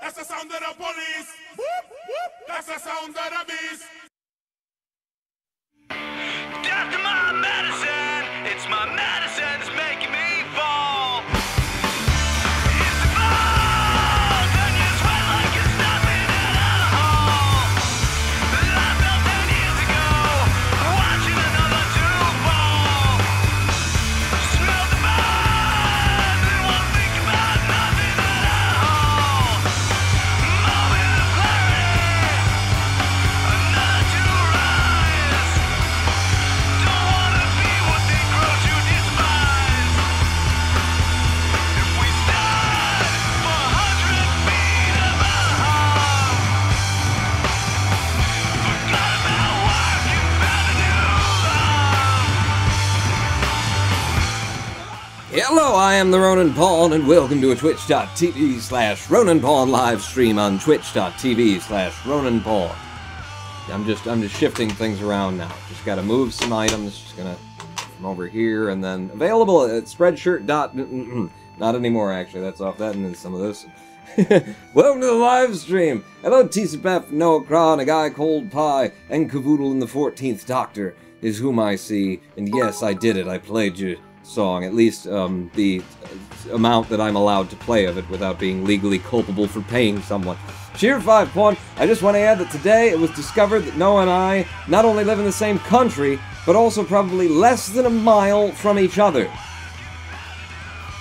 That's the sound of the police. That's the sound of the beast. Death to my medicine. It's my medicine that's making me fall. It's the fall. Then you sweat like you're stepping in a hole. I felt 10 years ago, watching another two fall. Smell the blood. Didn't want to think about nothing at all. Moment of clarity. Another to rise. Don't wanna be what they grow to despise. If we stand for 100 feet above, forgot about work and found a new love. Hello, I am the Ronan Pawn, and welcome to a twitch.tv/Ronan Pawn live stream on twitch.tv/Ronan Pawn. I'm just shifting things around now. Just gotta move some items, just gonna from over here, and then available at Spreadshirt. Not anymore, actually, that's off that, and then some of this. Welcome to the live stream! Hello, Tisapef, Noah Kron, a guy Cold Pie, and Cavoodle in the 14th Doctor is whom I see, and yes, I did it, I played your song, at least the amount that I'm allowed to play of it without being legally culpable for paying someone. Cheer 5 Pawn, I just want to add that today it was discovered that Noah and I not only live in the same country, but also probably less than a mile from each other.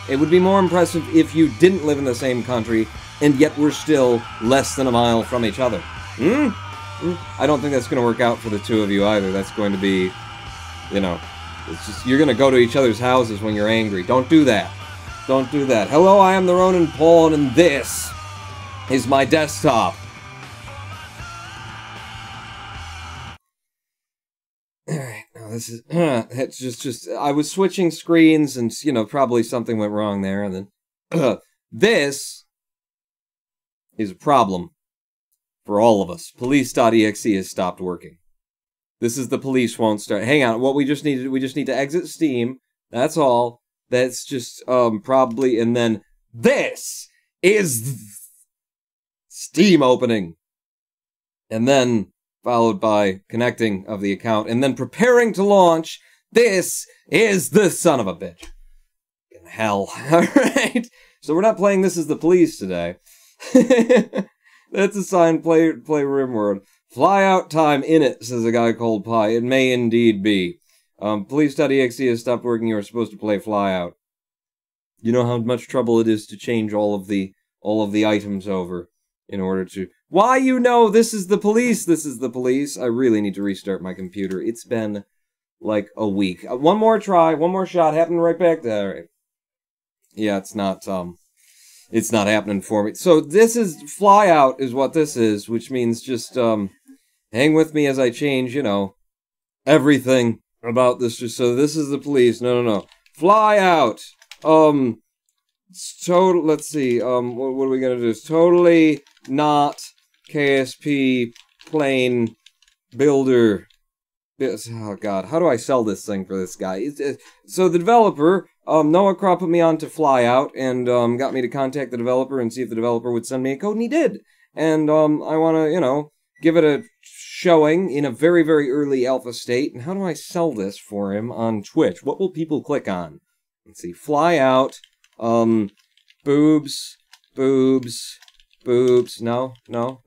It would be more impressive if you didn't live in the same country, and yet we're still less than a mile from each other. I don't think that's going to work out for the two of you either. That's going to be, you know, it's just, you're going to go to each other's houses when you're angry. Don't do that. Don't do that. Hello, I am the Ronan Pawn, and this is my desktop. Alright, now this is, it's just, I was switching screens, and, you know, probably something went wrong there, and then, this is a problem for all of us. Police.exe has stopped working. This is the police won't start. Hang on, what we just need to exit Steam. That's all. That's just, probably, and then this is Steam opening. And then, followed by connecting of the account, and then preparing to launch. This is the son of a bitch. In hell. Alright. So we're not playing This Is the Police today. That's a sign, play RimWorld. FlyOut time in it, says a guy called Pie. It may indeed be. Police.exe has stopped working. You are supposed to play FlyOut. You know how much trouble it is to change all of the items over in order to... Why, you know, This Is the Police, This Is the Police. I really need to restart my computer. It's been like a week. One more try, one more shot, happening right back there. Right. Yeah, it's not happening for me. So this is, FlyOut is what this is, which means just, hang with me as I change, you know, everything about this. Just so This Is the Police. No. FlyOut. Total. Let's see. What are we gonna do? It's totally not KSP plain builder. Oh God, how do I sell this thing for this guy? So the developer, Noah Craw, put me on to FlyOut and got me to contact the developer and see if the developer would send me a code, and he did. And I want to, you know, give it a showing in a very, very early alpha state. And how do I sell this for him on Twitch? What will people click on? Let's see, FlyOut, boobs. No,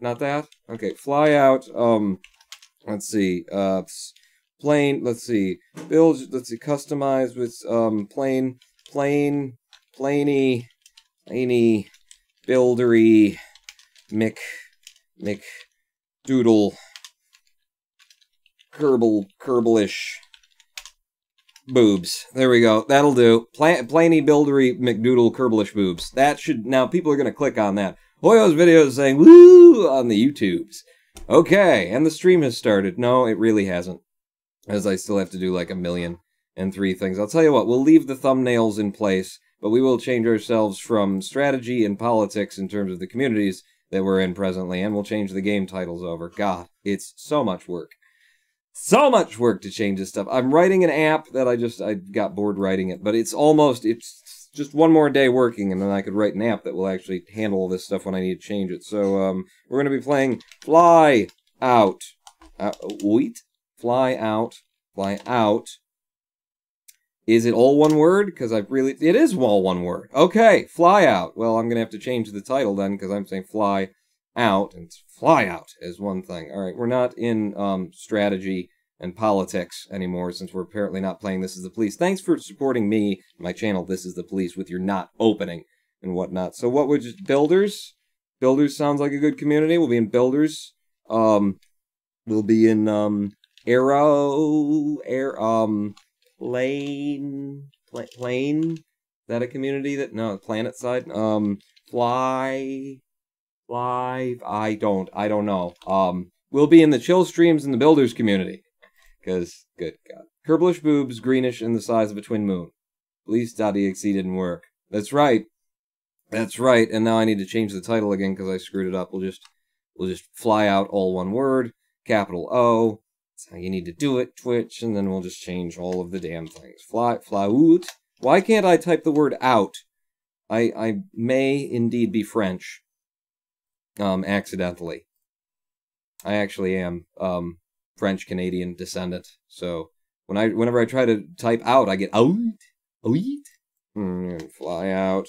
not that. Okay, FlyOut. Let's see, plain. Let's see, build. Let's see, customize with plainy, buildery, McDoodle, Kerbal-ish. Boobs. There we go. That'll do. Plainy, buildery, McDoodle, Kerbal-ish boobs. That should... Now, people are going to click on that. Hoyo's video is saying, woo, on the YouTubes. Okay, and the stream has started. No, it really hasn't. As I still have to do like 1,000,003 things. I'll tell you what, we'll leave the thumbnails in place, but we will change ourselves from strategy and politics in terms of the communities that we're in presently, and we'll change the game titles over. God, it's so much work. So much work to change this stuff. I'm writing an app that I got bored writing it, but it's just one more day working, and then I could write an app that will actually handle all this stuff when I need to change it. So, we're going to be playing FlyOut. Wait? FlyOut. FlyOut. Is it all one word? Because it is all one word. Okay, FlyOut. Well, I'm going to have to change the title then, because I'm saying fly out, and fly out is one thing. All right, we're not in strategy and politics anymore, since we're apparently not playing This Is the Police. Thanks for supporting me, my channel, This Is the Police, with your not opening and whatnot. So what would just Builders? Builders sounds like a good community. We'll be in Builders. We'll be in Plane. Is that a community that Planet Side? Fly. I don't know. We'll be in the Chill Streams in the Builders community. Because, good God. Kerbal-ish boobs, greenish, and the size of a twin moon. Police.exe didn't work. That's right. That's right. And now I need to change the title again because I screwed it up. We'll just fly out all one word, capital O. That's how you need to do it, Twitch, and then we'll just change all of the damn things. FlyOut. Why can't I type the word out? I may indeed be French. Accidentally. I actually am, French-Canadian descendant. So, whenever I try to type out, I get out. Fly out.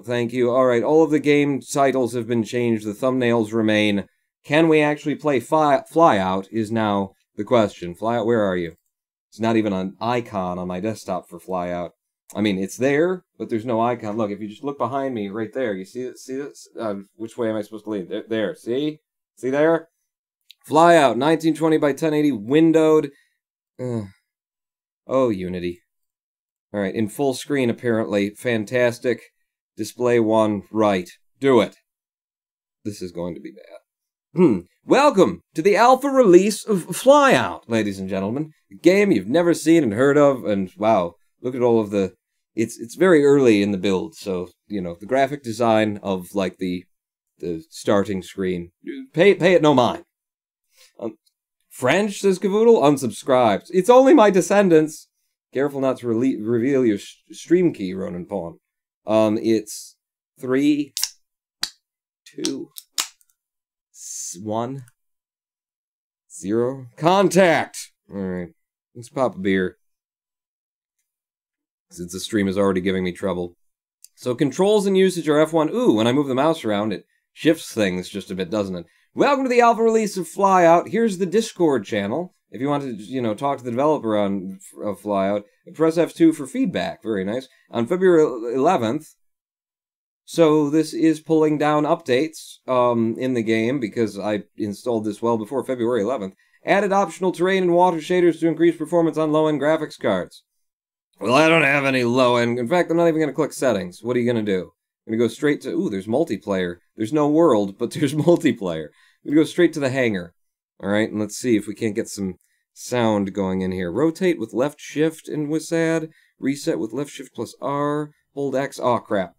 Thank you. Alright, all of the game titles have been changed. The thumbnails remain. Can we actually play FlyOut is now the question. FlyOut, where are you? It's not even an icon on my desktop for FlyOut. I mean, it's there, but there's no icon. Look, if you just look behind me right there, you see it? See this? Which way am I supposed to lean? There. See? See there? FlyOut, 1920 by 1080, windowed. Oh, Unity. Alright, in full screen, apparently. Fantastic. Display 1, right. Do it. This is going to be bad. Welcome to the alpha release of FlyOut, ladies and gentlemen. A game you've never seen and heard of, and wow, look at all of the... It's very early in the build, so, you know, the graphic design of, like, the starting screen. Pay it no mind. French, says McDoodle, unsubscribed. It's only my descendants. Careful not to reveal your stream key, Ronan Pawn. It's 3, 2, 1, 0. Contact! Alright, let's pop a beer. Since the stream is already giving me trouble. So controls and usage are F1. Ooh, when I move the mouse around, it shifts things just a bit, doesn't it? Welcome to the alpha release of FlyOut. Here's the Discord channel. If you want to, you know, talk to the developer of FlyOut, press F2 for feedback. Very nice. On February 11th, so this is pulling down updates in the game, because I installed this well before February 11th. Added optional terrain and water shaders to increase performance on low-end graphics cards. Well, I don't have any low-end. In fact, I'm not even going to click settings. What are you going to do? I'm going to go straight to... Ooh, there's multiplayer. There's no world, but there's multiplayer. I'm going to go straight to the hangar. Alright, and let's see if we can't get some sound going in here. Rotate with left shift and WSAD. Reset with left shift plus R. Hold X. Oh, crap.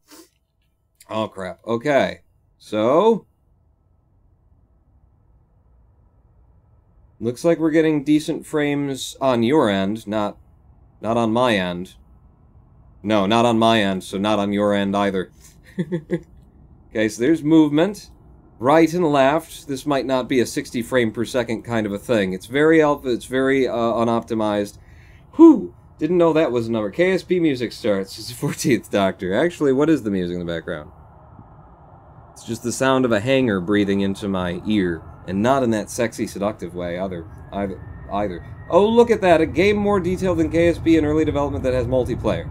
Oh, crap. Okay. So... looks like we're getting decent frames on your end, not on my end. No, not on my end, so not on your end either. Okay, so there's movement. Right and left. This might not be a 60 frame per second kind of a thing. It's very alpha, it's very unoptimized. Whew! Didn't know that was a number. KSP music starts. It's the 14th Doctor. Actually, what is the music in the background? It's just the sound of a hanger breathing into my ear. And not in that sexy, seductive way either. Oh, look at that! A game more detailed than KSP in early development that has multiplayer.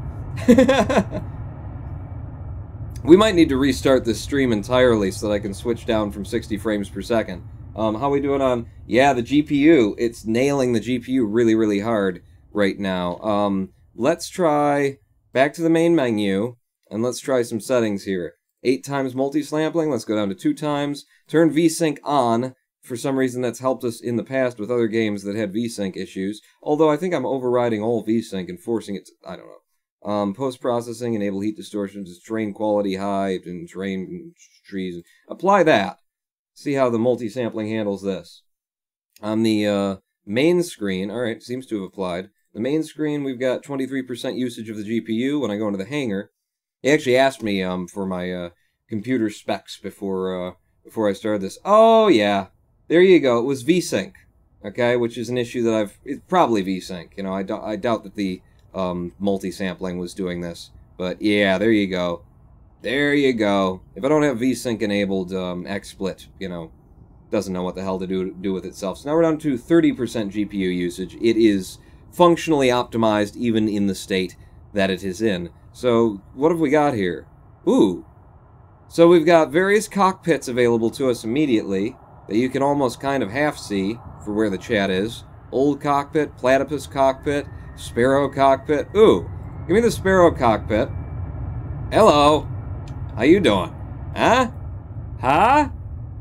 We might need to restart this stream entirely so that I can switch down from 60 frames per second. How are we doing on... Yeah, the GPU. It's nailing the GPU really, really hard right now. Let's try... back to the main menu, and let's try some settings here. 8 times multi-sampling, let's go down to 2 times. Turn VSync on. For some reason, that's helped us in the past with other games that had VSync issues. Although I think I'm overriding all VSync and forcing it to... I don't know. Post-processing, enable heat distortion to terrain quality high, and terrain trees. Apply that. See how the multi-sampling handles this. On the main screen, alright, seems to have applied. The main screen, we've got 23% usage of the GPU when I go into the hangar. He actually asked me for my computer specs before I started this. Oh, yeah. There you go. It was VSync. Okay, which is an issue that it's probably VSync. You know, I doubt that the multi-sampling was doing this. But yeah, there you go. There you go. If I don't have VSync enabled, XSplit, you know, doesn't know what the hell to do with itself. So now we're down to 30% GPU usage. It is functionally optimized even in the state that it is in. So what have we got here? Ooh. So we've got various cockpits available to us immediately that you can almost kind of half see for where the chat is. Old cockpit, platypus cockpit, sparrow cockpit. Ooh, give me the sparrow cockpit. Hello. How you doing? Huh? Huh?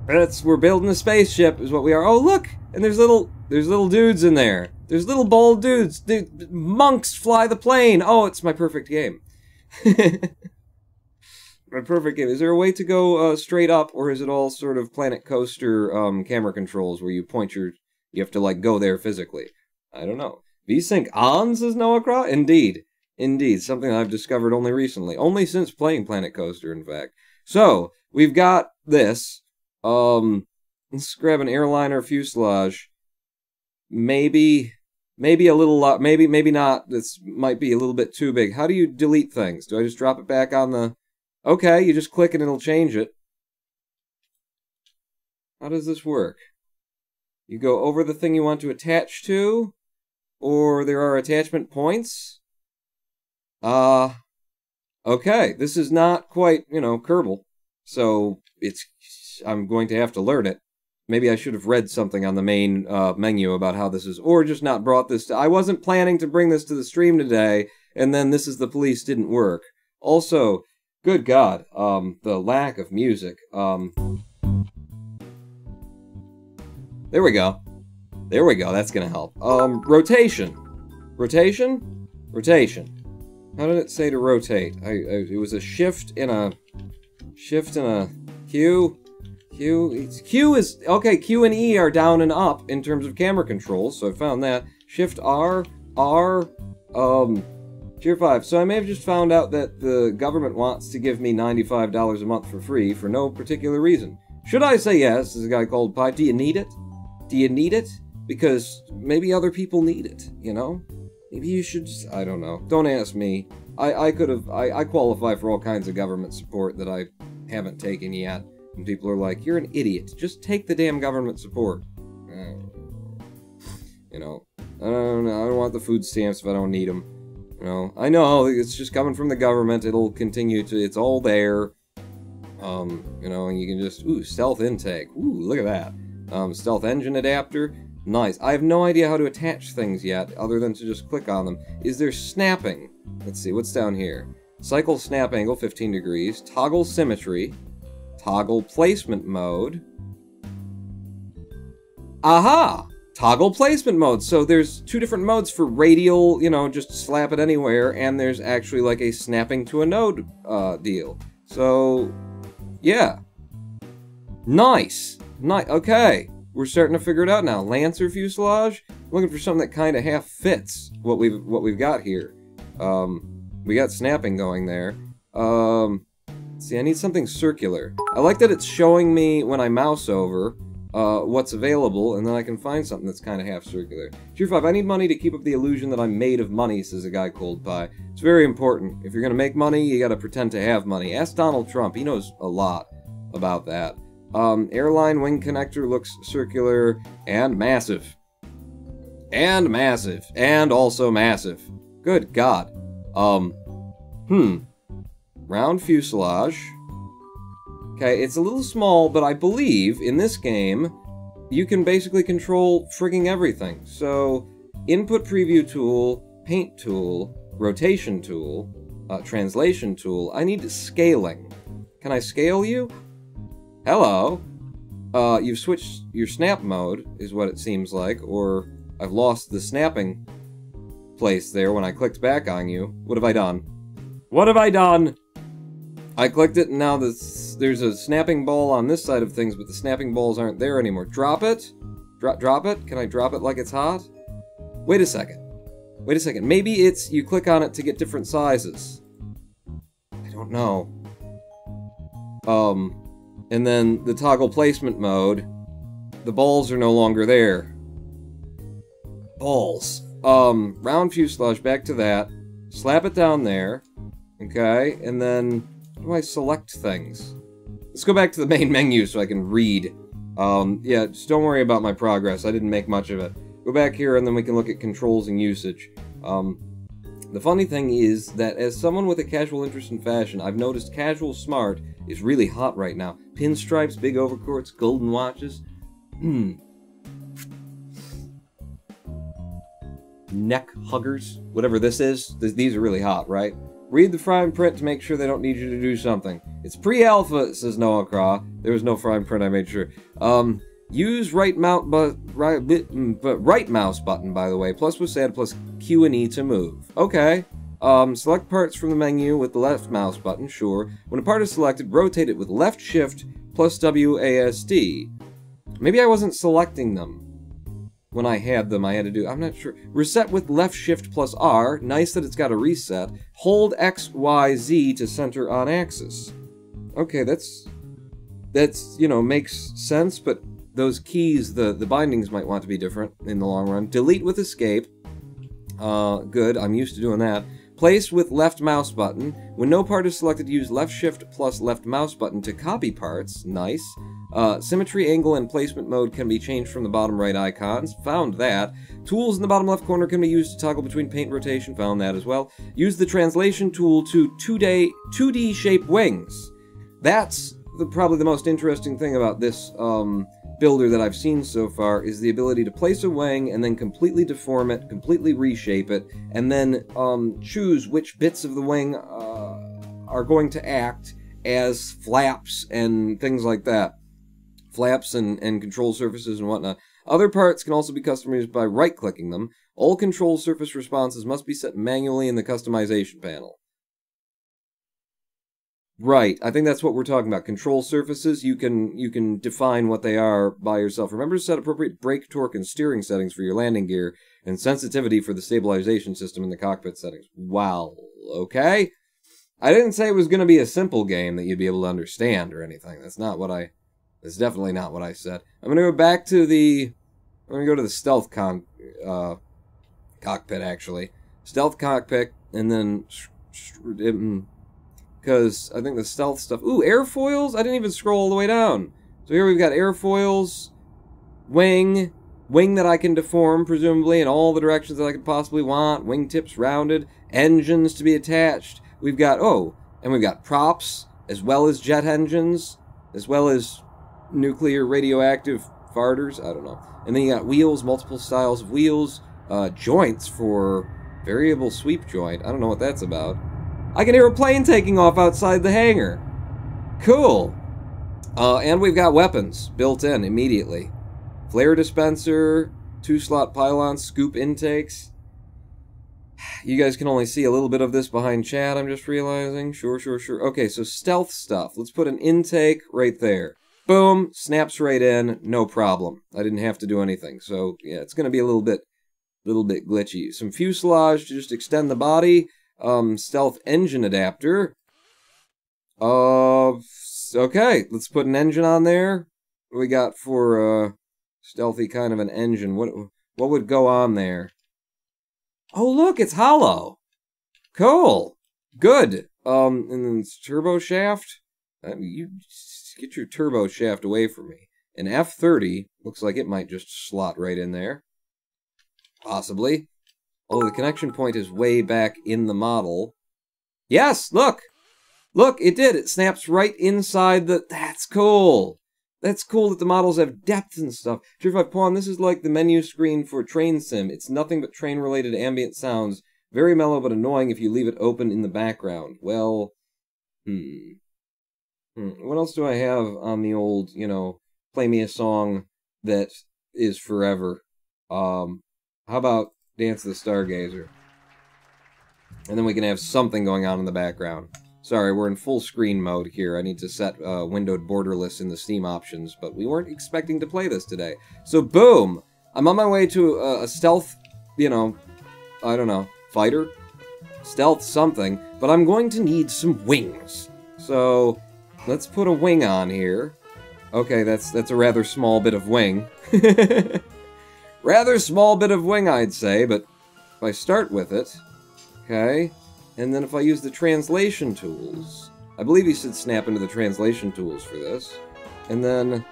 We're building a spaceship is what we are. Oh, look! And there's little dudes in there. There's little bald dudes. Monks fly the plane. Oh, it's my perfect game. My perfect game. Is there a way to go straight up, or is it all sort of Planet Coaster camera controls where you have to, like, go there physically? I don't know. VSync on, says Noah Craw? Indeed. Indeed. Something I've discovered only recently. Only since playing Planet Coaster, in fact. So, we've got this. Let's grab an airliner fuselage. Maybe a little, maybe not. This might be a little bit too big. How do you delete things? Do I just drop it back on the... Okay, you just click and it'll change it. How does this work? You go over the thing you want to attach to, or there are attachment points? Okay, this is not quite, you know, Kerbal. So, I'm going to have to learn it. Maybe I should have read something on the main menu about how this is, or just not brought this to... I wasn't planning to bring this to the stream today, and then This Is the Police didn't work. Also... Good God, the lack of music. There we go. There we go, that's gonna help. Rotation. Rotation? Rotation. How did it say to rotate? It was a shift and a Q. Q is, okay, Q and E are down and up in terms of camera controls, so I found that. Shift R, Tier 5. So I may have just found out that the government wants to give me $95 a month for free for no particular reason. Should I say yes? There's a guy called Pi. Do you need it? Do you need it? Because maybe other people need it, you know? Maybe you should just... I don't know. Don't ask me. I qualify for all kinds of government support that I haven't taken yet. And people are like, you're an idiot. Just take the damn government support. You know, I don't know. I don't want the food stamps if I don't need them. You know, I know it's just coming from the government. It'll continue to, it's all there. You know, and you can just, ooh, stealth intake. Ooh, look at that. Stealth engine adapter. Nice. I have no idea how to attach things yet, other than to just click on them. Is there snapping? Let's see, what's down here? Cycle snap angle, 15 degrees. Toggle symmetry. Toggle placement mode. Aha! Toggle placement mode. So there's two different modes for radial, you know, just slap it anywhere, and there's actually like a snapping to a node deal. So, yeah. Nice. Okay. We're starting to figure it out now. Lancer fuselage. Looking for something that kind of half fits what we've got here. We got snapping going there. See, I need something circular. I like that it's showing me when I mouse over what's available, and then I can find something that's kind of half circular. Tier 5, I need money to keep up the illusion that I'm made of money, says a guy called Pi. It's very important. If you're gonna make money, you gotta pretend to have money. Ask Donald Trump. He knows a lot about that. Airline wing connector looks circular and massive. And massive. And also massive. Good God. Round fuselage. Okay, it's a little small, but I believe in this game you can basically control frigging everything. So, input preview tool, paint tool, rotation tool, translation tool. I need scaling. Can I scale you? Hello. You've switched your snap mode, is what it seems like, or I've lost the snapping place there when I clicked back on you. What have I done? What have I done? I clicked it, and now there's a snapping ball on this side of things, but the snapping balls aren't there anymore. Drop it? Drop it? Can I drop it like it's hot? Wait a second. Wait a second. Maybe it's you click on it to get different sizes. I don't know. And then the toggle placement mode, the balls are no longer there. Balls. Round fuselage, back to that. Slap it down there. Okay, and then how do I select things? Let's go back to the main menu so I can read. Yeah, just don't worry about my progress. I didn't make much of it. Go back here and then we can look at controls and usage. The funny thing is that as someone with a casual interest in fashion, I've noticed casual smart is really hot right now. Pinstripes, big overcoats, golden watches. Neck huggers, whatever this is. These are really hot, right? Read the fine print to make sure they don't need you to do something. It's pre-alpha, says Noah Craw. There was no fine print, I made sure. Use right mouse button, by the way. Plus WASD, plus Q and E to move. Okay. Select parts from the menu with the left mouse button, sure. When a part is selected, rotate it with left shift plus WASD. Maybe I wasn't selecting them. When I had them, I had to do... I'm not sure. Reset with left shift plus R. Nice that it's got a reset. Hold X, Y, Z to center on axis. Okay, that's you know, makes sense, but those keys, the bindings might want to be different in the long run. Delete with escape. Good, I'm used to doing that. Place with left mouse button. When no part is selected, use left shift plus left mouse button to copy parts. Nice. Symmetry, angle, and placement mode can be changed from the bottom right icons. Found that. Tools in the bottom left corner can be used to toggle between paint rotation. Found that as well. Use the translation tool to 2D shape wings. That's probably the most interesting thing about this builder that I've seen so far, is the ability to place a wing and then completely deform it, completely reshape it, and then choose which bits of the wing are going to act as flaps and things like that. Flaps and control surfaces and whatnot. Other parts can also be customized by right-clicking them. All control surface responses must be set manually in the customization panel. Right, I think that's what we're talking about. Control surfaces, you can define what they are by yourself. Remember to set appropriate brake, torque, and steering settings for your landing gear, and sensitivity for the stabilization system in the cockpit settings. Wow, okay? I didn't say it was going to be a simple game that you'd be able to understand or anything. That's definitely not what I said. I'm going to go back to the... I'm going to go to the stealth cockpit, actually. Stealth cockpit, and then... because I think the stealth stuff... Ooh, airfoils? I didn't even scroll all the way down. So here we've got airfoils, wing that I can deform, presumably, in all the directions that I could possibly want, wingtips rounded, engines to be attached. We've got, and we've got props, as well as jet engines, as well as nuclear radioactive farters, I don't know. And then you got wheels, multiple styles of wheels, joints for variable sweep joint. I don't know what that's about. I can hear a plane taking off outside the hangar. Cool. And we've got weapons built in immediately. Flare dispenser, 2-slot pylons, scoop intakes. You guys can only see a little bit of this behind chat, I'm just realizing. Sure. Okay, so stealth stuff. Let's put an intake right there. Boom, snaps right in, no problem. I didn't have to do anything. So, yeah, it's going to be a little bit glitchy. Some fuselage to just extend the body. Stealth engine adapter. Okay, let's put an engine on there. What do we got for stealthy kind of an engine? What would go on there? Oh, look, it's hollow. Cool. Good. And then it's turbo shaft. You get your turbo shaft away from me. An F-30 looks like it might just slot right in there. Possibly. Oh, the connection point is way back in the model. Yes, look! Look, it did. It snaps right inside the... That's cool. That's cool that the models have depth and stuff. Tier 5 Pawn, this is like the menu screen for Train Sim. It's nothing but train-related ambient sounds. Very mellow but annoying if you leave it open in the background. Well, What else do I have on the old, play me a song that is forever? How about Dance of the Stargazer? And then we can have something going on in the background. Sorry, we're in full screen mode here. I need to set windowed borderless in the Steam options, but we weren't expecting to play this today. So boom! I'm on my way to a stealth, I don't know, fighter? Stealth something, but I'm going to need some wings. So, let's put a wing on here. Okay, that's a rather small bit of wing. Rather small bit of wing, I'd say, but if I start with it, okay, and then if I use the translation tools, I believe he said snap into the translation tools for this, and then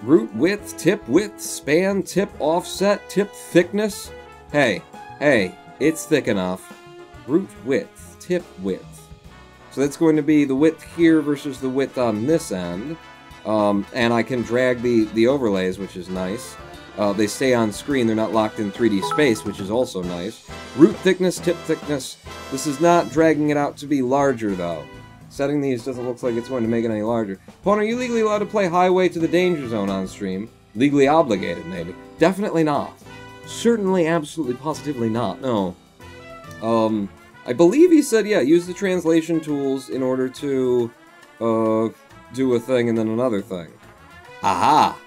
root width, tip width, span, tip offset, tip thickness. Hey, it's thick enough. Root width, tip width. So that's going to be the width here versus the width on this end. And I can drag the overlays, which is nice. They stay on screen, they're not locked in 3D space, which is also nice. Root thickness, tip thickness. This is not dragging it out to be larger, though. Setting these doesn't look like it's going to make it any larger. Pwn, are you legally allowed to play Highway to the Danger Zone on stream? Legally obligated, maybe. Definitely not. Certainly, absolutely, positively not, no. I believe he said, yeah, use the translation tools in order to, do a thing and then another thing. Aha!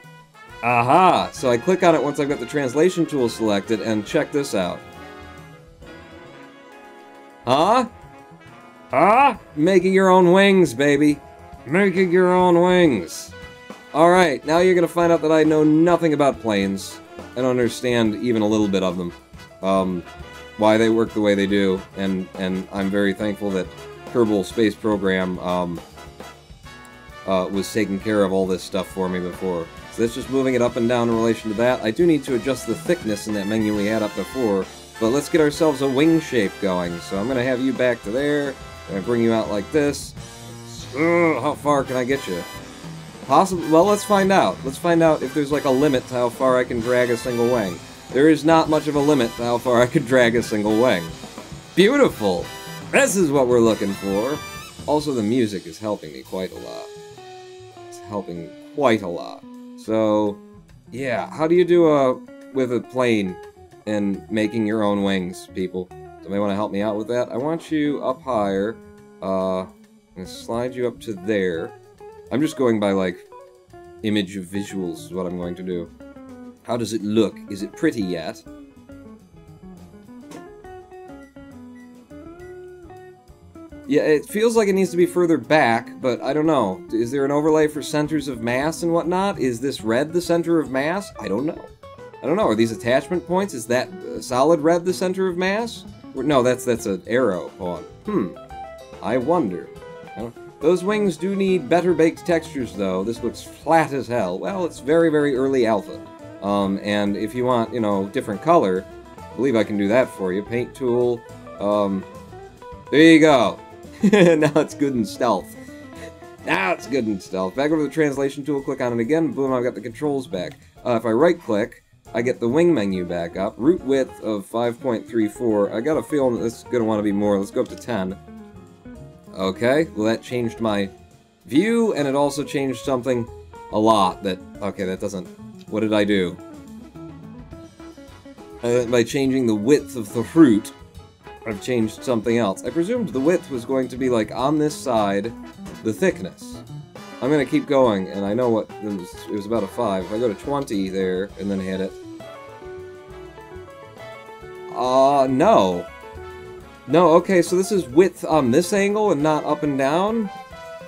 Aha! So I click on it once I've got the translation tool selected, and check this out. Huh? Huh? Making your own wings, baby. Making your own wings. Alright, now you're gonna find out that I know nothing about planes. I don't understand even a little bit of them. Why they work the way they do, and I'm very thankful that Kerbal Space Program, was taking care of all this stuff for me before. So that's just moving it up and down in relation to that. I do need to adjust the thickness in that menu we had up before, but let's get ourselves a wing shape going. So I'm going to have you back to there, and I bring you out like this. How far can I get you? Possibly, well, let's find out. Let's find out if there's like a limit to how far I can drag a single wing. There is not much of a limit to how far I could drag a single wing. Beautiful! This is what we're looking for. Also, the music is helping me quite a lot. It's helping quite a lot. So, yeah, how do you do with a plane and making your own wings, people? Somebody want to help me out with that? I want you up higher. I'm going to slide you up to there. I'm just going by, like, image of visuals is what I'm going to do. How does it look? Is it pretty yet? Yeah, it feels like it needs to be further back, but I don't know. Is there an overlay for centers of mass and whatnot? Is this red the center of mass? I don't know. I don't know. Are these attachment points? Is that solid red the center of mass? Or, no, that's an arrow pawn. I wonder. Those wings do need better baked textures, though. This looks flat as hell. Well, it's very, very early alpha. And if you want, you know, different color, I believe I can do that for you. Paint tool. There you go. Now it's good in stealth. Now it's good in stealth. Back over to the translation tool, click on it again, boom, I've got the controls back. If I right-click, I get the wing menu back up. Root width of 5.34. I got a feeling that this is going to want to be more. Let's go up to 10. Okay, well that changed my view, and it also changed something a lot that... Okay, that doesn't... What did I do? By changing the width of the root, I've changed something else. I presumed the width was going to be, like, on this side, the thickness. I'm going to keep going, and I know what... It was about a 5. If I go to 20 there, and then hit it... No. No, okay, so this is width on this angle and not up and down?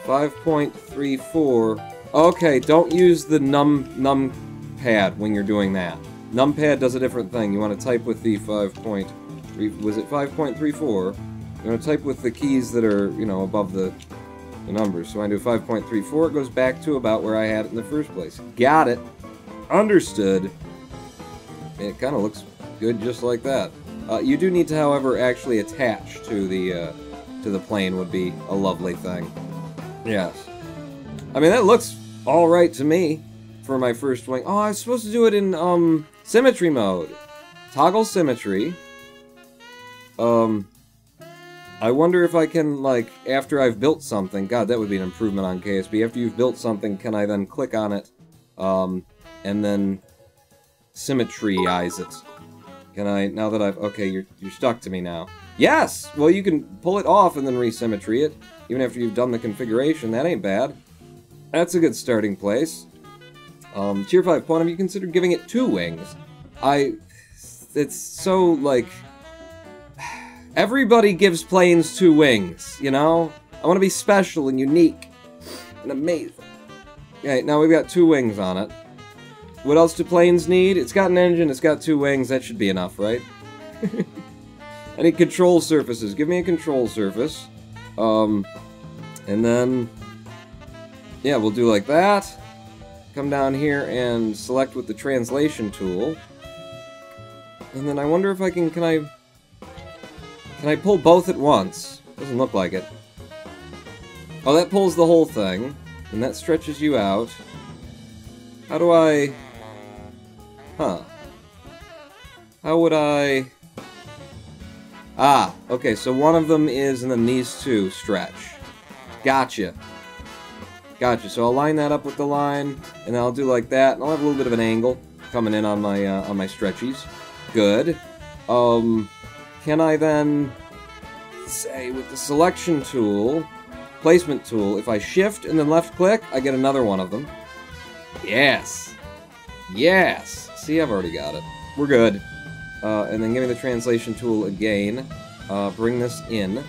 5.34. Okay, don't use the numpad when you're doing that. Numpad does a different thing. You want to type with the 5.3... Was it 5.34? You want to type with the keys that are, you know, above the numbers. So when I do 5.34, it goes back to about where I had it in the first place. Got it. Understood. It kind of looks good just like that. You do need to, however, actually attach to the plane would be a lovely thing. Yes. I mean, that looks alright to me for my first wing. Oh, I was supposed to do it in, symmetry mode. Toggle symmetry. I wonder if I can, like, after I've built something, God, that would be an improvement on KSB. After you've built something, can I then click on it, and then symmetryize it? Can I, now that I've, okay, you're stuck to me now. Yes! Well, you can pull it off and then resymmetry it, even after you've done the configuration. That ain't bad. That's a good starting place. Tier 5 Quantum, you considered giving it 2 wings. it's so, like... Everybody gives planes 2 wings, you know? I want to be special and unique and amazing. Okay, now we've got 2 wings on it. What else do planes need? It's got an engine, it's got 2 wings, that should be enough, right? I need control surfaces. Give me a control surface. And then... Yeah, we'll do like that. Come down here and select with the translation tool. And then I wonder if I can... Can I pull both at once? Doesn't look like it. Oh, that pulls the whole thing. And that stretches you out. How do I... Huh. How would I... Ah, okay, so one of them is, and then these 2 stretch. Gotcha. Gotcha, so I'll line that up with the line, and I'll do like that, and I'll have a little bit of an angle coming in on my stretchies. Good. Can I then say with the selection tool, placement tool, if I shift and then left click, I get another one of them. Yes! Yes! See, I've already got it. We're good. And then give me the translation tool again. Bring this in.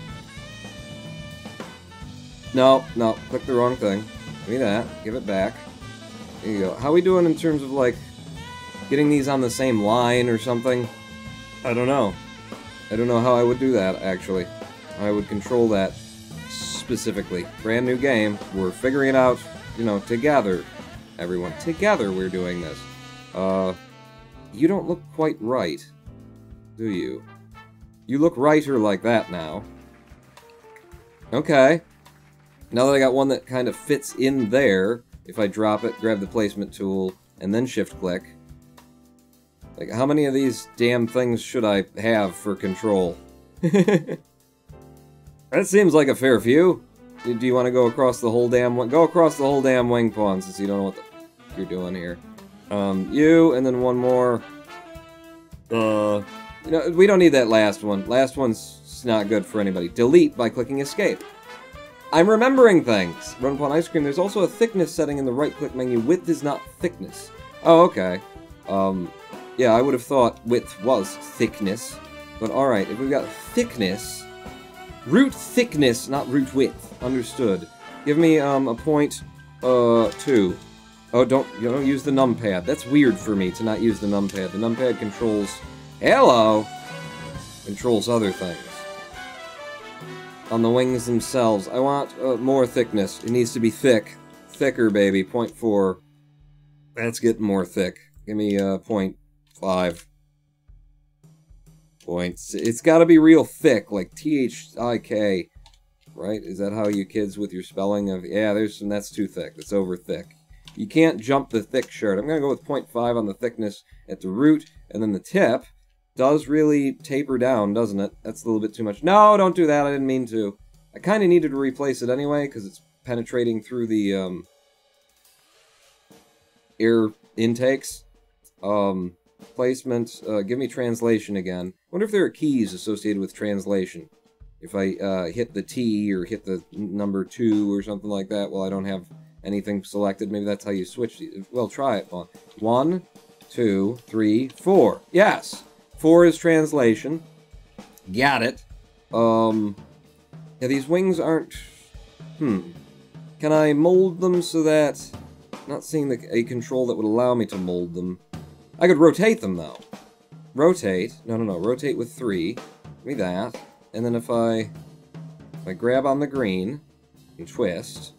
No, no, click the wrong thing. Give me that. Give it back. There you go. How are we doing in terms of, like, getting these on the same line or something? I don't know. I don't know how I would do that, actually. I would control that specifically. Brand new game. We're figuring it out, you know, together. Everyone. Together we're doing this. You don't look quite right. Do you? You look righter like that now. Okay. Now that I got one that kind of fits in there, if I drop it, grab the placement tool, and then shift-click... Like, how many of these damn things should I have for control? That seems like a fair few. Do you want to go across the whole damn... Go across the whole damn wing pawn, since you don't know what the f you're doing here. You, and then one more. You know, we don't need that last one. Last one's not good for anybody. Delete by clicking escape. I'm remembering things. Run upon ice cream. There's also a thickness setting in the right-click menu. Width is not thickness. Oh, okay. Yeah, I would have thought width was thickness. But alright, if we've got thickness... Root thickness, not root width. Understood. Give me, a point, 2. Oh, don't use the numpad. That's weird for me to not use the numpad. The numpad controls... Hello! Controls other things. On the wings themselves, I want more thickness. It needs to be thick. Thicker, baby. 0.4. That's getting more thick. Give me 0.5. Points. It's got to be real thick, like T-H-I-K. Right? Is that how you kids with your spelling of... Yeah, that's too thick. That's over thick. You can't jump the thick shirt. I'm going to go with 0.5 on the thickness at the root, and then the tip does really taper down, doesn't it? That's a little bit too much. No, don't do that. I didn't mean to. I kind of needed to replace it anyway, because it's penetrating through the air intakes. Placement. Give me translation again. I wonder if there are keys associated with translation. If I hit the T or hit the number 2 or something like that, well, I don't have anything selected. Maybe that's how you switch. Well, try it. 1, 2, 3, 4. Yes! 4 is translation. Got it. Yeah, these wings aren't... Can I mold them so that... Not seeing a control that would allow me to mold them. I could rotate them, though. Rotate. No. Rotate with 3. Give me that. And then if I grab on the green and twist,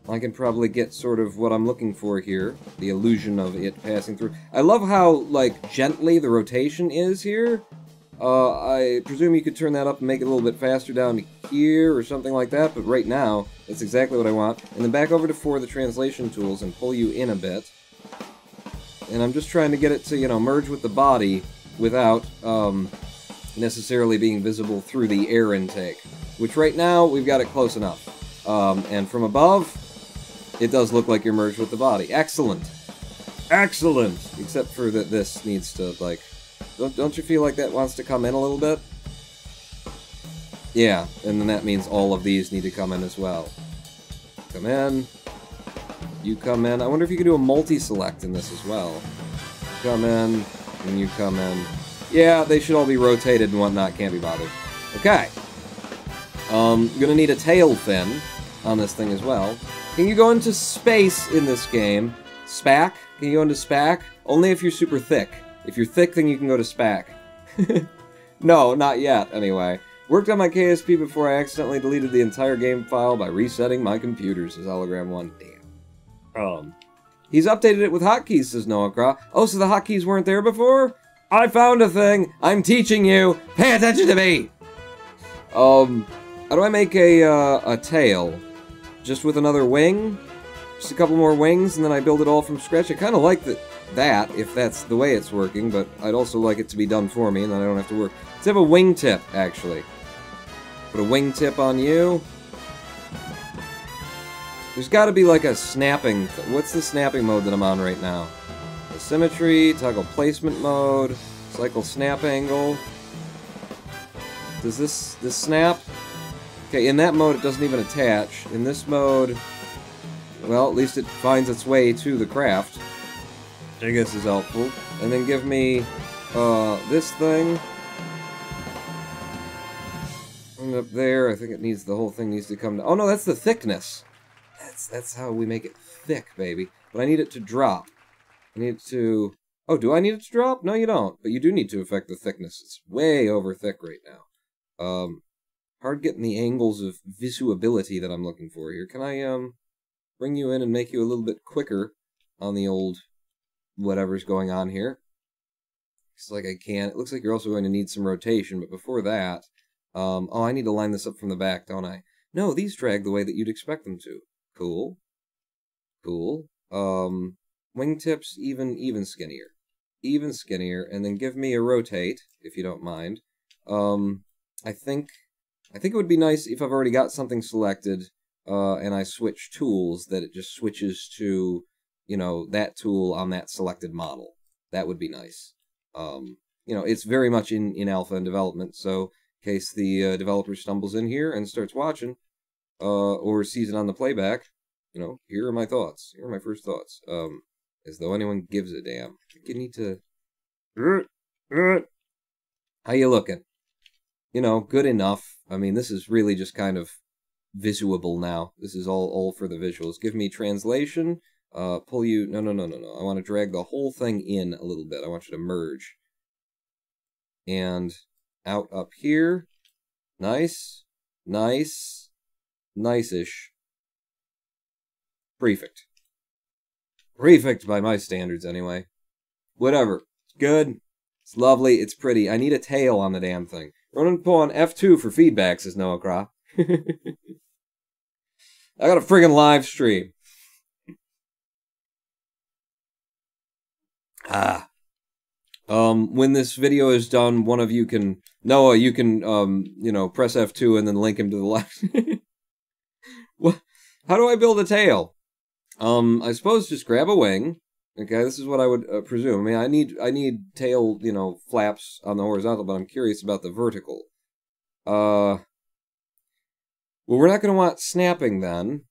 I can probably get sort of what I'm looking for here. The illusion of it passing through. I love how, like, gently the rotation is here. I presume you could turn that up and make it a little bit faster down to here or something like that, but right now, that's exactly what I want. And then back over to 4 of the translation tools and pull you in a bit. And I'm just trying to get it to, you know, merge with the body without necessarily being visible through the air intake. Which right now, we've got it close enough. And from above, it does look like you're merged with the body. Excellent. Excellent! Except for that this needs to, like... Don't you feel like that wants to come in a little bit? Yeah, and then that means all of these need to come in as well. Come in. You come in. I wonder if you could do a multi-select in this as well. come in, and you come in. Yeah, they should all be rotated and whatnot, can't be bothered. Okay. Gonna need a tail fin on this thing as well. Can you go into space in this game? SPAC? Can you go into SPAC? Only if you're super thick. If you're thick, then you can go to SPAC. No, not yet, anyway. Worked on my KSP before I accidentally deleted the entire game file by resetting my computer, says Hologram1. Damn. He's updated it with hotkeys, says Noah Craw. Oh, so the hotkeys weren't there before? I found a thing! I'm teaching you! Pay attention to me! How do I make a tail? Just with another wing? Just a couple more wings, and then I build it all from scratch? I kind of like that, if that's the way it's working, but I'd also like it to be done for me, and then I don't have to work. Let's have a wingtip, actually. Put a wingtip on you. There's got to be like a snapping... What's the snapping mode that I'm on right now? Symmetry, toggle placement mode, cycle snap angle. Does this snap? Okay, in that mode it doesn't even attach. In this mode, well, at least it finds its way to the craft. I guess is helpful. And then give me this thing. And up there, I think it needs, the whole thing needs to come down. Oh no, that's the thickness. That's how we make it thick, baby. But I need it to drop. I need it to... Oh, do I need it to drop? No, you don't. But you do need to affect the thickness. It's way over thick right now. Hard getting the angles of visuability that I'm looking for here. Can I, bring you in and make you a little bit quicker on the old whatever's going on here? Looks like I can. It looks like you're also going to need some rotation, but before that... oh, I need to line this up from the back, don't I? No, these drag the way that you'd expect them to. Cool. Cool. Wingtips even skinnier. Even skinnier, and then give me a rotate, if you don't mind. I think it would be nice if I've already got something selected, and I switch tools, that it just switches to, you know, that tool on that selected model. That would be nice. You know, it's very much in alpha and development, so in case the developer stumbles in here and starts watching, or sees it on the playback, you know, here are my thoughts. Here are my first thoughts. As though anyone gives a damn. I think you need to... How you looking? You know, good enough. I mean, this is really just kind of visuable now. This is all for the visuals. Give me translation. Pull you... No. I want to drag the whole thing in a little bit. I want you to merge. And out up here. Nice. Nice. Nice-ish. Prefect. Prefect by my standards, anyway. Whatever. It's good. It's lovely. It's pretty. I need a tail on the damn thing. Ronan pull on F2 for feedback, says Noah Craw. I got a friggin' live stream. When this video is done, one of you can... Noah, you can, you know, press F2 and then link him to the left. What? How do I build a tail? I suppose just grab a wing. Okay, this is what I would presume. I mean, I need tail, you know, flaps on the horizontal, but I'm curious about the vertical. Well, we're not going to want snapping then,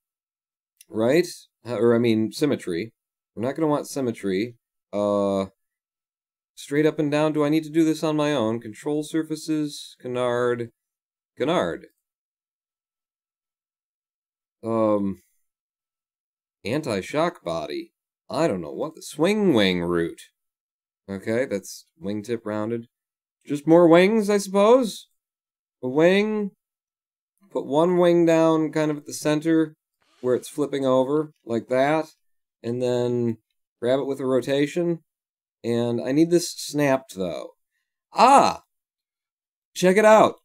right? Or, I mean, symmetry. We're not going to want symmetry. Straight up and down. Do I need to do this on my own? Control surfaces, canard. Anti-shock body. I don't know what the swing wing route. Okay, that's wingtip rounded. Just more wings, I suppose? A wing. Put one wing down kind of at the center where it's flipping over, like that. And then grab it with a rotation. And I need this snapped, though. Ah! Check it out.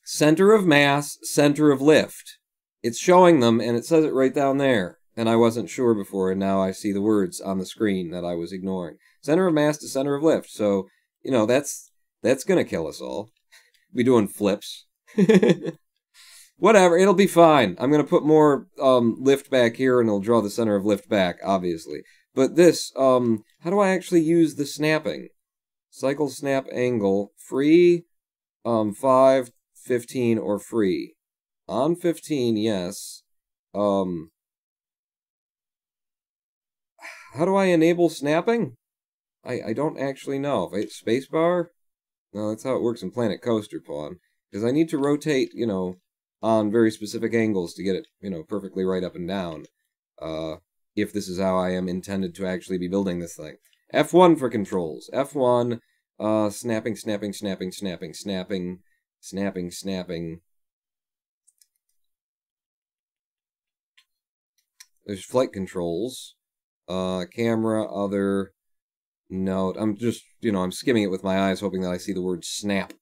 Center of mass, center of lift. It's showing them, and it says it right down there. And I wasn't sure before, and now I see the words on the screen that I was ignoring. Center of mass to center of lift. So, you know, that's gonna kill us all. We doing flips. Whatever, it'll be fine. I'm gonna put more lift back here, and it'll draw the center of lift back, obviously. But this, how do I actually use the snapping? Cycle snap angle, free, 5, 15, or free. On 15, yes. How do I enable snapping? I don't actually know. If I hit spacebar? No, that's how it works in Planet Coaster, Pawn. Because I need to rotate, you know, on very specific angles to get it, you know, perfectly right up and down. If this is how I am intended to actually be building this thing. F1 for controls. F1, snapping, snapping, snapping, snapping, snapping, snapping, snapping. There's flight controls. Camera, other, note. I'm just, you know, I'm skimming it with my eyes, hoping that I see the word snap.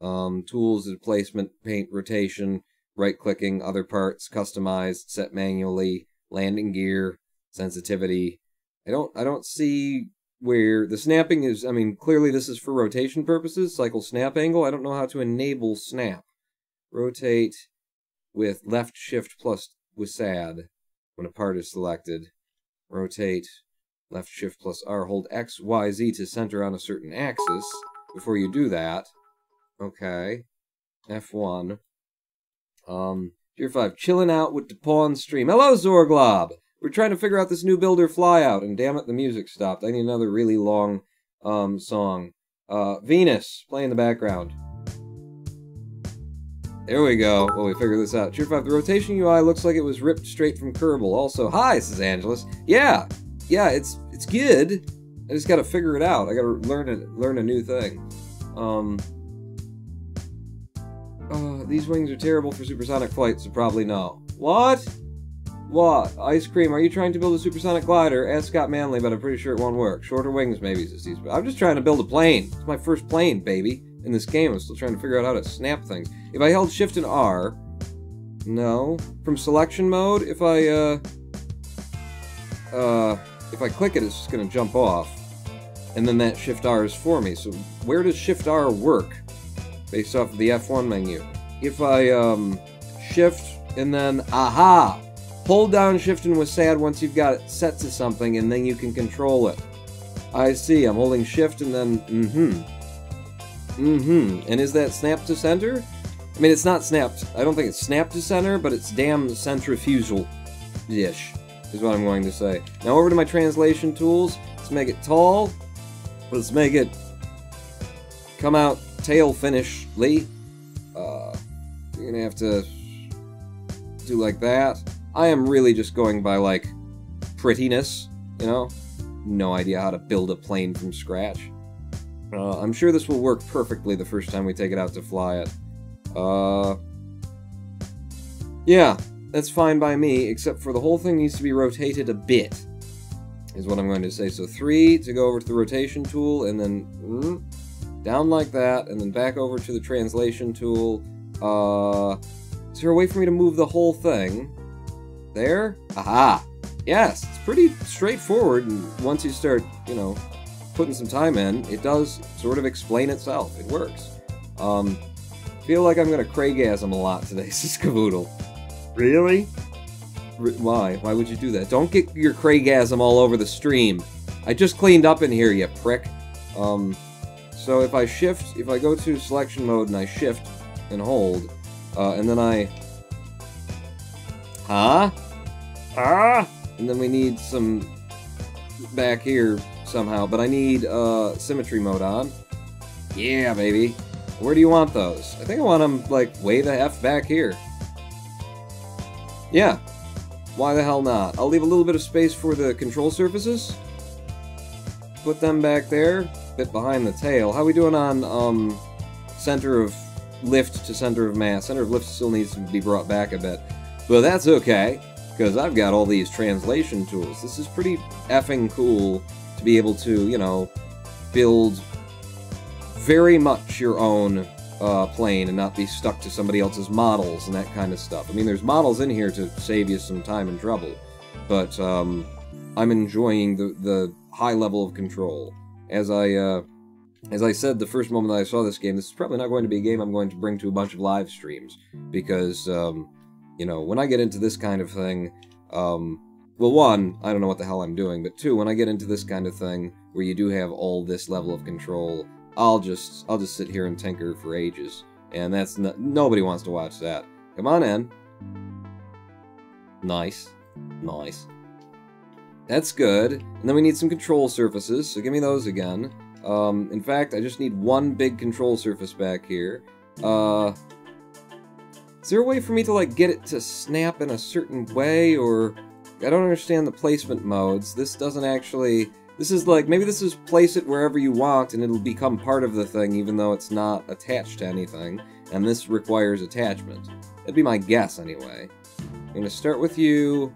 Tools, placement, paint, rotation, right-clicking, other parts, customized, set manually, landing gear, sensitivity. I don't see where the snapping is. I mean, clearly this is for rotation purposes. Cycle snap angle. I don't know how to enable snap. Rotate with left shift plus with SAD when a part is selected. Rotate left shift plus R. Hold X, Y, Z to center on a certain axis before you do that. Okay. F1. Tier 5. Chilling out with the pawn stream. Hello, Zorglob! We're trying to figure out this new builder FlyOut, and damn it, the music stopped. I need another really long, song. Venus, play in the background. There we go. Well, we figured this out. Tier 5. The rotation UI looks like it was ripped straight from Kerbal. Also, hi, says Angelus. Yeah, it's good. I just gotta figure it out. I gotta learn a new thing. These wings are terrible for supersonic flight, so probably no. What? What? Ice Cream, are you trying to build a supersonic glider? Ask Scott Manley, but I'm pretty sure it won't work. Shorter wings, maybe, says he. I'm just trying to build a plane. It's my first plane, baby. In this game, I'm still trying to figure out how to snap things. If I held Shift and R... No. From selection mode, if I click it, it's just gonna jump off. And then that Shift R is for me. So where does Shift R work? Based off of the F1 menu. If I, Shift, and then, aha! Hold down Shift and with SAD once you've got it set to something, and then you can control it. I see, I'm holding Shift and then, And is that snap to center? I mean, it's not snapped. I don't think it's snapped to center, but it's damn centrifugal-ish, is what I'm going to say. Now over to my translation tools. Let's make it tall. Let's make it come out tail finishly. You're gonna have to do like that. I am really just going by, like, prettiness, you know? No idea how to build a plane from scratch. I'm sure this will work perfectly the first time we take it out to fly it. Yeah, that's fine by me, except for the whole thing needs to be rotated a bit, is what I'm going to say. So 3 to go over to the rotation tool, and then down like that, and then back over to the translation tool. Is there a way for me to move the whole thing? There? Aha! Yes, it's pretty straightforward, and once you start, you know, putting some time in, it does sort of explain itself. It works. Feel like I'm gonna Craigasm a lot today, says Cavoodle. Really? Why? Why would you do that? Don't get your Craigasm all over the stream. I just cleaned up in here, you prick. So if I shift, if I go to selection mode and I shift and hold, and then I... Huh? And then we need some back here somehow, but I need symmetry mode on. Yeah, baby. Where do you want those? I think I want them, like, way the F back here. Yeah. Why the hell not? I'll leave a little bit of space for the control surfaces. Put them back there, a bit behind the tail. How are we doing on center of lift to center of mass? Center of lift still needs to be brought back a bit. But that's okay, because I've got all these translation tools. This is pretty effing cool to be able to, you know, build very much your own plane and not be stuck to somebody else's models and that kind of stuff. I mean, there's models in here to save you some time and trouble, but I'm enjoying the high level of control. As I said the first moment that I saw this game, this is probably not going to be a game I'm going to bring to a bunch of live streams, because, you know, when I get into this kind of thing, well, one, I don't know what the hell I'm doing, but two, when I get into this kind of thing, where you do have all this level of control, I'll just sit here and tinker for ages, and that's nobody wants to watch that. Come on in. Nice. Nice. That's good. And then we need some control surfaces, so give me those again. In fact, I just need one big control surface back here. Is there a way for me to, like, get it to snap in a certain way, or... I don't understand the placement modes. This doesn't actually... This is like, maybe this is place it wherever you want, and it'll become part of the thing, even though it's not attached to anything. And this requires attachment. That'd be my guess, anyway. I'm gonna start with you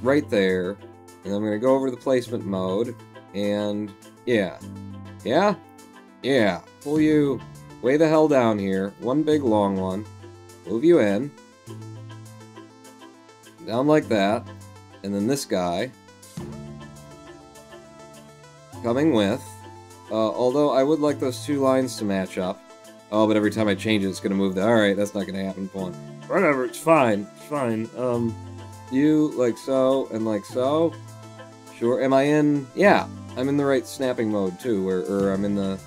right there, and I'm gonna go over to the placement mode, and... Yeah. Yeah? Yeah. Pull you way the hell down here. One big long one. Move you in. Down like that. And then this guy. Coming with. Although I would like those two lines to match up. Oh, but every time I change it, it's gonna move the... Alright, that's not gonna happen. Fine. Whatever, it's fine. It's fine. You, like so, and like so. Sure. Am I in... Yeah. I'm in the right snapping mode, too. Or I'm in the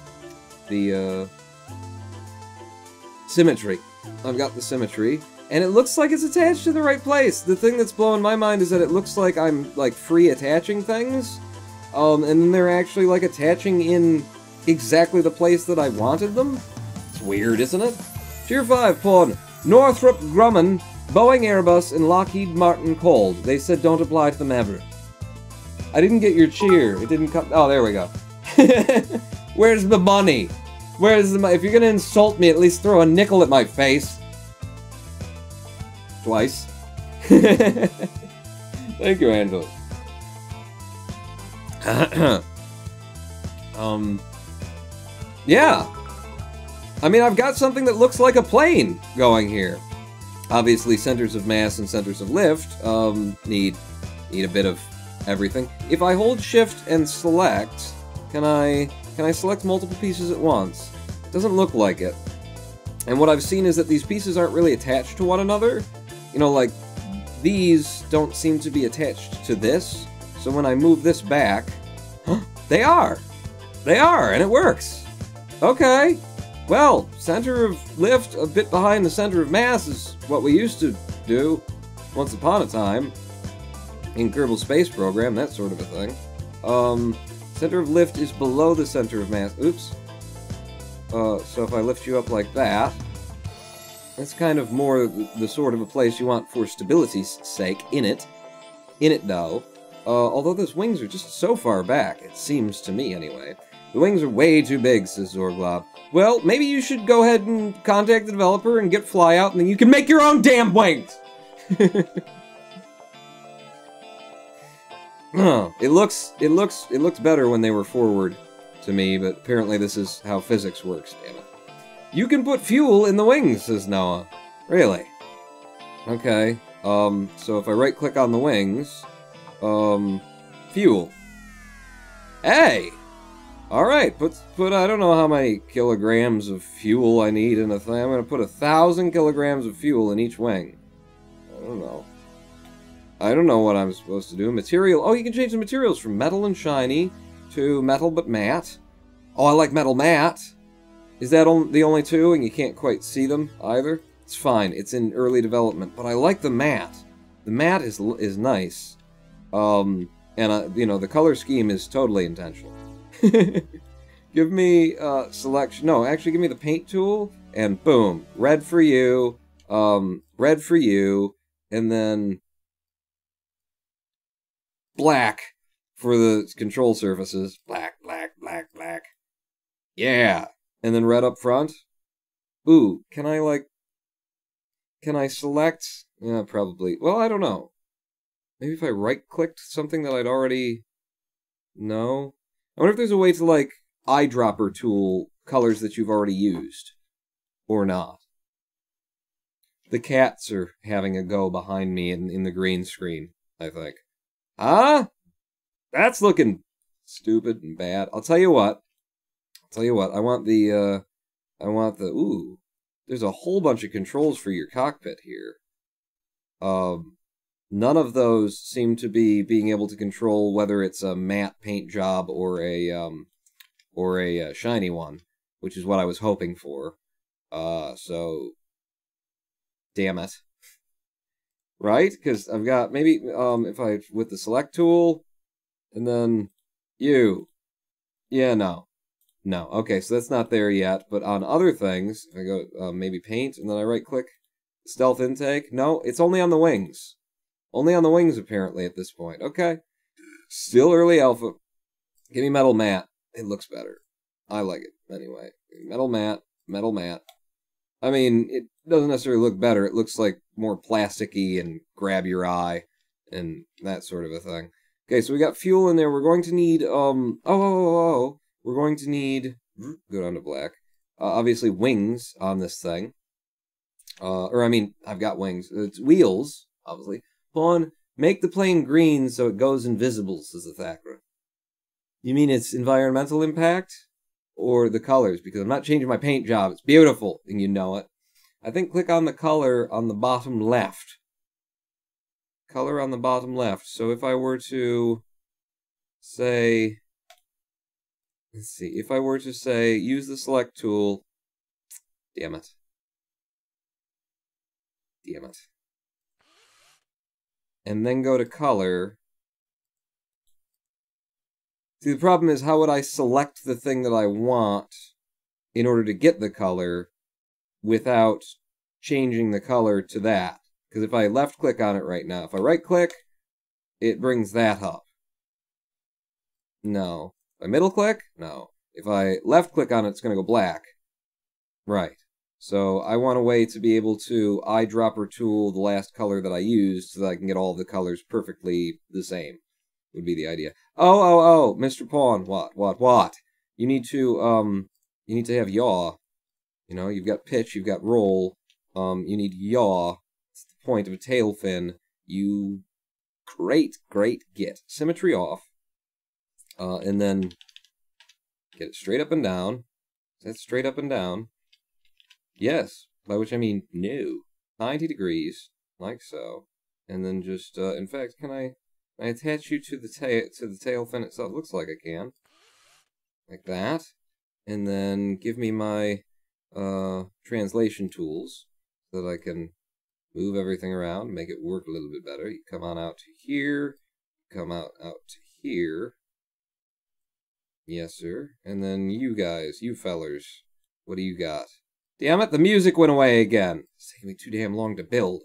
symmetry. I've got the symmetry. And it looks like it's attached to the right place. The thing that's blowing my mind is that it looks like I'm, like, free attaching things. And then they're actually, like, attaching in exactly the place that I wanted them. It's weird, isn't it? Tier 5, pawn. Northrop Grumman, Boeing, Airbus, and Lockheed Martin Cold. They said don't apply to them ever. I didn't get your cheer. It didn't come... Oh, there we go. Where's the money? Where's the money? If you're gonna insult me, at least throw a nickel at my face. Twice. Thank you, Angela. Yeah. I mean, I've got something that looks like a plane going here. Obviously, centers of mass and centers of lift need a bit of everything. If I hold shift and select, can I select multiple pieces at once? Doesn't look like it. And what I've seen is that these pieces aren't really attached to one another. You know, like, these don't seem to be attached to this. So when I move this back, they are! They are, and it works! Okay. Well, center of lift a bit behind the center of mass is what we used to do once upon a time. In Kerbal Space Program, that sort of a thing. Center of lift is below the center of mass. Oops. So if I lift you up like that, that's kind of more the sort of a place you want for stability's sake in it. In it, though. Although those wings are just so far back, it seems to me, anyway. The wings are way too big, says Zorglob. Well, maybe you should go ahead and contact the developer and get FlyOut, and then you can make your own damn wings! It looks better when they were forward to me, but apparently this is how physics works, damn it. You can put fuel in the wings, says Noah. Really? Okay. So if I right-click on the wings, fuel. Hey! Alright, put I don't know how many kilograms of fuel I need in a thing. I'm gonna put 1,000 kilograms of fuel in each wing. I don't know. I don't know what I'm supposed to do. Material. Oh, you can change the materials from metal and shiny to metal but matte. Oh, I like metal matte. Is that the only two and you can't quite see them either? It's fine. It's in early development, but I like the matte. The matte is nice. And you know, the color scheme is totally intentional. Give me selection. No, actually give me the paint tool and boom, red for you. Red for you, and then black for the control surfaces. Black, black, black, black. Yeah. And then red up front. Ooh, can I select? Yeah, probably. Well, I don't know. Maybe if I right-clicked something that I'd already... No? I wonder if there's a way to, like, eyedropper tool colors that you've already used. Or not. The cats are having a go behind me in the green screen, I think. Huh? That's looking stupid and bad. I'll tell you what. I want the, ooh. There's a whole bunch of controls for your cockpit here. None of those seem to be being able to control whether it's a matte paint job or a shiny one, which is what I was hoping for. So, damn it. Right? Because I've got, maybe, if I, with the select tool, And then you. Yeah, no. No. Okay, so that's not there yet. But on other things, if I go maybe paint, and then I right-click stealth intake. No, it's only on the wings. Only on the wings, apparently, at this point. Okay. Still early alpha. Give me metal matte. It looks better. I like it, anyway. Metal matte. Metal matte. I mean, it doesn't necessarily look better. It looks like more plasticky and grab your eye and that sort of a thing. Okay, so we got fuel in there. We're going to need, we're going to need, go down to black, obviously wings on this thing. I've got wings. It's wheels, obviously. Pawn, make the plane green so it goes invisible, says the Thakra. You mean its environmental impact? Or the colors? Because I'm not changing my paint job. It's beautiful, and you know it. I think click on the color on the bottom left. Color on the bottom left. So if I were to say... Let's see. If I were to say, use the select tool... Damn it. Damn it. And then go to color... See, the problem is, how would I select the thing that I want in order to get the color without changing the color to that? Because if I left-click on it right now, if I right-click, it brings that up. No. If I middle-click? No. If I left-click on it, it's going to go black. Right. So I want a way to be able to eyedropper tool the last color that I used so that I can get all the colors perfectly the same. Would be the idea. Oh, Mr. Pawn, what? You need to have yaw. You know, you've got pitch, you've got roll. You need yaw. It's the point of a tail fin. You great get. Symmetry off. And then get it straight up and down. Is that straight up and down? Yes. By which I mean no. 90 degrees. Like so. And then just, in fact, can I attach you to the tail fin itself? Looks like I can. Like that. And then give me my translation tools so that I can move everything around, make it work a little bit better. You come on out to here. Come out to here. Yes, sir. And then you guys, you fellers, what do you got? Damn it, the music went away again. It's taking me too damn long to build.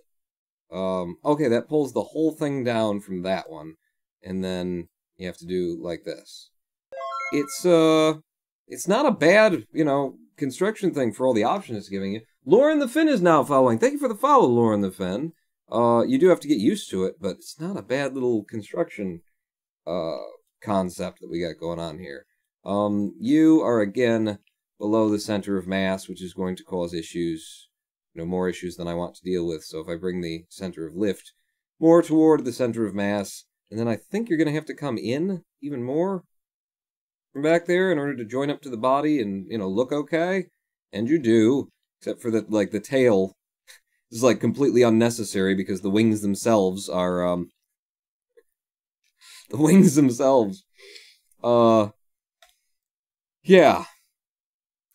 Okay, that pulls the whole thing down from that one. And then you have to do like this. It's not a bad, construction thing for all the options it's giving you. Lauren the Finn is now following. Thank you for the follow, Lauren the Finn. You do have to get used to it, but it's not a bad little construction, concept that we got going on here. You are again below the center of mass, which is going to cause issues. More issues than I want to deal with. So if I bring the center of lift more toward the center of mass, and then I think you're going to have to come in even more from back there in order to join up to the body and, look okay. And you do, except for that, the tail is, completely unnecessary because the wings themselves are, yeah.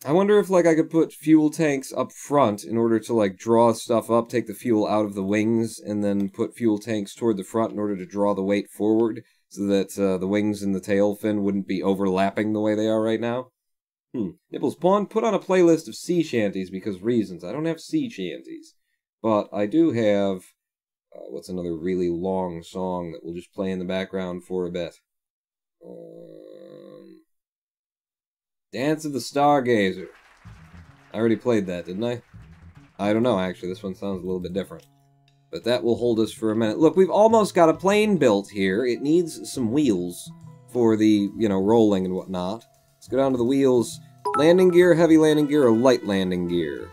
I wonder if, I could put fuel tanks up front in order to, draw stuff up, take the fuel out of the wings, and then put fuel tanks toward the front in order to draw the weight forward, so that the wings and the tail fin wouldn't be overlapping the way they are right now. Nibbles Pawn, put on a playlist of sea shanties because reasons. I don't have sea shanties, but I do have, what's another really long song that we'll just play in the background for a bit? Dance of the Stargazer. I already played that, didn't I? I don't know, actually. This one sounds a little bit different. But that will hold us for a minute. Look, we've almost got a plane built here. It needs some wheels for the, rolling and whatnot. Let's go down to the wheels. Landing gear, heavy landing gear, or light landing gear?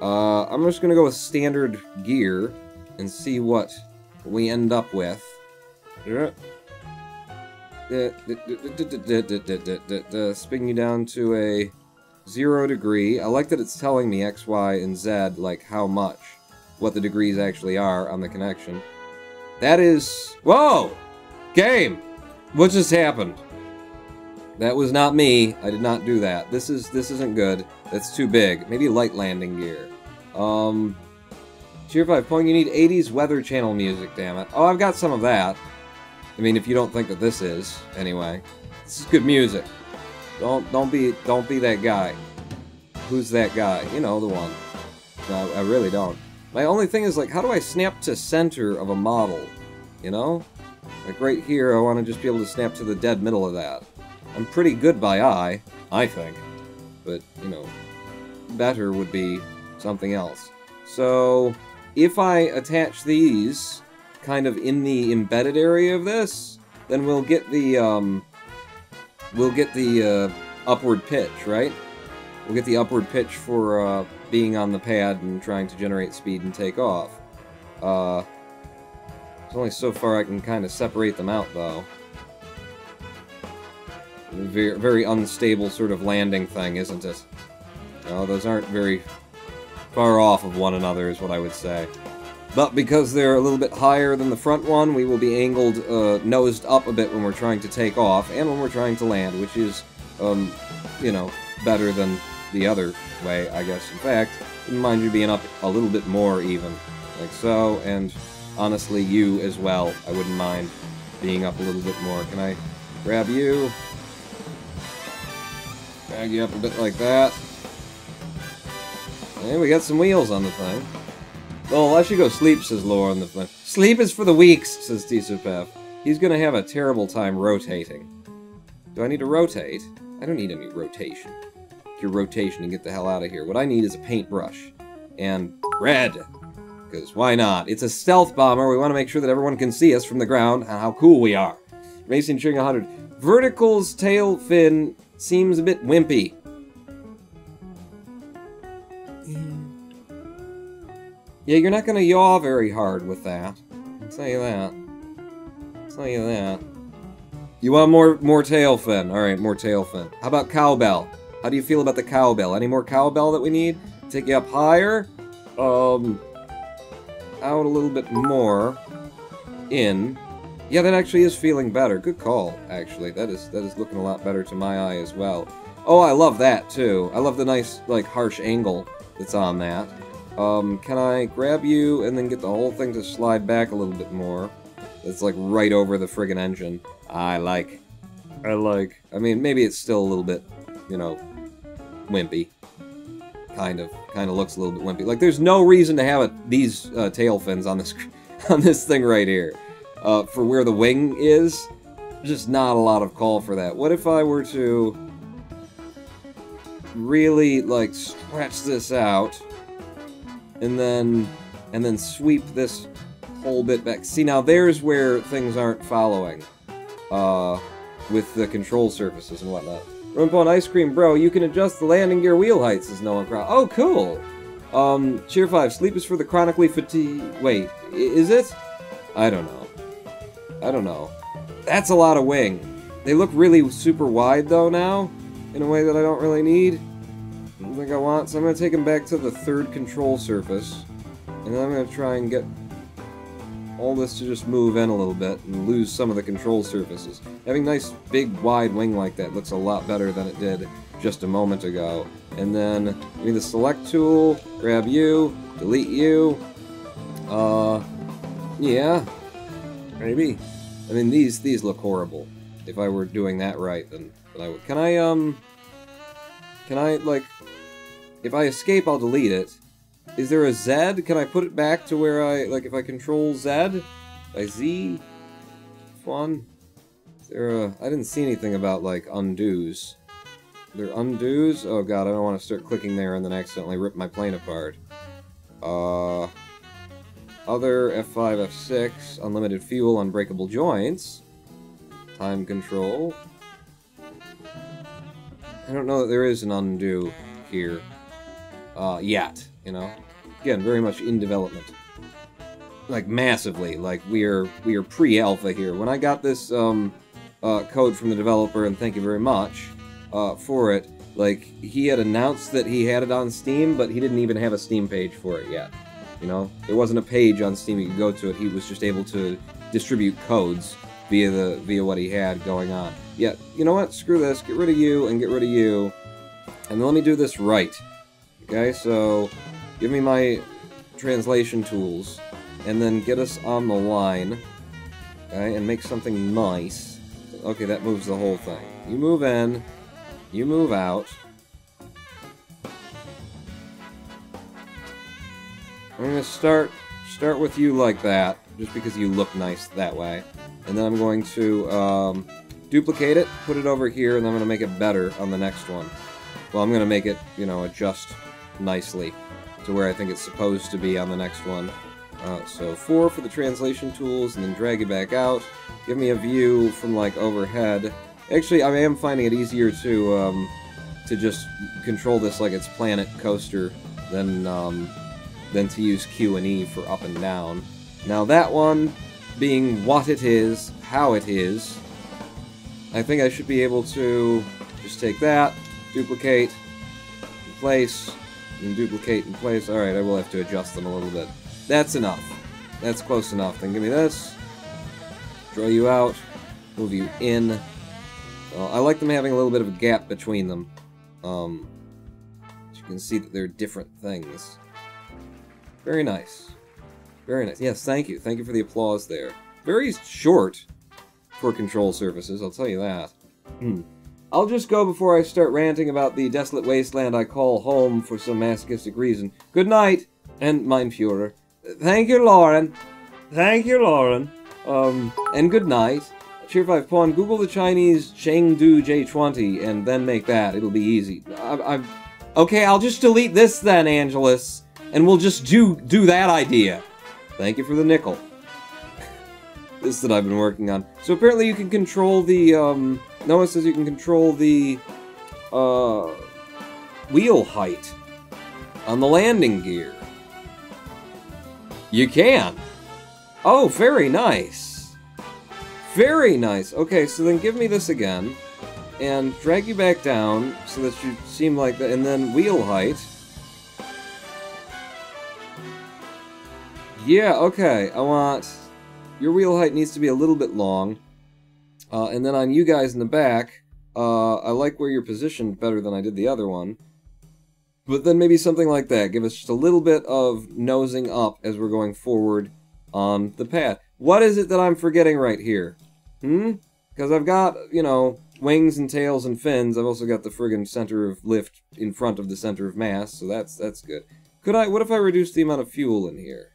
I'm just going to go with standard gear and see what we end up with. Spin you down to a 0 degree. I like that it's telling me X, Y, and Z, how much, what the degrees actually are on the connection. That is... Whoa! Game! What just happened? That was not me. I did not do that. This isn't good. That's too big. Maybe light landing gear. Tier 5 point, you need 80s Weather Channel music, damn it. Oh, I've got some of that. I mean, if you don't think that this is, anyway. This is good music. Don't be that guy. Who's that guy? You know, the one. No, I really don't. My only thing is, like, how do I snap to center of a model? You know? Like, right here, I want to just be able to snap to the dead middle of that. I'm pretty good by eye, I think. But, you know, better would be something else. So, if I attach these kind of in the embedded area of this, then we'll get the upward pitch, right? We'll get the upward pitch for being on the pad and trying to generate speed and take off. There's only so far I can kind of separate them out, though. Very, very unstable sort of landing thing, isn't it? No, those aren't very far off of one another, is what I would say. But because they're a little bit higher than the front one, we will be angled, nosed up a bit when we're trying to take off, and when we're trying to land, which is, you know, better than the other way, I guess. In fact, I wouldn't mind you being up a little bit more, even. Like so, and honestly, you as well. I wouldn't mind being up a little bit more. Can I grab you? Drag you up a bit like that. And we got some wheels on the thing. Well, I should go sleep, says Laura on the thing. Sleep is for the weaks, says Tisupef. He's gonna have a terrible time rotating. Do I need to rotate? I don't need any rotation. Get your rotation and get the hell out of here. What I need is a paintbrush. And red. Because why not? It's a stealth bomber. We want to make sure that everyone can see us from the ground and how cool we are. Racing Cheering 100. Vertical's tail fin seems a bit wimpy. Yeah, you're not going to yaw very hard with that. I'll tell you that. I'll tell you that. You want more tail fin. Alright, more tail fin. How about cowbell? How do you feel about the cowbell? Any more cowbell that we need? Take you up higher? Out a little bit more. In. Yeah, that actually is feeling better. Good call, actually. That is looking a lot better to my eye as well. Oh, I love that, too. I love the nice, like, harsh angle that's on that. Can I grab you and then get the whole thing to slide back a little bit more? It's, like, right over the friggin' engine. I like. I mean, maybe it's still a little bit, you know, wimpy. Kind of looks a little bit wimpy. Like, there's no reason to have these tail fins on this on this thing right here. For where the wing is, just not a lot of call for that. What if I were to really, like, stretch this out and then sweep this whole bit back? See, now there's where things aren't following with the control surfaces and whatnot. Rumpon Ice Cream Bro, you can adjust the landing gear wheel heights, says Noah Crow. Oh, cool! Cheer 5, sleep is for the chronically fatigued... Wait, is it? I don't know. That's a lot of wing. They look really super wide, though, now, in a way that I don't really need. I don't think I want, so I'm going to take them back to the third control surface, and then I'm going to try and get all this to just move in a little bit and lose some of the control surfaces. Having nice, big, wide wing like that looks a lot better than it did just a moment ago. And then, give me the select tool, grab you, delete you. Yeah, maybe. I mean, these look horrible. If I were doing that right, then I would. Can I, like, if I escape, I'll delete it. Is there a Z? Can I put it back to where if I control Z? By Z? Fun? Is there a... I didn't see anything about, like, undos. Are there undos? Oh god, I don't want to start clicking there and then accidentally rip my plane apart. Other, F5, F6, unlimited fuel, unbreakable joints. Time control. I don't know that there is an undo here. Yet, you know? Again, very much in development. Like, massively. Like, we are pre-alpha here. When I got this, code from the developer, and thank you very much, for it, like, he had announced that he had it on Steam, but he didn't even have a Steam page for it yet. You know? There wasn't a page on Steam you could go to it. He was just able to distribute codes via what he had going on. Yeah, you know what? Screw this. Get rid of you and get rid of you. And let me do this right. Okay, so give me my translation tools, and then get us on the line. Okay, and make something nice. Okay, that moves the whole thing. You move in, you move out. I'm gonna start with you like that, just because you look nice that way. And then I'm going to duplicate it, put it over here, and then I'm gonna make it better on the next one. Well, I'm gonna make it, you know, adjust nicely to where I think it's supposed to be on the next one. So 4 for the translation tools, and then drag it back out. Give me a view from, like, overhead. Actually, I am finding it easier to just control this like it's Planet Coaster than to use Q and E for up and down. Now that one, being what it is, how it is, I think I should be able to just take that, duplicate, in place, and duplicate in place. Alright, I will have to adjust them a little bit. That's enough. That's close enough. Then give me this. Draw you out. Move you in. I like them having a little bit of a gap between them. So you can see that they're different things. Very nice. Very nice. Yes, thank you. Thank you for the applause there. Very short for control surfaces, I'll tell you that. I'll just go before I start ranting about the desolate wasteland I call home for some masochistic reason. Good night, and mein Führer. Thank you, Lauren. Thank you, Lauren. And good night. Cheer 5 Pawn, Google the Chinese Chengdu J20 and then make that. It'll be easy. Okay, I'll just delete this then, Angelus, and we'll just do that idea. Thank you for the nickel. This that I've been working on. So apparently you can control the, Noah says you can control the, wheel height on the landing gear. You can. Oh, very nice. Very nice. Okay, so then give me this again, and drag you back down so that you seem like that, and then wheel height. Yeah, okay, I want... Your wheel height needs to be a little bit long. And then on you guys in the back, I like where you're positioned better than I did the other one. But then maybe something like that. Give us just a little bit of nosing up as we're going forward on the path. What is it that I'm forgetting right here? Because I've got, you know, wings and tails and fins. I've also got the friggin' center of lift in front of the center of mass, so that's good. What if I reduce the amount of fuel in here?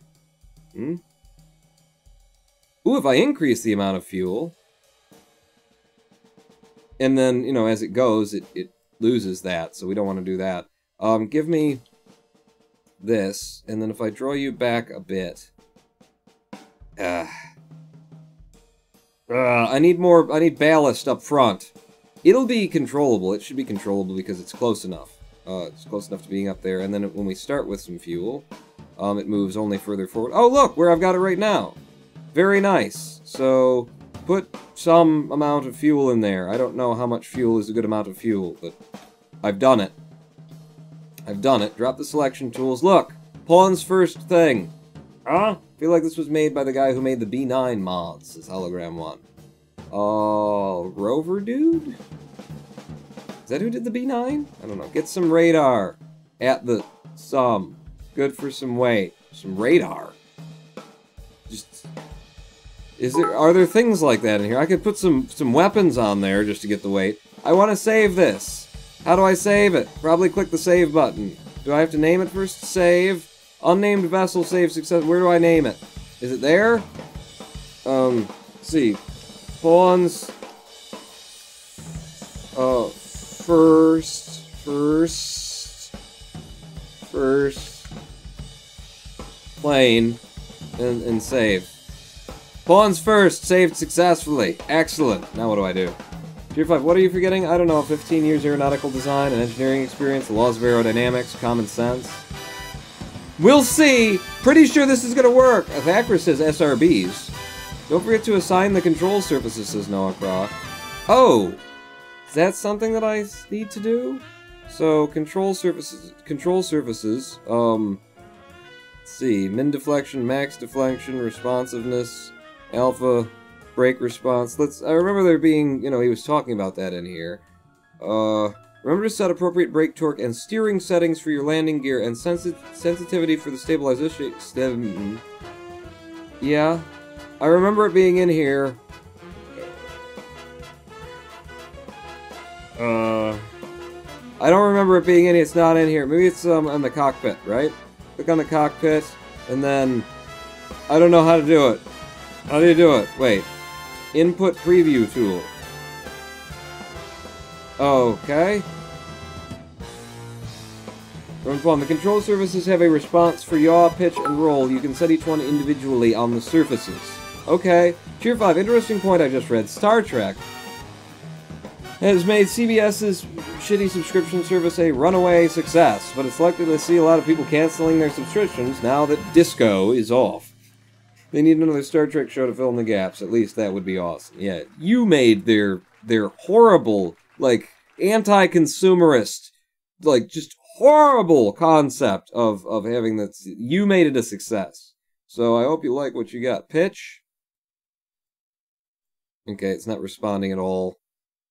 Ooh, if I increase the amount of fuel, and then, you know, as it goes, it loses that, so we don't want to do that. Give me this, and then if I draw you back a bit... I need ballast up front. It'll be controllable. It should be controllable because it's close enough. It's close enough to being up there, and then when we start with some fuel, it moves only further forward. Oh, look, where I've got it right now. Very nice. So, put some amount of fuel in there. I don't know how much fuel is a good amount of fuel, but I've done it. I've done it. Drop the selection tools. Look! Pawn's first thing. I feel like this was made by the guy who made the B9 mods, this hologram one. Rover Dude? Is that who did the B9? I don't know. Get some radar. At the... some. Good for some weight. Some radar. Just... Are there things like that in here? I could put some weapons on there just to get the weight. I want to save this. How do I save it? Probably click the save button. Do I have to name it first? Save. Unnamed vessel save success. Where do I name it? Is it there? Let's see. Pawns. First. Plane. And save. Pawns first, saved successfully. Excellent. Now what do I do? Tier 5, what are you forgetting? I don't know, 15 years aeronautical design and engineering experience, the laws of aerodynamics, common sense. We'll see! Pretty sure this is gonna work! Athacra says SRBs. Don't forget to assign the control surfaces, says Noah Croft. Oh! Is that something that I need to do? So, control surfaces, let's see, min deflection, max deflection, responsiveness, alpha, brake response. I remember there being, you know, he was talking about that in here. Remember to set appropriate brake torque and steering settings for your landing gear and sensitivity for the stabilization. Yeah. I remember it being in here. I don't remember it being in here. It's not in here. Maybe it's on the cockpit, right? Click on the cockpit, and then... I don't know how to do it. How do you do it? Wait. Input preview tool. Okay. The control surfaces have a response for yaw, pitch, and roll. You can set each one individually on the surfaces. Okay. Tier 5. Interesting point I just read. Star Trek has made CBS's shitty subscription service a runaway success, but it's likely to see a lot of people canceling their subscriptions now that Disco is off. They need another Star Trek show to fill in the gaps. At least that would be awesome. Yeah, you made their horrible, like, anti-consumerist, like, just horrible concept of having that. You made it a success. So I hope you like what you got. Pitch. Okay, it's not responding at all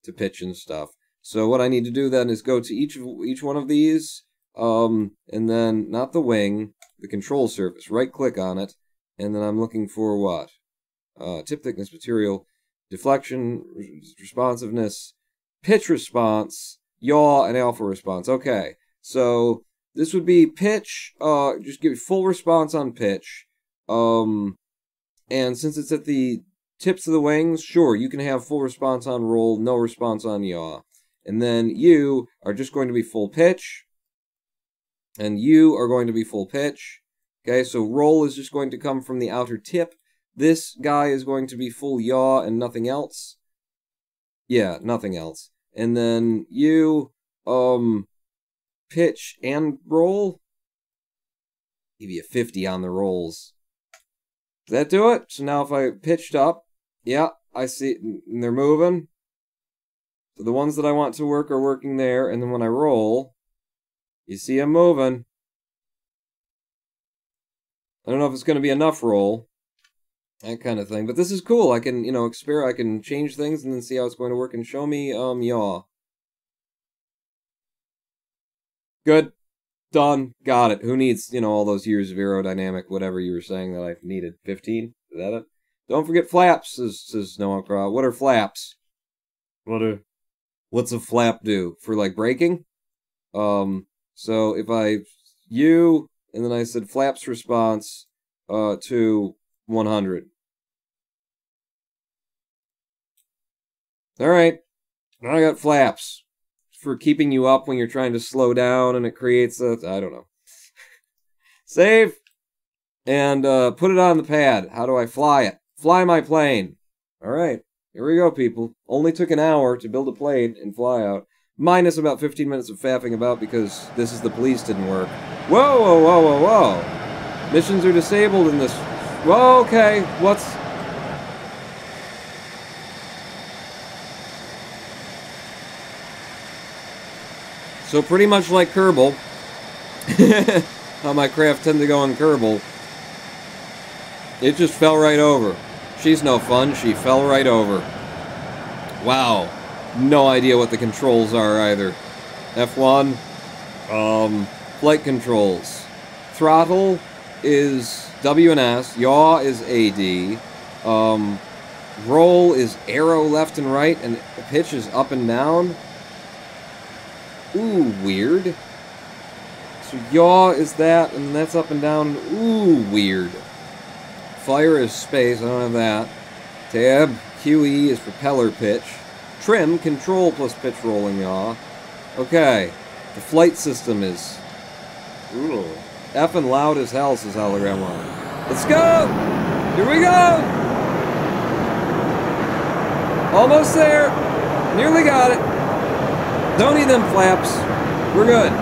to pitch and stuff. So what I need to do then is go to each one of these, and then, not the wing, the control surface. Right-click on it, and then I'm looking for what? Tip thickness, material, deflection, responsiveness, pitch response, yaw, and alpha response. Okay, so this would be pitch, just give full response on pitch, and since it's at the tips of the wings, sure, you can have full response on roll, no response on yaw. And then you are just going to be full pitch, and you are going to be full pitch. Okay, so roll is just going to come from the outer tip. This guy is going to be full yaw and nothing else. Yeah, nothing else. And then you, pitch and roll. Give you a 50 on the rolls. Does that do it? So now if I pitched up, yeah, I see, and they're moving. So the ones that I want to work are working there, and then when I roll, you see them moving. I don't know if it's going to be enough roll, that kind of thing, but this is cool. I can, I can change things and then see how it's going to work, and show me, yaw. Good. Done. Got it. Who needs, all those years of aerodynamic, whatever you were saying that I needed? 15? Is that it? Don't forget flaps, says Noah Crow. What are flaps? What's a flap do? For, like, braking? So if I, and then I said flaps response, to 100. Alright. Now I got flaps. For keeping you up when you're trying to slow down, and it creates a, I don't know. Save. And, put it on the pad. How do I fly it? Fly my plane. Alright. Here we go, people. Only took an hour to build a plane in FlyOut. Minus about 15 minutes of faffing about because This Is the Police didn't work. Whoa, whoa, whoa, whoa, whoa. Missions are disabled in this. Whoa, okay. What's... So pretty much like Kerbal. How my craft tend to go on Kerbal. It just fell right over. She's no fun. She fell right over. Wow. No idea what the controls are either. F1. Flight controls. Throttle is W and S. Yaw is AD. Roll is arrow left and right, and pitch is up and down. Ooh, weird. So yaw is that, and that's up and down. Ooh, weird. Fire is space, I don't have that. Tab, QE is propeller pitch. Trim, control plus pitch rolling yaw. Okay, the flight system is... Ooh. Effing loud as hell, says Hologram One. Let's go! Here we go! Almost there! Nearly got it! Don't need them flaps. We're good.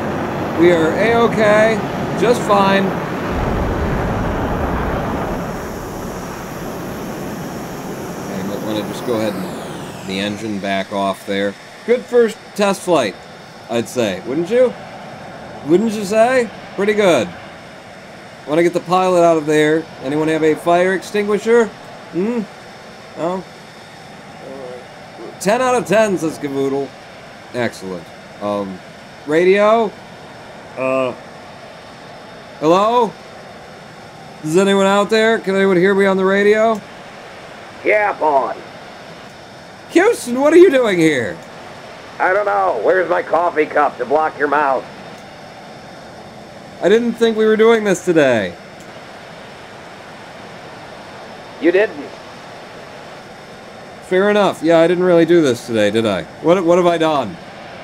We are A-okay. Just fine. I might want to just go ahead and the engine back off there. Good first test flight, I'd say. Wouldn't you? Wouldn't you say? Pretty good. Want to get the pilot out of there. Anyone have a fire extinguisher? Hmm? No? 10 out of 10, says McDoodle. Excellent. Radio? Hello? Is anyone out there? Can anyone hear me on the radio? Yeah, boy. Houston, what are you doing here? I don't know. Where's my coffee cup to block your mouth? I didn't think we were doing this today. You didn't. Fair enough. Yeah, I didn't really do this today, did I? What have I done?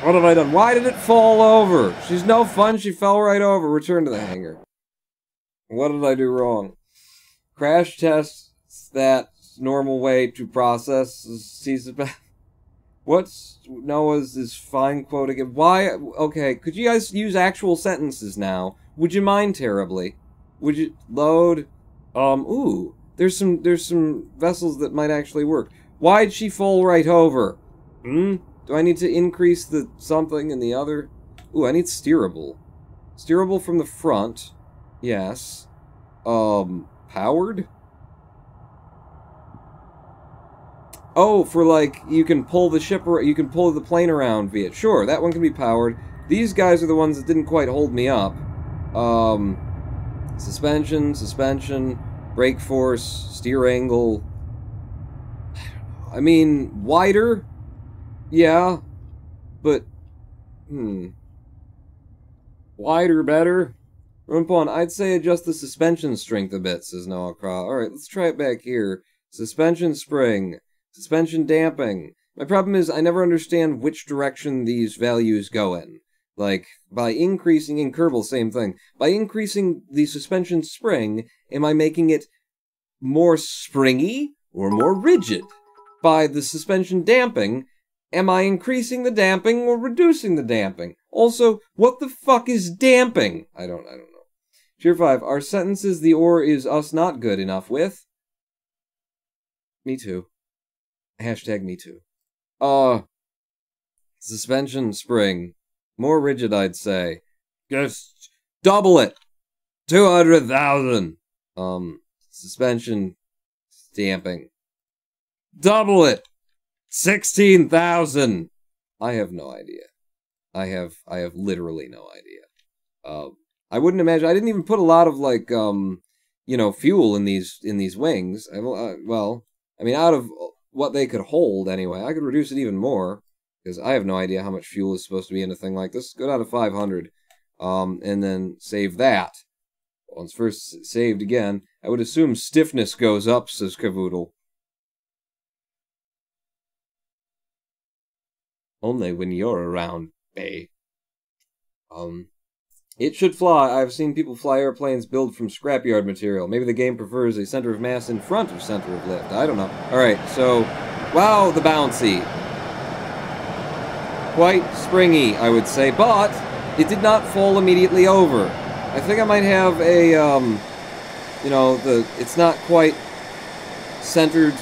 What have I done? Why did it fall over? She's no fun. She fell right over. Return to the hangar. What did I do wrong? Crash test that normal way to process sees it back. What's Noah's is fine quote again? Why? Okay, could you guys use actual sentences now? Would you mind terribly? Would you load? Ooh, there's some vessels that might actually work. Why'd she fall right over? Do I need to increase the something in the other? Ooh, I need steerable. Steerable from the front. Yes. Powered? Oh, for like, you can pull the ship, you can pull the plane around via it. Sure, that one can be powered. These guys are the ones that didn't quite hold me up. Suspension, brake force, steer angle. I mean, wider? Yeah. But, wider better? Rumpon, I'd say adjust the suspension strength a bit, says Noah Craw. Alright, let's try it back here. Suspension spring. Suspension damping. My problem is I never understand which direction these values go in. Like, by increasing in Kerbal, same thing. By increasing the suspension spring, am I making it more springy or more rigid? By the suspension damping, am I increasing the damping or reducing the damping? Also, what the fuck is damping? I don't know. Tier 5, our sentences the ore is us not good enough with? Me too. Hashtag me too. Suspension spring. More rigid, I'd say. Just double it. 200,000. Suspension damping. Double it. 16,000. I have no idea. I have literally no idea. I wouldn't imagine. I didn't even put a lot of like fuel in these wings. Well, I mean, out of what they could hold anyway, I could reduce it even more because I have no idea how much fuel is supposed to be in a thing like this. Go down to 500, and then save that. Once first saved again, I would assume stiffness goes up, says Cavoodle. Only when you're around, bae. It should fly. I've seen people fly airplanes built from scrapyard material. Maybe the game prefers a center of mass in front of center of lift. I don't know. Alright, so, wow, the bouncy. Quite springy, I would say, but it did not fall immediately over. I think I might have a, it's not quite centered.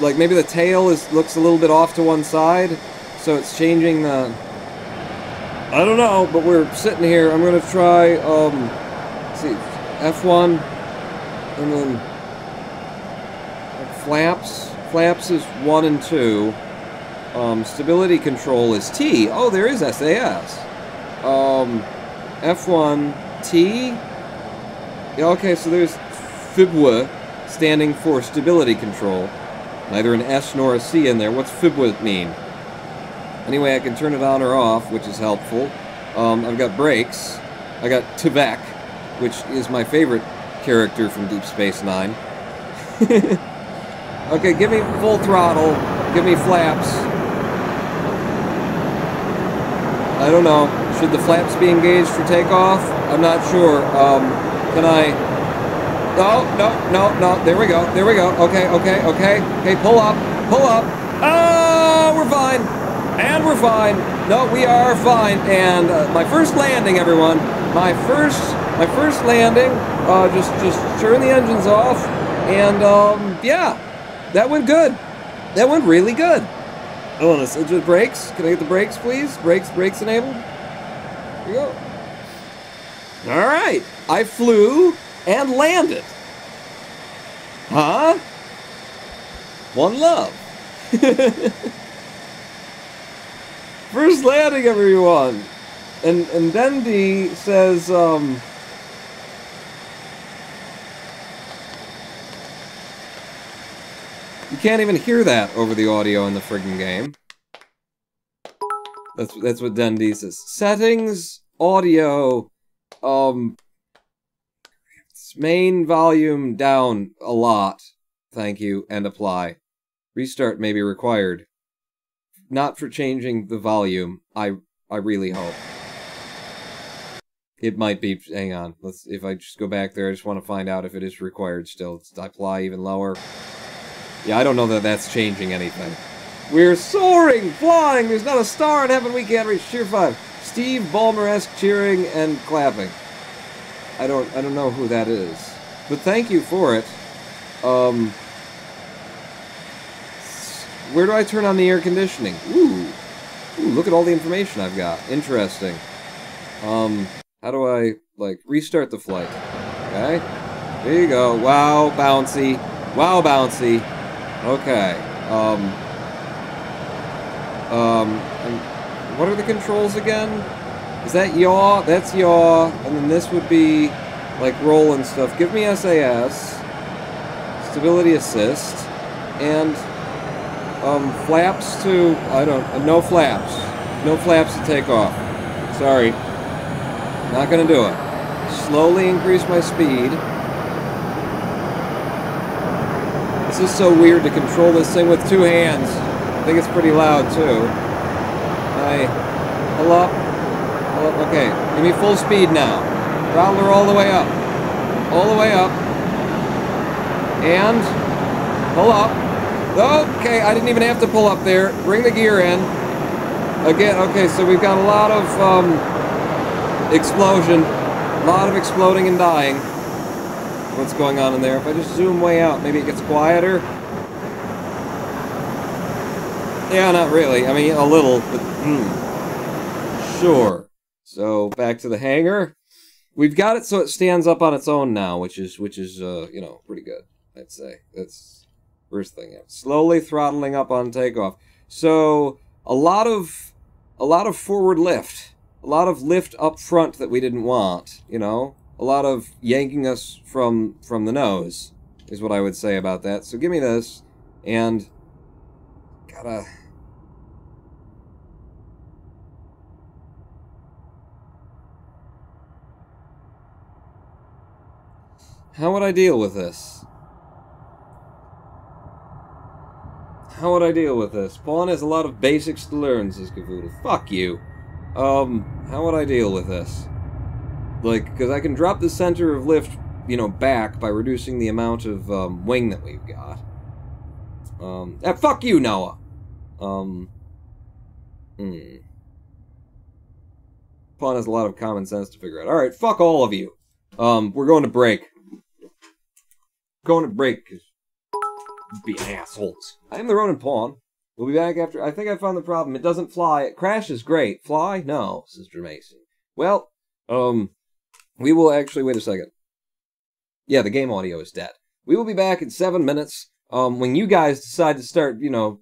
Like, maybe the tail looks a little bit off to one side, so it's changing the... I don't know, but we're sitting here. I'm going to try, let's see, F1, and then flaps. Flaps is 1 and 2. Stability control is T. Oh, there is SAS. F1, T. Yeah, okay, so there's FIBWA, standing for stability control. Neither an S nor a C in there. What's FIBWA mean? Anyway, I can turn it on or off, which is helpful. I've got brakes. I got Tuvek, which is my favorite character from Deep Space Nine. Okay, give me full throttle. Give me flaps. I don't know. Should the flaps be engaged for takeoff? I'm not sure. Can I... No. There we go. Okay. Okay, pull up. Oh, we're fine. And we're fine. No, we are fine. And my first landing, everyone. My first landing. Just turn the engines off. And yeah, that went good. That went really good. Oh, and the brakes. Can I get the brakes, please? Brakes enabled. Here we go. All right. I flew and landed. Huh? One love. First landing, everyone. And Dendi says, You can't even hear that over the audio in the friggin' game. That's what Dundee says. Settings, audio, main volume down a lot. Thank you, and apply. Restart may be required. Not for changing the volume. I really hope. It might be. Hang on. If I just go back there, I just want to find out if it is required still. Let's apply even lower. Yeah, I don't know that that's changing anything. We're soaring, flying. There's not a star in heaven we can't reach. Cheer 5. Steve Ballmer-esque cheering and clapping. I don't know who that is, but thank you for it. Where do I turn on the air conditioning? Ooh, look at all the information I've got. Interesting. How do I, like, restart the flight? Okay. There you go. Wow, bouncy. Wow, bouncy. Okay. What are the controls again? Is that yaw? That's yaw. And then this would be, like, roll and stuff. Give me SAS. Stability assist. And, flaps to, no flaps. No flaps to take off. Sorry. Not gonna do it. Slowly increase my speed. This is so weird to control this thing with 2 hands. I think it's pretty loud, too. Pull up. Okay, give me full speed now. Throttle her all the way up. All the way up. And pull up. Okay, I didn't even have to pull up there. Bring the gear in. Again, okay, so we've got a lot of explosion. A lot of exploding and dying. What's going on in there? If I just zoom way out, maybe it gets quieter. Yeah, not really. I mean, a little, but sure. So back to the hangar. We've got it so it stands up on its own now, which is you know, pretty good. I'd say that's first thing. Slowly throttling up on takeoff. So a lot of forward lift, a lot of lift up front that we didn't want. You know, a lot of yanking us from the nose is what I would say about that. So give me this, and gotta. How would I deal with this? How would I deal with this? Pawn has a lot of basics to learn, says McDoodle. Fuck you. How would I deal with this? Like, because I can drop the center of lift, you know, back by reducing the amount of, wing that we've got. Fuck you, Noah! Pawn has a lot of common sense to figure out. Alright, fuck all of you. We're going to break. Going to break, because be assholes. I am the Ronin Pawn. We'll be back after. I think I found the problem. It doesn't fly. It crashes great. Fly? No, says Mason. Well, we will actually. Wait a second. Yeah, the game audio is dead. We will be back in 7 minutes. When you guys decide to start, you know,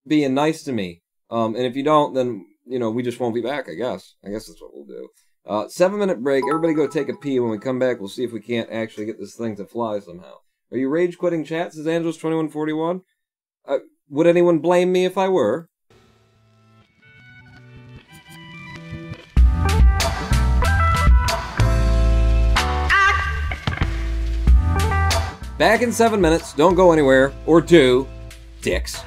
being nice to me. And if you don't, then, you know, we just won't be back, I guess. I guess that's what we'll do. 7-minute break. Everybody go take a pee. When we come back, we'll see if we can't actually get this thing to fly somehow. Are you rage quitting chat? Says Angeles2141. Would anyone blame me if I were? Back in 7 minutes. Don't go anywhere. Or do. Dicks.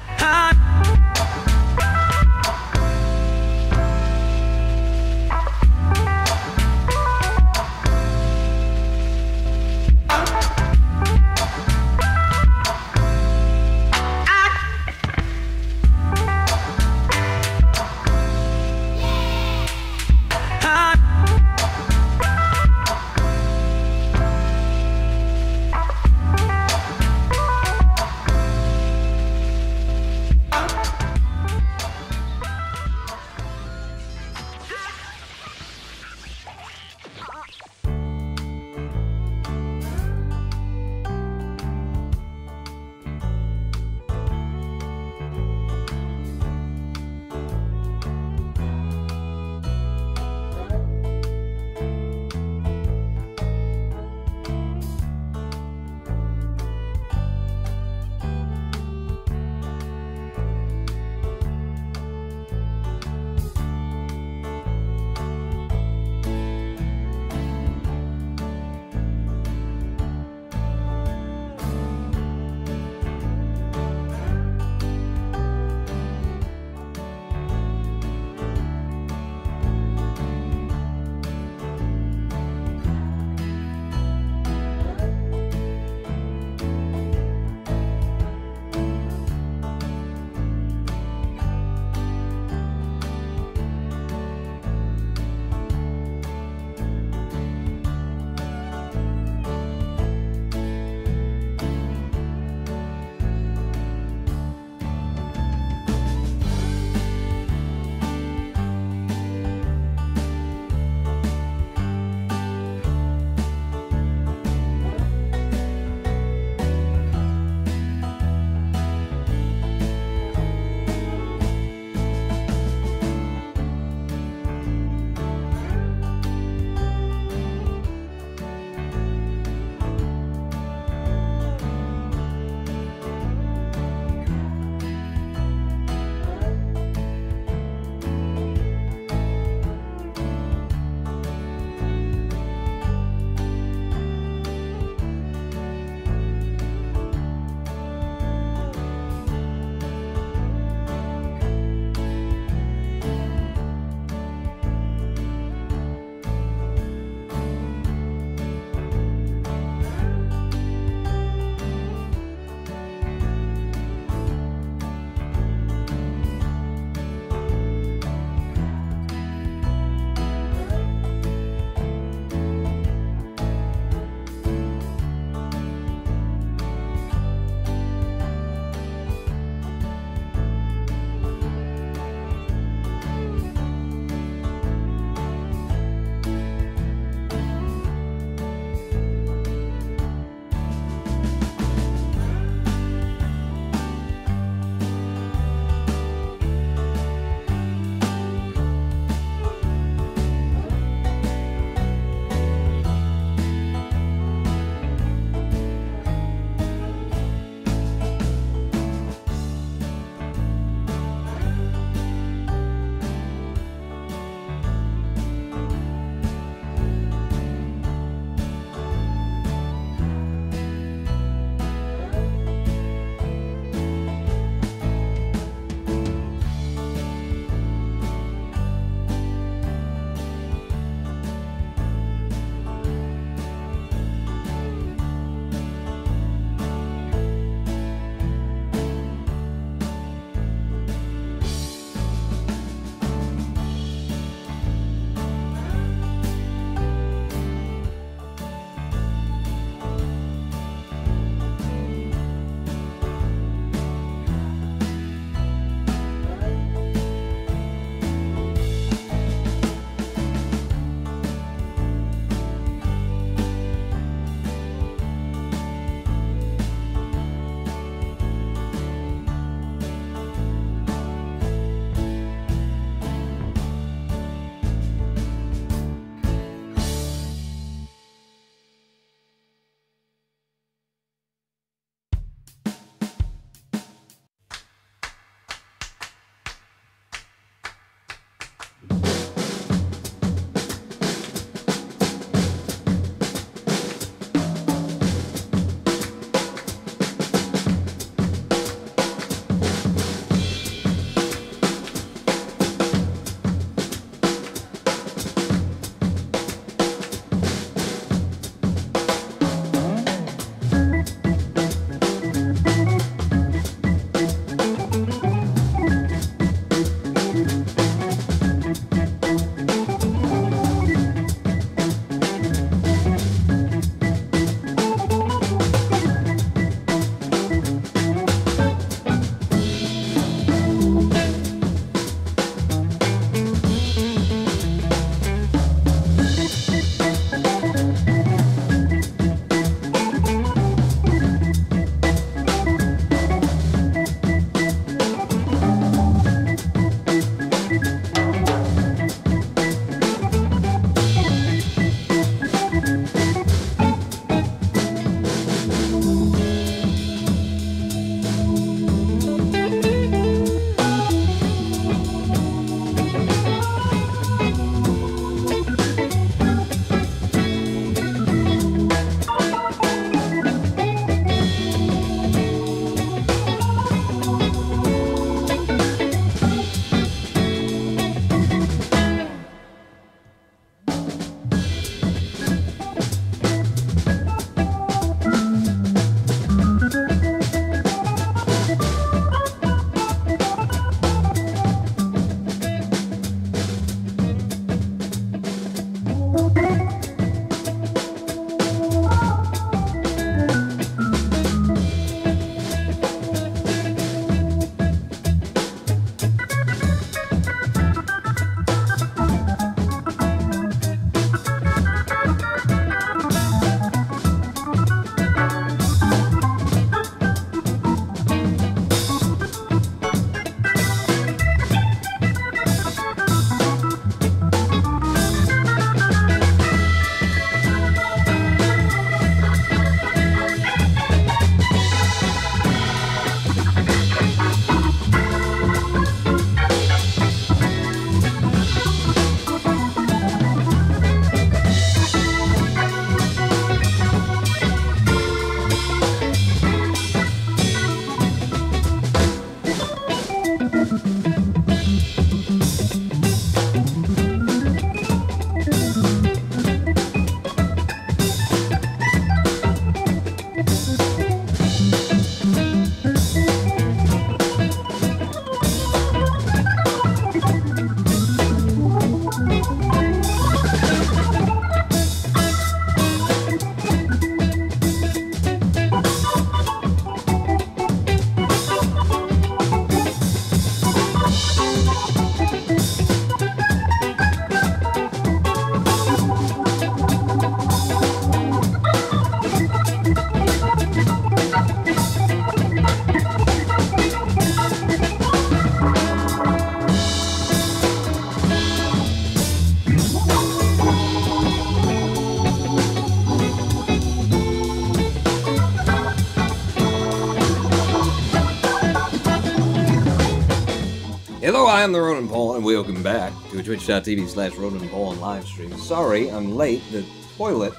Hello, I am the Ronan Paul, and welcome back to twitch.tv/RonanPaul live stream. Sorry, I'm late. The toilet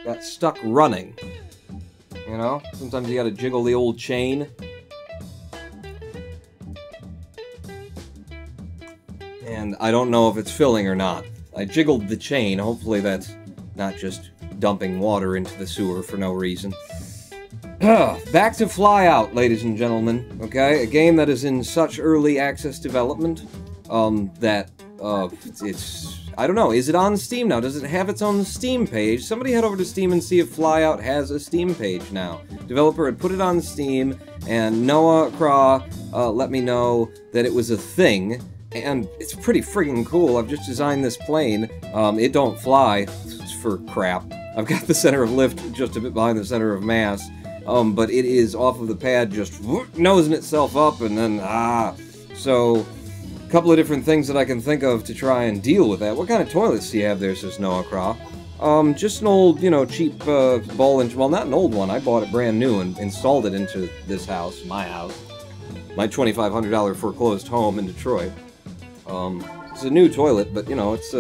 got stuck running. You know? Sometimes you gotta jiggle the old chain. And I don't know if it's filling or not. I jiggled the chain. Hopefully that's not just dumping water into the sewer for no reason. Back to FlyOut, ladies and gentlemen, okay? A game that is in such early access development, that, it's... I don't know, is it on Steam now? Does it have its own Steam page? Somebody head over to Steam and see if FlyOut has a Steam page now. Developer had put it on Steam, and Noah Craw, let me know that it was a thing, and it's pretty friggin' cool. I've just designed this plane. It don't fly, it's for crap. I've got the center of lift just a bit behind the center of mass. But it is off of the pad, just nosing itself up, and then, so, a couple of different things that I can think of to try and deal with that. What kind of toilets do you have there, says Noah Craw? Just an old, you know, cheap, ball and, well, not an old one, I bought it brand new and installed it into this house, my $2,500 foreclosed home in Detroit. It's a new toilet, but, you know, it's,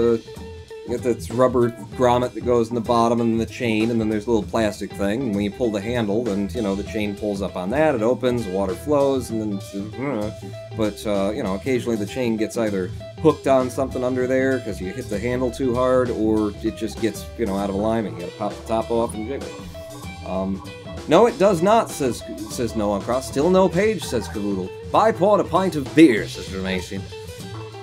you got this rubber grommet that goes in the bottom and the chain, and then there's a little plastic thing, and when you pull the handle, then, you know, the chain pulls up on that, it opens, water flows, and then, but, you know, occasionally the chain gets either hooked on something under there, because you hit the handle too hard, or it just gets, you know, out of alignment. You gotta pop the top off and jiggle. No, it does not, says Noah Cross. Still no page, says Kerbal-ish. Buy Paul a pint of beer, says Mason.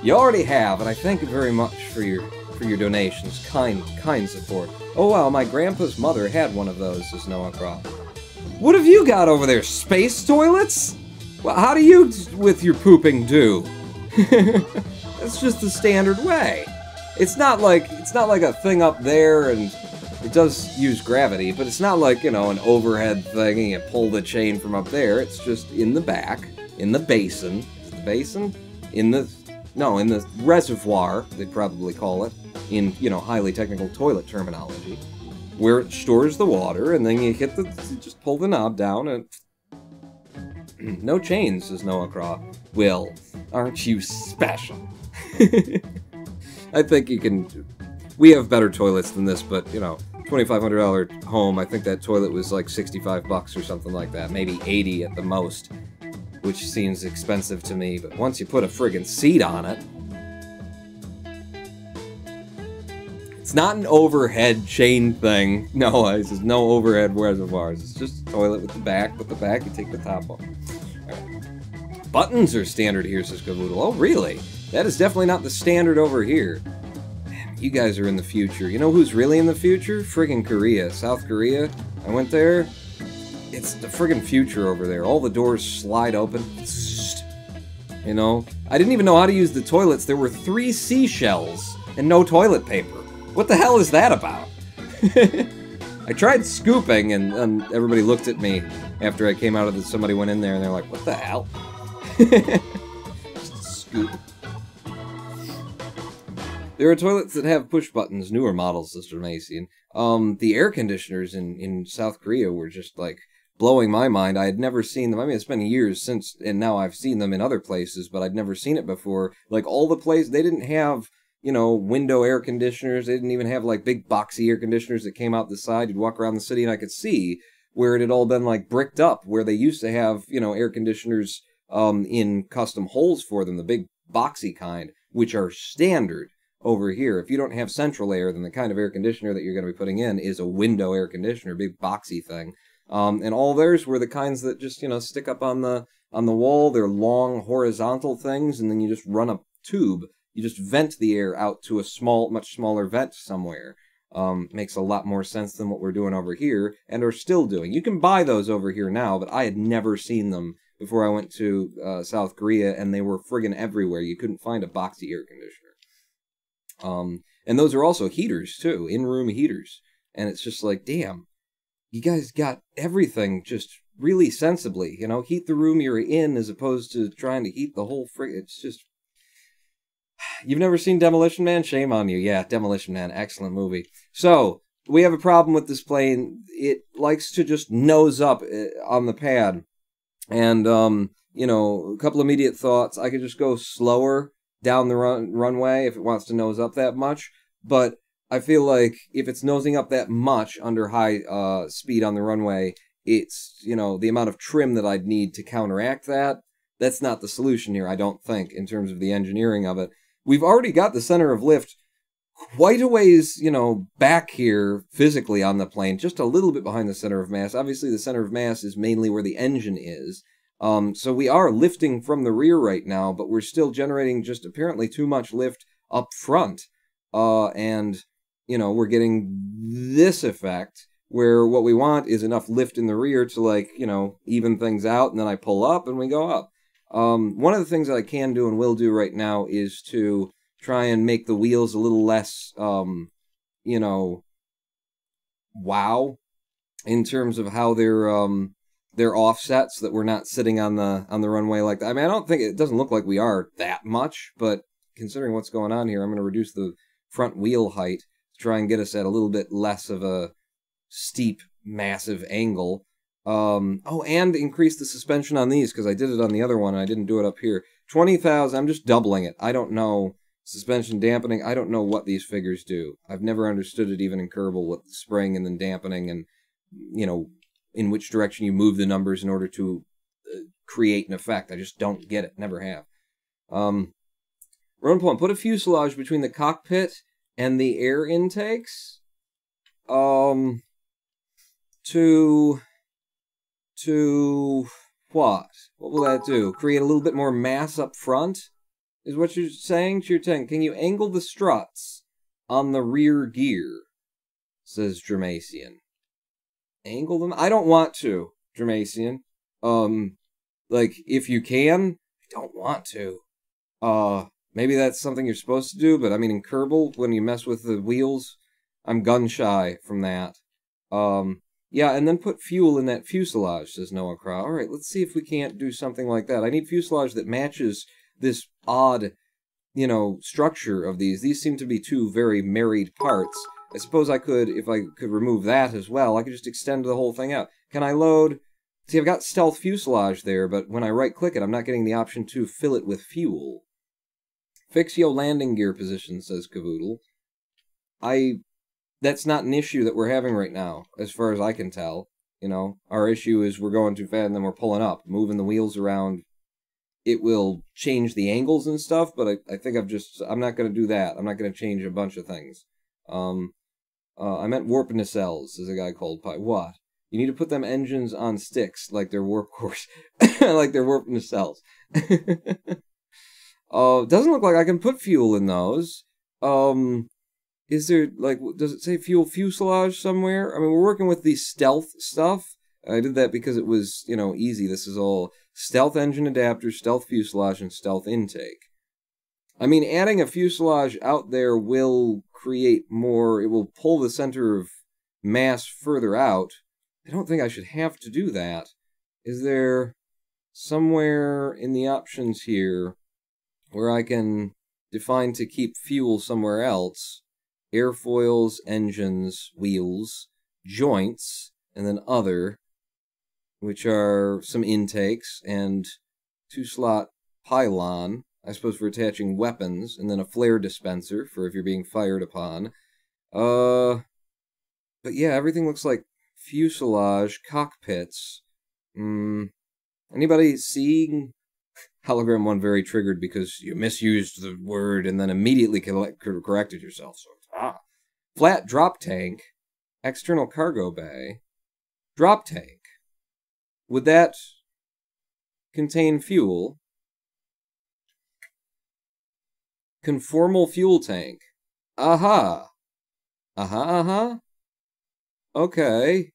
You already have, and I thank you very much for your donations. Kind support. Oh wow, my grandpa's mother had one of those, says Noah Croft. What have you got over there? Space toilets? Well, how do you, with your pooping, do? That's just the standard way. It's not like a thing up there, and it does use gravity, but it's not like, you know, an overhead thing and you pull the chain from up there. It's just in the back, in the basin. Is it the basin? In the reservoir, they'd probably call it, in, you know, highly technical toilet terminology, where it stores the water, and then you just pull the knob down, and... No chains, says Noah Craw. Well, aren't you special? I think you can... We have better toilets than this, but, you know, $2,500 home, I think that toilet was like 65 bucks or something like that, maybe 80 at the most, which seems expensive to me, but once you put a friggin' seat on it... It's not an overhead chain thing. No, there's no overhead reservoirs. It's just a toilet with the back. With the back, you take the top off. Right. Buttons are standard here, says Kerbal-ish. Oh, really? That is definitely not the standard over here. Man, you guys are in the future. You know who's really in the future? Friggin' Korea. South Korea. I went there. It's the friggin' future over there. All the doors slide open. You know? I didn't even know how to use the toilets. There were 3 seashells and no toilet paper. What the hell is that about? I tried scooping, and everybody looked at me after I came out of somebody went in there, and they're like, what the hell? Just a scoop. There are toilets that have push buttons, newer models, Sister Macy. The air conditioners in South Korea were just, like, blowing my mind. I had never seen them. I mean, it's been years since, and now I've seen them in other places, but I'd never seen it before. Like, all the places, they didn't have... you know, window air conditioners. They didn't even have, like, big boxy air conditioners that came out the side. You'd walk around the city and I could see where it had all been, like, bricked up, where they used to have, you know, air conditioners in custom holes for them, the big boxy kind, which are standard over here. If you don't have central air, then the kind of air conditioner that you're going to be putting in is a window air conditioner, big boxy thing. And all theirs were the kinds that just, you know, stick up on the wall. They're long horizontal things, and then you just run a tube. You just vent the air out to a much smaller vent somewhere. Makes a lot more sense than what we're doing over here, and are still doing. You can buy those over here now, but I had never seen them before I went to South Korea, and they were friggin' everywhere. You couldn't find a boxy air conditioner. And those are also heaters, too, in-room heaters. And it's just like, damn, you guys got everything just really sensibly, you know? Heat the room you're in as opposed to trying to heat the whole it's just... You've never seen Demolition Man? Shame on you. Yeah, Demolition Man. Excellent movie. So, we have a problem with this plane. It likes to just nose up on the pad. And you know, a couple immediate thoughts. I could just go slower down the runway if it wants to nose up that much. But I feel like if it's nosing up that much under high speed on the runway, it's, you know, the amount of trim that I'd need to counteract that. That's not the solution here, I don't think, in terms of the engineering of it. We've already got the center of lift quite a ways, you know, back here physically on the plane, just a little bit behind the center of mass. Obviously, the center of mass is mainly where the engine is. So we are lifting from the rear right now, but we're still generating just apparently too much lift up front. And, you know, we're getting this effect where what we want is enough lift in the rear to, like, you know, even things out, and then I pull up and we go up. One of the things that I can do and will do right now is to try and make the wheels a little less, you know, wow, in terms of how they're offset, so that we're not sitting on the runway like that. I mean, I don't think it doesn't look like we are that much, but considering what's going on here, I'm going to reduce the front wheel height to try and get us at a little bit less of a steep, massive angle. Oh, and increase the suspension on these, because I did it on the other one, and I didn't do it up here. 20,000, I'm just doubling it. I don't know. Suspension dampening, I don't know what these figures do. I've never understood it even in Kerbal, with spring and then dampening and, you know, in which direction you move the numbers in order to create an effect. I just don't get it. Never have. Rowan Plum, put a fuselage between the cockpit and the air intakes. To what? What will that do? Create a little bit more mass up front? Is what you're saying? Can you angle the struts on the rear gear? Says Germasian. Angle them? I don't want to, Germasian. Like, if you can, I don't want to. Maybe that's something you're supposed to do, but I mean, in Kerbal, when you mess with the wheels, I'm gun shy from that. Yeah, and then put fuel in that fuselage, says Noah Crow. Alright, let's see if we can't do something like that. I need fuselage that matches this odd, you know, structure of these. These seem to be two very married parts. I suppose I could, if I could remove that as well, I could just extend the whole thing out. Can I load? See, I've got stealth fuselage there, but when I right-click it, I'm not getting the option to fill it with fuel. Fix your landing gear position, says Cavoodle. That's not an issue that we're having right now, as far as I can tell. You know, our issue is we're going too fast and then we're pulling up, moving the wheels around. It will change the angles and stuff, but I think I'm not going to do that. I'm not going to change a bunch of things. I meant warp nacelles, says a guy called Pi. What? You need to put them engines on sticks, like they're warp cores. Like they're warp nacelles. Doesn't look like I can put fuel in those. Is there, like, does it say fuel fuselage somewhere? I mean, we're working with the stealth stuff. I did that because it was, you know, easy. This is all stealth engine adapter, stealth fuselage, and stealth intake. I mean, adding a fuselage out there will create more, it will pull the center of mass further out. I don't think I should have to do that. Is there somewhere in the options here where I can define to keep fuel somewhere else? Airfoils, engines, wheels, joints, and then other, which are some intakes, and 2-slot pylon, I suppose for attaching weapons, and then a flare dispenser for if you're being fired upon. But yeah, everything looks like fuselage, cockpits. Anybody seeing? Hologram 1 very triggered because you misused the word and then immediately corrected yourself. So, flat drop tank, external cargo bay, drop tank. Would that contain fuel? Conformal fuel tank. Aha. Okay.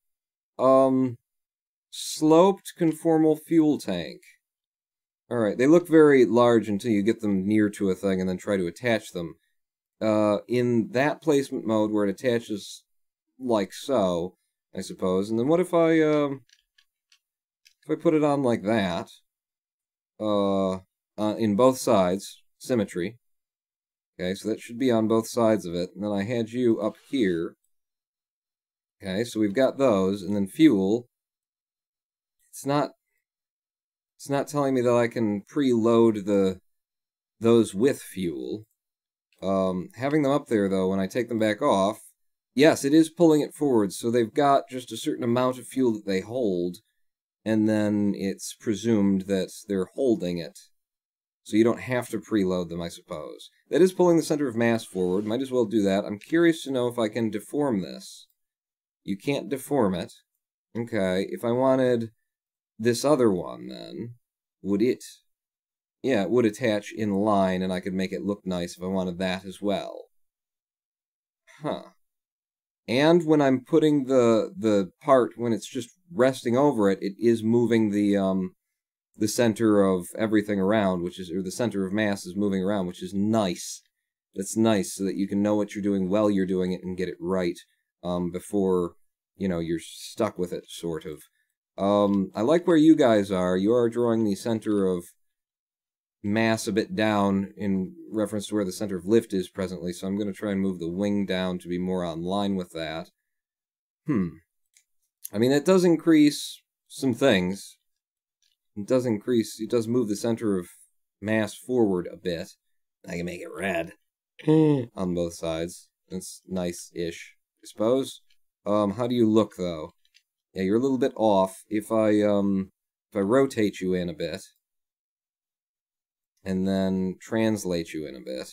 Sloped conformal fuel tank. Alright, they look very large until you get them near to a thing and then try to attach them. In that placement mode where it attaches like so, I suppose. And then what if I put it on like that? In both sides, symmetry. Okay, so that should be on both sides of it. And then I had you up here. Okay, so we've got those, and then fuel. It's not It's not telling me that I can preload those with fuel. Having them up there, though, when I take them back off, yes, it is pulling it forward, so they've got just a certain amount of fuel that they hold, and then it's presumed that they're holding it. So you don't have to preload them, I suppose. That is pulling the center of mass forward. Might as well do that. I'm curious to know if I can deform this. You can't deform it. Okay, if I wanted this other one, then, would it? Yeah, it would attach in line, and I could make it look nice if I wanted that as well. Huh. And when I'm putting the part, when it's just resting over it, it is moving the center of everything around, which is, or the center of mass is moving around, which is nice. That's nice, so that you can know what you're doing while you're doing it and get it right, before, you know, you're stuck with it, sort of. I like where you guys are. You are drawing the center of mass a bit down in reference to where the center of lift is presently, so I'm going to try and move the wing down to be more on line with that. I mean, it does increase some things. It does move the center of mass forward a bit. I can make it red on both sides. That's nice-ish, I suppose. How do you look, though? Yeah, you're a little bit off. If I rotate you in a bit, and then translate you in a bit,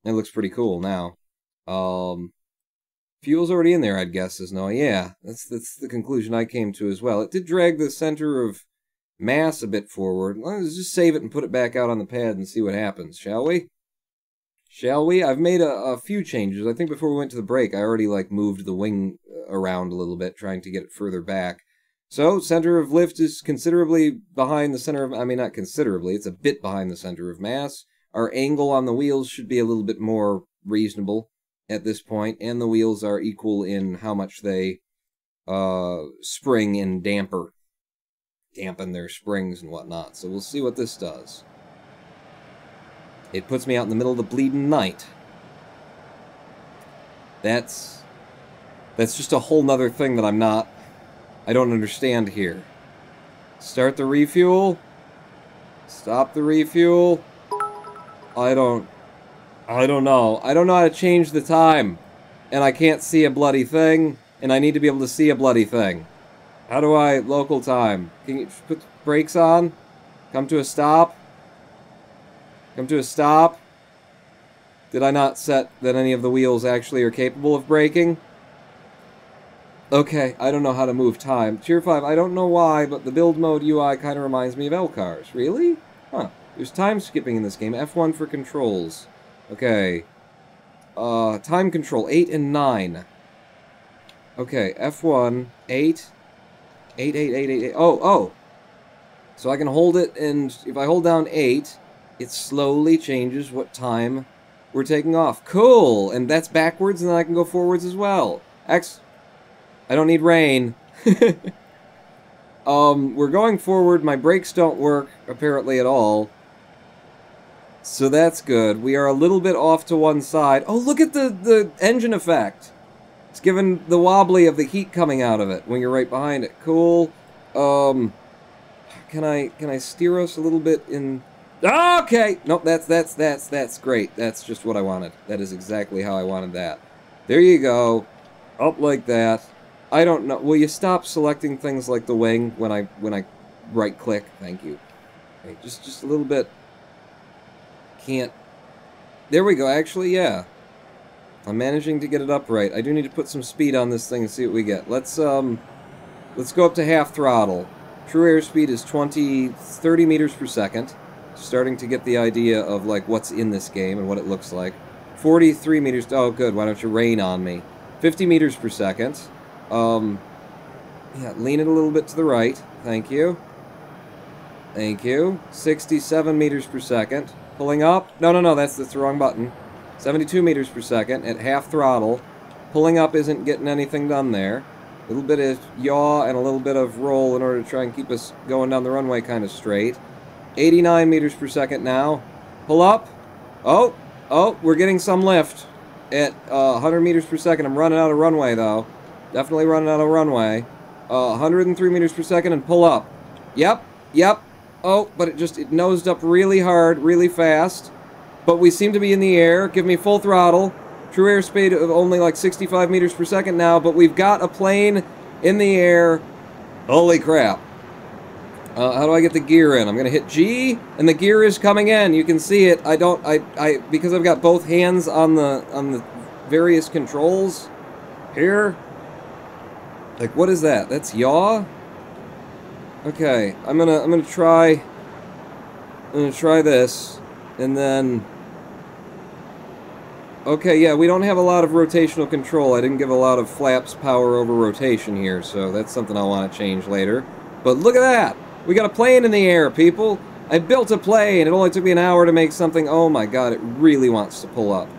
it looks pretty cool now. Fuel's already in there, I'd guess, is no. Yeah, that's the conclusion I came to as well. It did drag the center of mass a bit forward. Let's just save it and put it back out on the pad and see what happens, shall we? Shall we? I've made a few changes. I think before we went to the break, I already, like, moved the wing around a little bit, trying to get it further back. So, center of lift is considerably behind the center of... I mean, not considerably, it's a bit behind the center of mass. Our angle on the wheels should be a little bit more reasonable at this point, and the wheels are equal in how much they spring and dampen their springs and whatnot. So we'll see what this does. It puts me out in the middle of the bleeding night. That's just a whole nother thing that I don't understand here. Start the refuel. Stop the refuel. I don't know. I don't know how to change the time. And I can't see a bloody thing. And I need to be able to see a bloody thing. How do I local time? Can you put brakes on? Come to a stop? Come to a stop? Did I not set that any of the wheels actually are capable of braking? Okay, I don't know how to move time. Tier 5, I don't know why, but the build mode UI kind of reminds me of L-Cars. Really? Huh. There's time skipping in this game. F1 for controls. Okay. Time control, 8 and 9. Okay, F1, 8. 8, 8, 8, 8, 8. Oh! So I can hold it, and if I hold down 8, it slowly changes what time we're taking off. Cool! And that's backwards, and then I can go forwards as well. I don't need rain. We're going forward. My brakes don't work, apparently, at all. So that's good. We are a little bit off to one side. Oh, look at the engine effect. It's given the wobbly of the heat coming out of it when you're right behind it. Cool. Can I steer us a little bit in... Okay! Nope, that's great. That's just what I wanted. That is exactly how I wanted that. There you go. Up like that. I don't know. Will you stop selecting things like the wing when I right-click? Thank you. Okay, just a little bit. Can't... There we go, actually, yeah. I'm managing to get it upright. I do need to put some speed on this thing and see what we get. Let's go up to half throttle. True airspeed is 30 meters per second. Starting to get the idea of, like, what's in this game and what it looks like. 43 meters... Oh, good. Why don't you rain on me? 50 meters per second. Yeah, lean it a little bit to the right. Thank you. Thank you. 67 meters per second. Pulling up. No, that's the wrong button. 72 meters per second at half throttle. Pulling up isn't getting anything done there. A little bit of yaw and a little bit of roll in order to try and keep us going down the runway kind of straight. 89 meters per second now. Pull up. Oh, we're getting some lift at 100 meters per second. I'm running out of runway, though. Definitely running out of runway. 103 meters per second and pull up. Yep, yep. Oh, but it nosed up really hard, really fast. But we seem to be in the air. Give me full throttle. True airspeed of only like 65 meters per second now, but we've got a plane in the air. Holy crap. How do I get the gear in? I'm gonna hit G, and the gear is coming in. You can see it. Because I've got both hands on the various controls here. Like, what is that? That's yaw? Okay, I'm gonna try this, and then... Okay, yeah, we don't have a lot of rotational control. I didn't give a lot of flaps power over rotation here, so that's something I'll want to change later. But look at that! We got a plane in the air, people! I built a plane! It only took me an hour to make something. Oh my god, it really wants to pull up.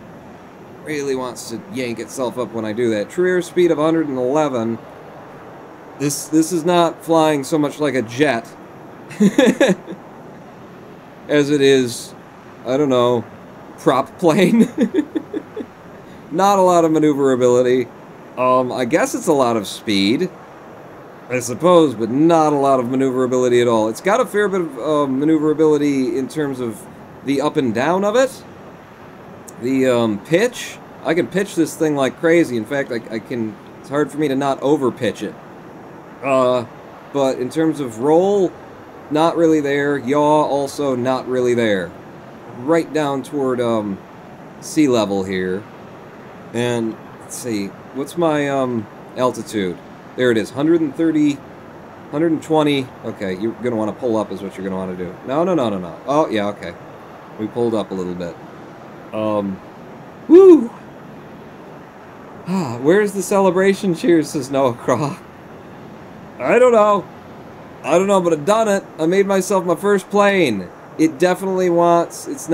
Really wants to yank itself up when I do that. True airspeed of 111. This is not flying so much like a jet as it is, I don't know, prop plane. Not a lot of maneuverability. I guess it's a lot of speed, I suppose, but not a lot of maneuverability at all. It's got a fair bit of maneuverability in terms of the up and down of it. The pitch, I can pitch this thing like crazy. In fact, I can. It's hard for me to not over pitch it. But in terms of roll, not really there. Yaw, also not really there. Right down toward sea level here. And let's see, what's my altitude? There it is, 130, 120. Okay, you're gonna want to pull up is what you're gonna want to do. No. Oh yeah, okay. We pulled up a little bit. Woo! Where's the celebration cheers, says Noah Craw. I don't know, but I've done it. I made myself my first plane. It definitely wants, it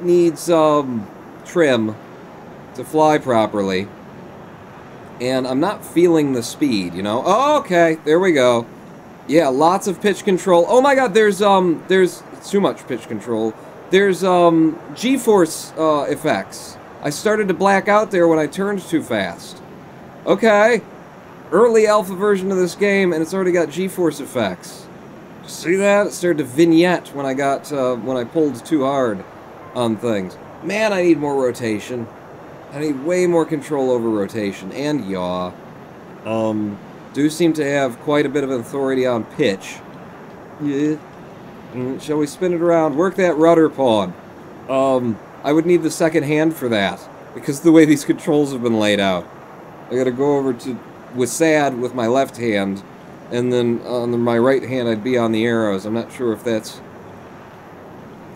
needs trim to fly properly. And I'm not feeling the speed, you know? Oh, okay, there we go. Yeah, lots of pitch control. Oh my god, there's too much pitch control. There's G-force effects. I started to black out there when I turned too fast. Okay. Early alpha version of this game, and it's already got G-force effects. See that? It started to vignette when I pulled too hard on things. Man, I need more rotation. I need way more control over rotation and yaw. Do seem to have quite a bit of authority on pitch. Yeah. Shall we spin it around? Work that rudder pod. I would need the second hand for that, because of the way these controls have been laid out. I gotta go over to WASD with my left hand, and then on my right hand I'd be on the arrows. I'm not sure if that's...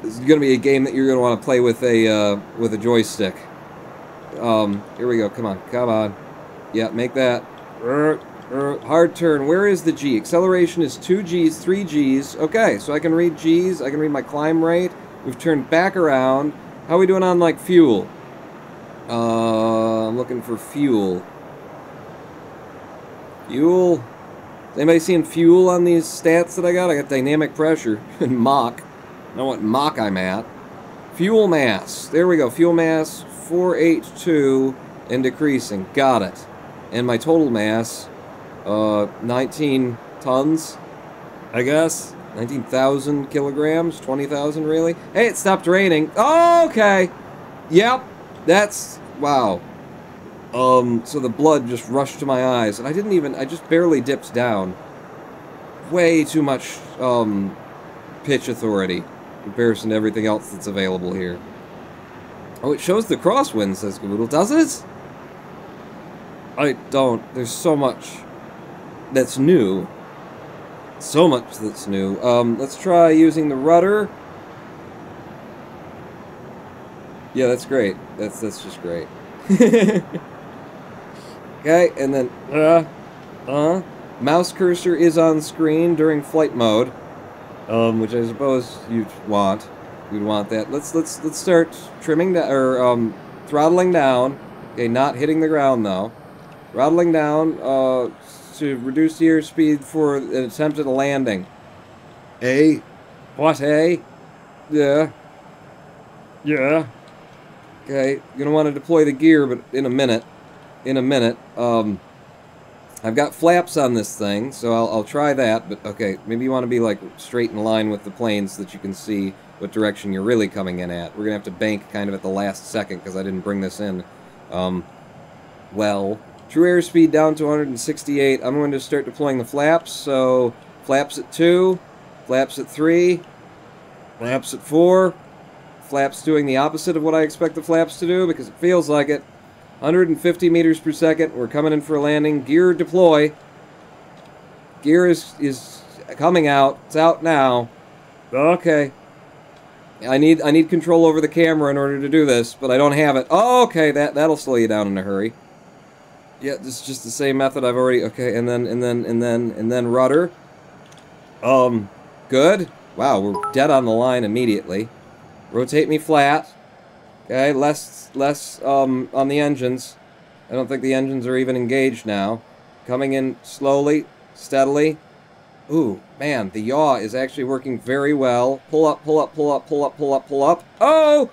This is gonna be a game that you're gonna want to play with a joystick. Here we go. Come on. Yeah, make that. Hard turn. Where is the G? Acceleration is 2 Gs, 3 Gs. Okay, so I can read Gs. I can read my climb rate. We've turned back around. How are we doing on, like, fuel? I'm looking for fuel. Fuel? Is anybody seeing fuel on these stats that I got? I got dynamic pressure and Mach. I know what Mach I'm at. Fuel mass. There we go. Fuel mass 482 and decreasing. Got it. And my total mass, 19 tons, I guess. 19,000 kilograms, 20,000 really. Hey, it stopped raining. Oh, okay. Yep. That's, wow. So the blood just rushed to my eyes, and I just barely dipped down. Way too much, pitch authority in comparison to everything else that's available here. Oh, it shows the crosswind, says McDoodle. Does it? I don't. There's so much that's new. So much that's new. Let's try using the rudder. Yeah, that's great. That's just great. Okay, and then, mouse cursor is on screen during flight mode, which I suppose you'd want. You'd want that. Let's start trimming down, or throttling down. Okay, not hitting the ground though. Throttling down to reduce the airspeed for an attempt at a landing. A? What, A? Yeah. Yeah. Okay, you're gonna want to deploy the gear, but in a minute. I've got flaps on this thing, so I'll try that, but okay, maybe you want to be like straight in line with the plane so that you can see what direction you're really coming in at. We're going to have to bank kind of at the last second because I didn't bring this in. Well, true airspeed down to 168. I'm going to start deploying the flaps, so flaps at 2, flaps at 3, flaps at 4, flaps doing the opposite of what I expect the flaps to do because it feels like it. 150 meters per second. We're coming in for a landing. Gear deploy. Gear is coming out. It's out now. Okay. I need control over the camera in order to do this, but I don't have it. Oh, okay. That'll slow you down in a hurry. Yeah, this is just the same method I've already. Okay, and then rudder. Good. Wow, we're dead on the line immediately. Rotate me flat. Okay, less on the engines. I don't think the engines are even engaged now. Coming in slowly, steadily. Ooh, man, the yaw is actually working very well. Pull up, pull up, pull up, pull up, pull up, pull up. Oh!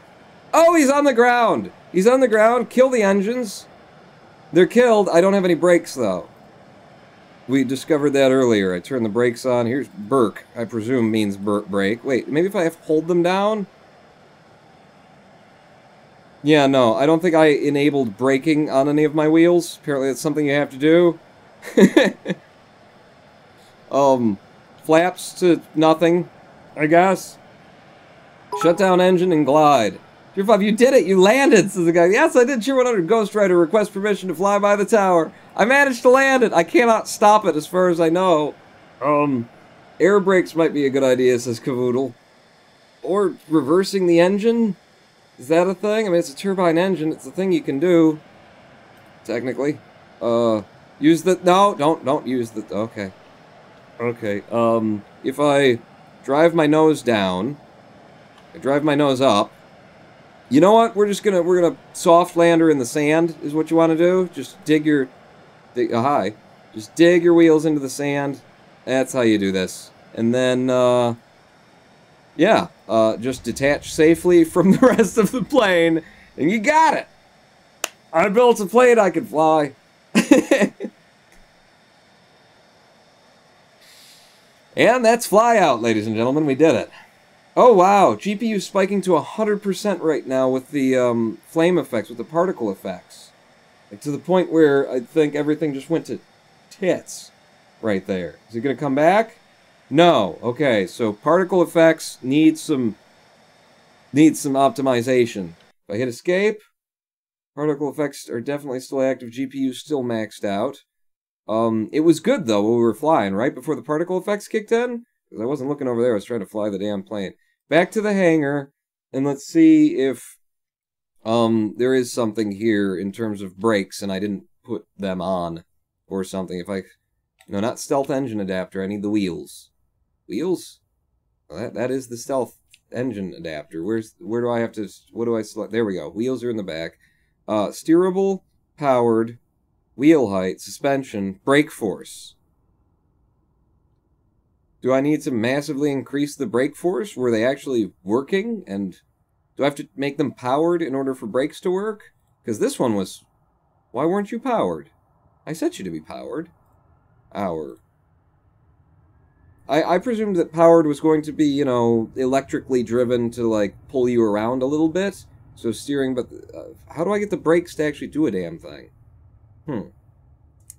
Oh, he's on the ground! He's on the ground. Kill the engines. They're killed. I don't have any brakes, though. We discovered that earlier. I turned the brakes on. Here's Burke. I presume means brake. Wait, maybe if I have to hold them down? Yeah, no, I don't think I enabled braking on any of my wheels. Apparently that's something you have to do. Flaps to nothing, I guess. Shut down engine and glide. Tier 5, you did it! You landed! Says the guy. Yes, I did. Tier 100 Ghost Rider request permission to fly by the tower. I managed to land it! I cannot stop it as far as I know. Air brakes might be a good idea, says Cavoodle. Or reversing the engine? Is that a thing? I mean, it's a turbine engine. It's a thing you can do. Technically. Use the... No, don't use the... Okay. Okay, if I drive my nose down, I drive my nose up, you know what? We're gonna soft lander in the sand, is what you want to do. Just dig your... Just dig your wheels into the sand. That's how you do this. And then, yeah, just detach safely from the rest of the plane, and you got it! I built a plane I can fly. And that's FlyOut, ladies and gentlemen. We did it. Oh, wow. GPU spiking to 100% right now with the flame effects, with the particle effects. Like, to the point where I think everything just went to tits right there. Is it going to come back? No. Okay, so particle effects need some optimization. If I hit escape, particle effects are definitely still active. GPU still maxed out. It was good, though, when we were flying, right before the particle effects kicked in. Because I wasn't looking over there, I was trying to fly the damn plane. Back to the hangar, and let's see if, there is something here in terms of brakes, and I didn't put them on, or something. If I, no, not stealth engine adapter, I need the wheels. Wheels? Well, that is the stealth engine adapter. Where do I have to, what do I select? There we go, wheels are in the back. Steerable, powered, wheel height, suspension, brake force. Do I need to massively increase the brake force? Were they actually working? And do I have to make them powered in order for brakes to work? Because this one was... Why weren't you powered? I set you to be powered. I presumed that powered was going to be, you know, electrically driven to, like, pull you around a little bit. So steering, but... how do I get the brakes to actually do a damn thing?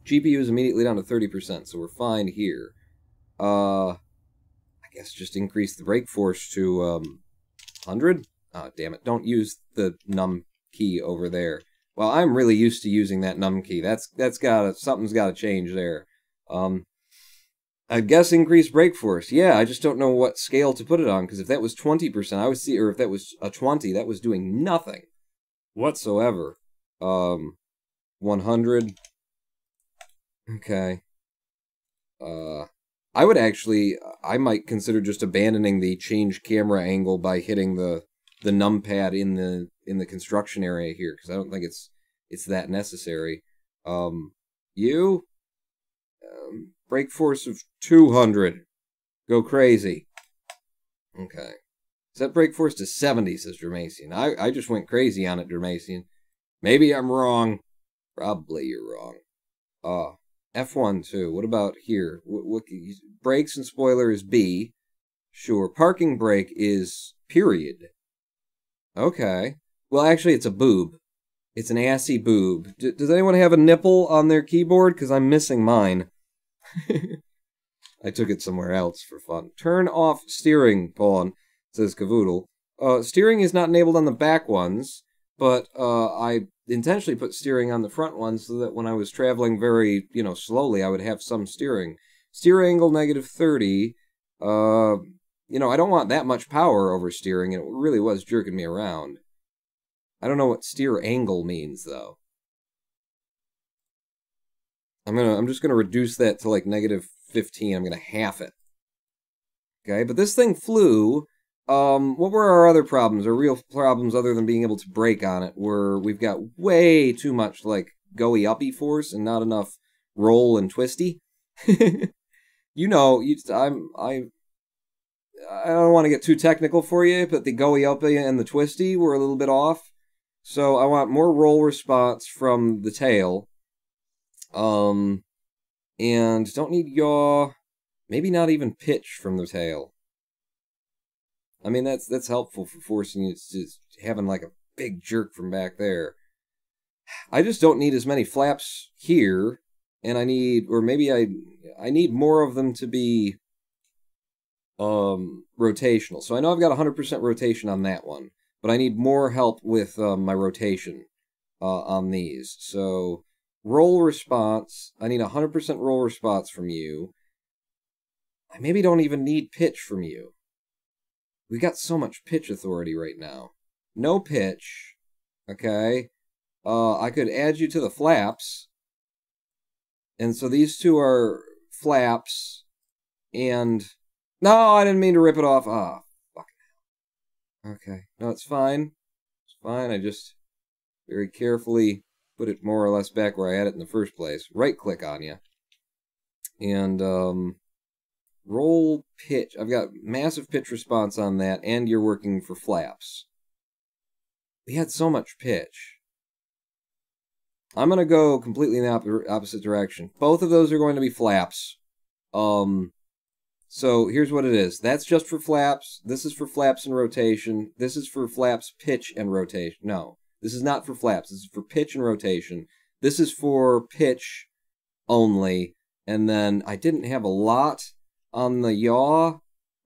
GPU is immediately down to 30%, so we're fine here. I guess just increase the brake force to, 100? Oh, damn it. Don't use the num key over there. Well, I'm really used to using that num key. Something's gotta change there. I guess increase brake force. Yeah, I just don't know what scale to put it on, because if that was 20%, I would see, or if that was a 20, that was doing nothing whatsoever. 100. Okay. I might consider just abandoning the change camera angle by hitting the numpad in the construction area here, because I don't think it's that necessary. Brake force of 200. Go crazy. Okay. Set brake force to 70, says Dermacian. I just went crazy on it, Dermacian. Maybe I'm wrong. Probably you're wrong. F1 too. What about here? What brakes and spoiler is B. Sure. Parking brake is period. Okay. Well, actually, it's a boob. It's an assy boob. Does anyone have a nipple on their keyboard? Because I'm missing mine. I took it somewhere else for fun. Turn off steering, Pawn, says Cavoodle. Steering is not enabled on the back ones, but I intentionally put steering on the front ones so that when I was traveling very, slowly, I would have some steering. Steer angle -30. I don't want that much power over steering, and it really was jerking me around. I don't know what steer angle means, though. I'm just gonna reduce that to like -15. I'm gonna half it. Okay, but this thing flew. What were our other problems? Our real problems, other than being able to brake on it, were we've got way too much like go-y uppy force and not enough roll and twisty. I don't want to get too technical for you, but the go-y uppy and the twisty were a little bit off. So I want more roll response from the tail. And don't need yaw. Maybe not even pitch from the tail. I mean, that's helpful for forcing you to having like a big jerk from back there. I just don't need as many flaps here, and I need more of them to be rotational. So I know I've got 100% rotation on that one, but I need more help with my rotation on these. So roll response, I need 100% roll response from you. I maybe don't even need pitch from you. We got so much pitch authority right now. No pitch. Okay. I could add you to the flaps. And so these two are flaps. And... No, I didn't mean to rip it off. Ah, fuck. Okay. No, it's fine. It's fine. I just very carefully put it more or less back where I had it in the first place. Right-click on you. And, roll pitch. I've got massive pitch response on that, and you're working for flaps. We had so much pitch. I'm going to go completely in the opposite direction. Both of those are going to be flaps. So here's what it is. That's just for flaps. This is for flaps and rotation. This is for flaps, pitch, and rotation. No, this is not for flaps. This is for pitch and rotation. This is for pitch only. And then I didn't have a lot on the yaw,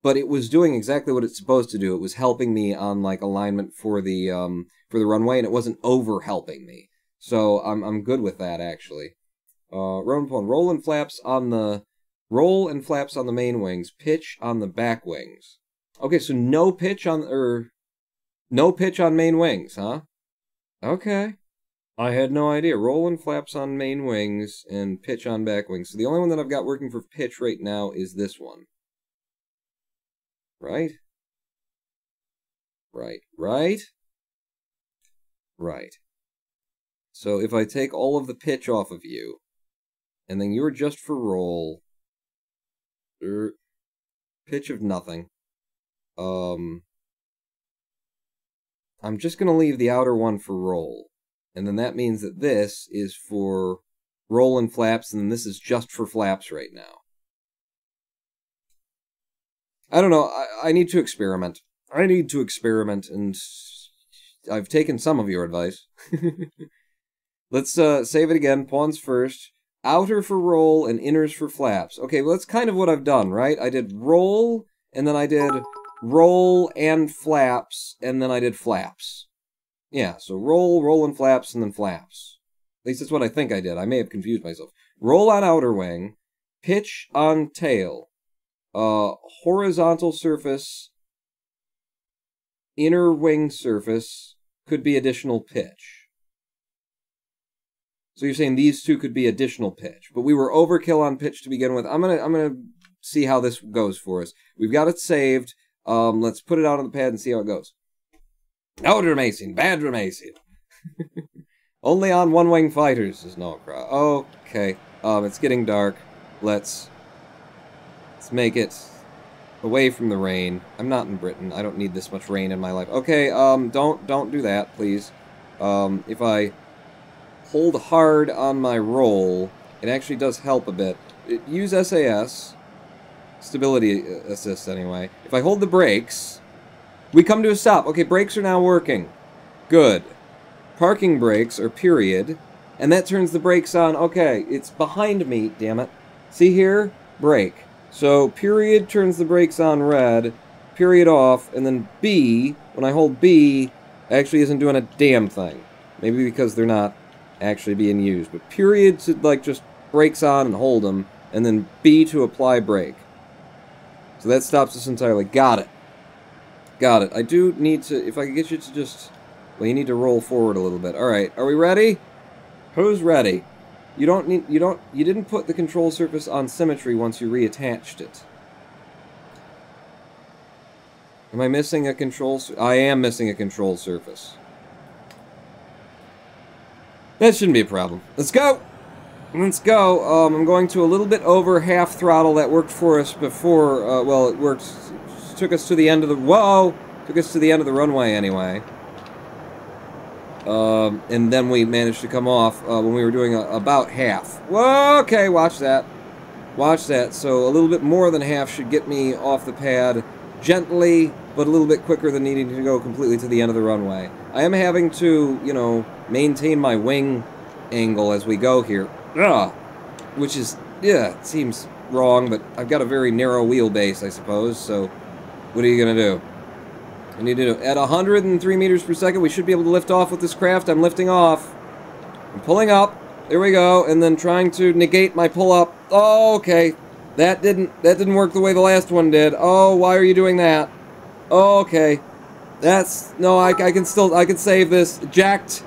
but it was doing exactly what it's supposed to do. It was helping me on like alignment for the runway, and it wasn't over helping me. So I'm good with that actually. Roll and flaps on the main wings, pitch on the back wings. Okay, so no pitch on main wings, huh? Okay. I had no idea. Roll and flaps on main wings and pitch on back wings. So the only one that I've got working for pitch right now is this one. Right? Right. So if I take all of the pitch off of you, and then you're just for roll, pitch of nothing. I'm just going to leave the outer one for roll. And then that means that this is for roll and flaps, and this is just for flaps right now. I don't know. I need to experiment. And I've taken some of your advice. Let's save it again. Pawns first. Outer for roll and inners for flaps. Okay, well, that's kind of what I've done, right? I did roll, and then I did roll and flaps, and then I did flaps. Yeah, so roll and flaps, and then flaps. At least that's what I think I did. I may have confused myself. Roll on outer wing, pitch on tail, horizontal surface, inner wing surface, could be additional pitch. So you're saying these two could be additional pitch, but we were overkill on pitch to begin with. I'm gonna see how this goes for us. We've got it saved. Let's put it out on the pad and see how it goes. No dramacing, bad dramacing. Only on one-wing fighters is no cry. Okay, it's getting dark. Let's make it away from the rain. I'm not in Britain. I don't need this much rain in my life. Okay, don't do that, please. If I hold hard on my roll, It actually does help a bit. Use SAS. Stability assist, anyway. If I hold the brakes, we come to a stop. Okay, brakes are now working. Good. Parking brakes are period. And that turns the brakes on. Okay, it's behind me, damn it. See here? Brake. So, period turns the brakes on red. Period off. And then B, when I hold B, actually isn't doing a damn thing. Maybe because they're not actually being used. But period to, like, just brakes on and hold them. And then B to apply brake. So that stops us entirely. Got it. Got it. I do need to, if I could get you to just, well, you need to roll forward a little bit. Alright, are we ready? Who's ready? You didn't put the control surface on symmetry once you reattached it. Am I missing a control, I am missing a control surface. That shouldn't be a problem. Let's go! Let's go. I'm going to a little bit over half throttle. That worked for us before. Well, it worked. Took us to the end of the. Whoa! Took us to the end of the runway anyway. And then we managed to come off when we were doing about half. Whoa! Okay, watch that. Watch that. So a little bit more than half should get me off the pad gently, but a little bit quicker than needing to go completely to the end of the runway. I am having to, you know, maintain my wing angle as we go here. Ugh. Which is, yeah, it seems wrong, but I've got a very narrow wheelbase, I suppose, so what are you going to do? I need to do, at 103 meters per second, we should be able to lift off with this craft. I'm lifting off. I'm pulling up. There we go, and then trying to negate my pull-up. Oh, okay. That didn't work the way the last one did. Oh, why are you doing that? Oh, okay. That's, no, I can save this. Jacked.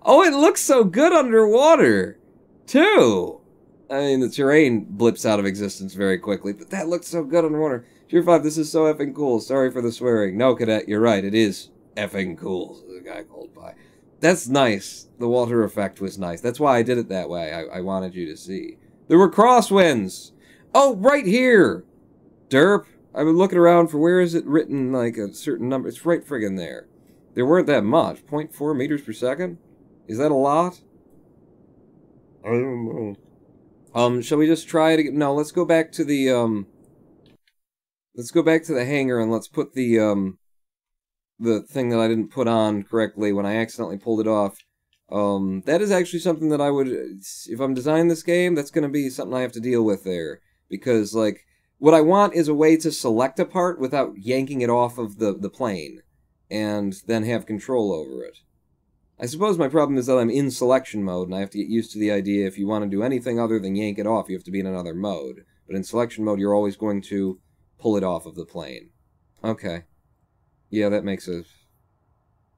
Oh, it looks so good underwater, too. I mean, the terrain blips out of existence very quickly, but that looks so good underwater. Tier 5, this is so effing cool. Sorry for the swearing. No, Cadet, you're right. It is effing cool. The guy called by. That's nice. The water effect was nice. That's why I did it that way. I wanted you to see. There were crosswinds. Oh, right here. Derp. I've been looking around for where is it written, like, a certain number. It's right friggin' there. There weren't that much. 0.4 meters per second? Is that a lot? I don't know. Shall we just try it again? No, let's go back to the, let's go back to the hangar and let's put the thing that I didn't put on correctly when I accidentally pulled it off. That is actually something that I would, if I'm designing this game, that's going to be something I have to deal with there. Because, like, what I want is a way to select a part without yanking it off of the plane. And then have control over it. I suppose my problem is that I'm in selection mode, and I have to get used to the idea if you want to do anything other than yank it off, you have to be in another mode. But in selection mode, you're always going to pull it off of the plane. Okay. Yeah, that makes it...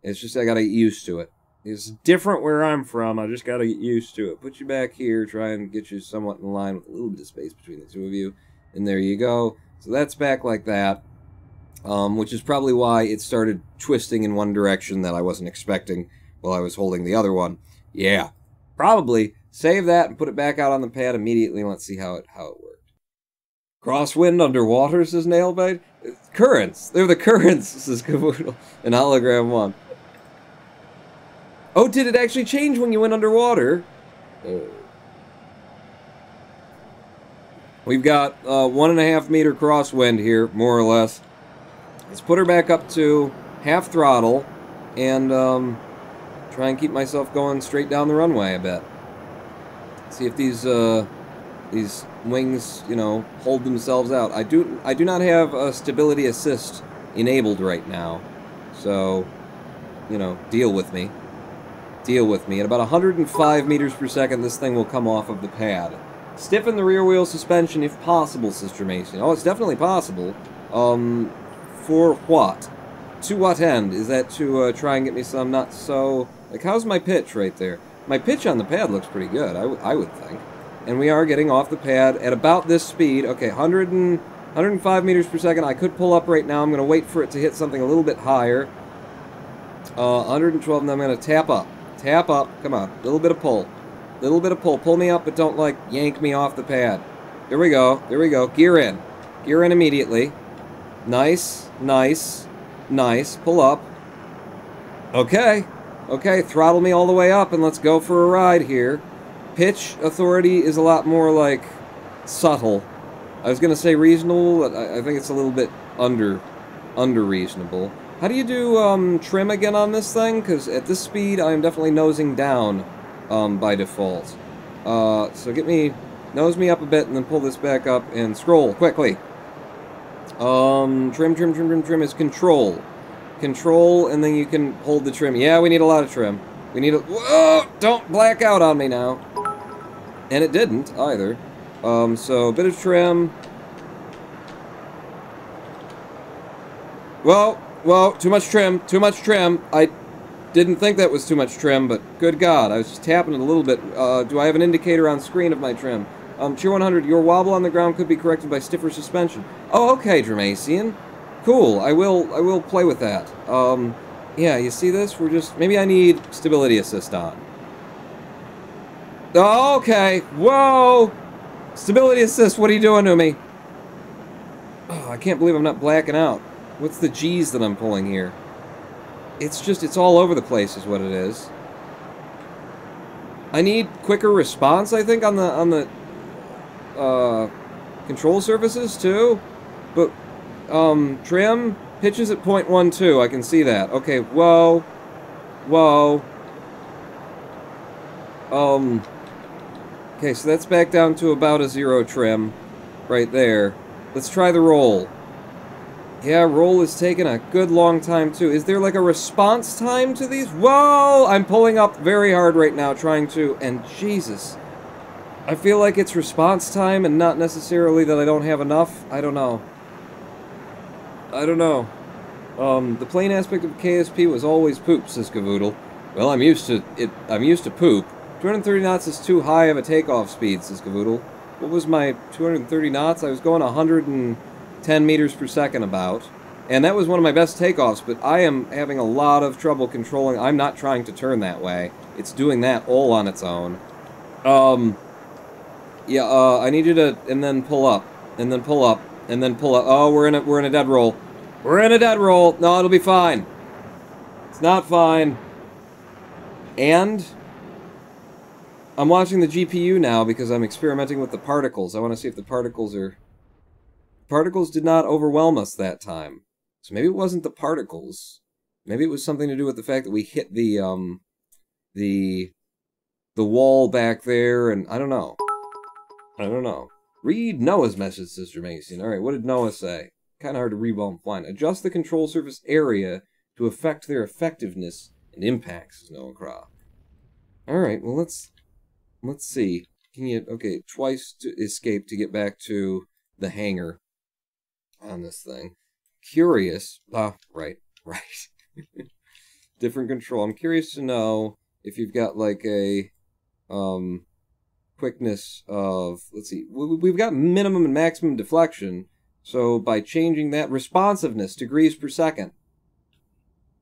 It's just I gotta get used to it. It's different where I'm from, I just gotta get used to it. Put you back here, try and get you somewhat in line with a little bit of space between the two of you. And there you go. So that's back like that. Which is probably why it started twisting in one direction that I wasn't expecting while I was holding the other one. Yeah, probably. Save that and put it back out on the pad immediately and let's see how it worked. Crosswind underwater, says Nailbite. Currents. They're the currents, says Caboodle. And Hologram 1. Oh, did it actually change when you went underwater? We've got 1.5 meter crosswind here, more or less. Let's put her back up to half throttle and try and keep myself going straight down the runway a bit. See if these wings, you know, hold themselves out. I do not have a stability assist enabled right now, so, you know, deal with me. Deal with me. At about 105 meters per second, this thing will come off of the pad. Stiffen the rear wheel suspension if possible, Sister Mason. Oh, it's definitely possible. For what? To what end? Is that to try and get me some not so... Like, how's my pitch right there? My pitch on the pad looks pretty good, I would think. And we are getting off the pad at about this speed. Okay, 105 meters per second. I could pull up right now. I'm going to wait for it to hit something a little bit higher. 112, and then I'm going to tap up. Tap up. Come on. A little bit of pull. Little bit of pull. Pull me up, but don't, like, yank me off the pad. There we go. There we go. Gear in. Gear in immediately. Nice. Nice. Nice. Pull up. Okay. Okay, throttle me all the way up and let's go for a ride here. Pitch authority is a lot more, like, subtle. I was gonna say reasonable, but I think it's a little bit under reasonable. How do you do, trim again on this thing? Because at this speed, I'm definitely nosing down, by default. So nose me up a bit and then pull this back up and scroll quickly. Trim is control. Control, and then you can hold the trim. Yeah, we need a lot of trim. We need a... Whoa! Don't black out on me now. And it didn't, either. So, a bit of trim. Whoa, too much trim, too much trim. I didn't think that was too much trim, but good God, I was just tapping it a little bit. Do I have an indicator on screen of my trim? Tier 100, your wobble on the ground could be corrected by stiffer suspension. Oh, okay, Dramasian. Cool, I will play with that. Yeah, you see this? Maybe I need stability assist on. Oh, okay, whoa! Stability assist, what are you doing to me? Oh, I can't believe I'm not blacking out. What's the G's that I'm pulling here? It's all over the place is what it is. I need quicker response, I think, on the control surfaces, too. But, trim, pitches at 0.12, I can see that. Okay, whoa. Okay, so that's back down to about a 0 trim, right there. Let's try the roll. Yeah, roll is taking a good long time, too. Is there, like, a response time to these? Whoa! I'm pulling up very hard right now, trying to... And, Jesus. I feel like it's response time and not necessarily that I don't have enough. I don't know. The plain aspect of KSP was always poop, says Cavoodle. Well, I'm used to poop. 230 knots is too high of a takeoff speed, says Cavoodle. What was my 230 knots? I was going 110 meters per second about. And that was one of my best takeoffs, but I am having a lot of trouble controlling. I'm not trying to turn that way. It's doing that all on its own. Yeah, I need you to, and then pull up, and then pull up, and then pull up. Oh, we're in a dead roll. We're in a dead roll. No, it'll be fine. It's not fine. And I'm watching the GPU now because I'm experimenting with the particles. I want to see if the particles are... Particles did not overwhelm us that time. So maybe it wasn't the particles. Maybe it was something to do with the fact that we hit the wall back there, and I don't know. Read Noah's message, Sister Mason. Alright, what did Noah say? Kind of hard to read while I'm flying. Adjust the control surface area to affect their effectiveness and impacts, says Noah Craw. Alright, well, let's see. Can you... Okay, twice to escape to get back to the hangar on this thing. Curious. Right. Different control. I'm curious to know if you've got, like, a... quickness of... Let's see. We've got minimum and maximum deflection. So, by changing that... Responsiveness, degrees per second.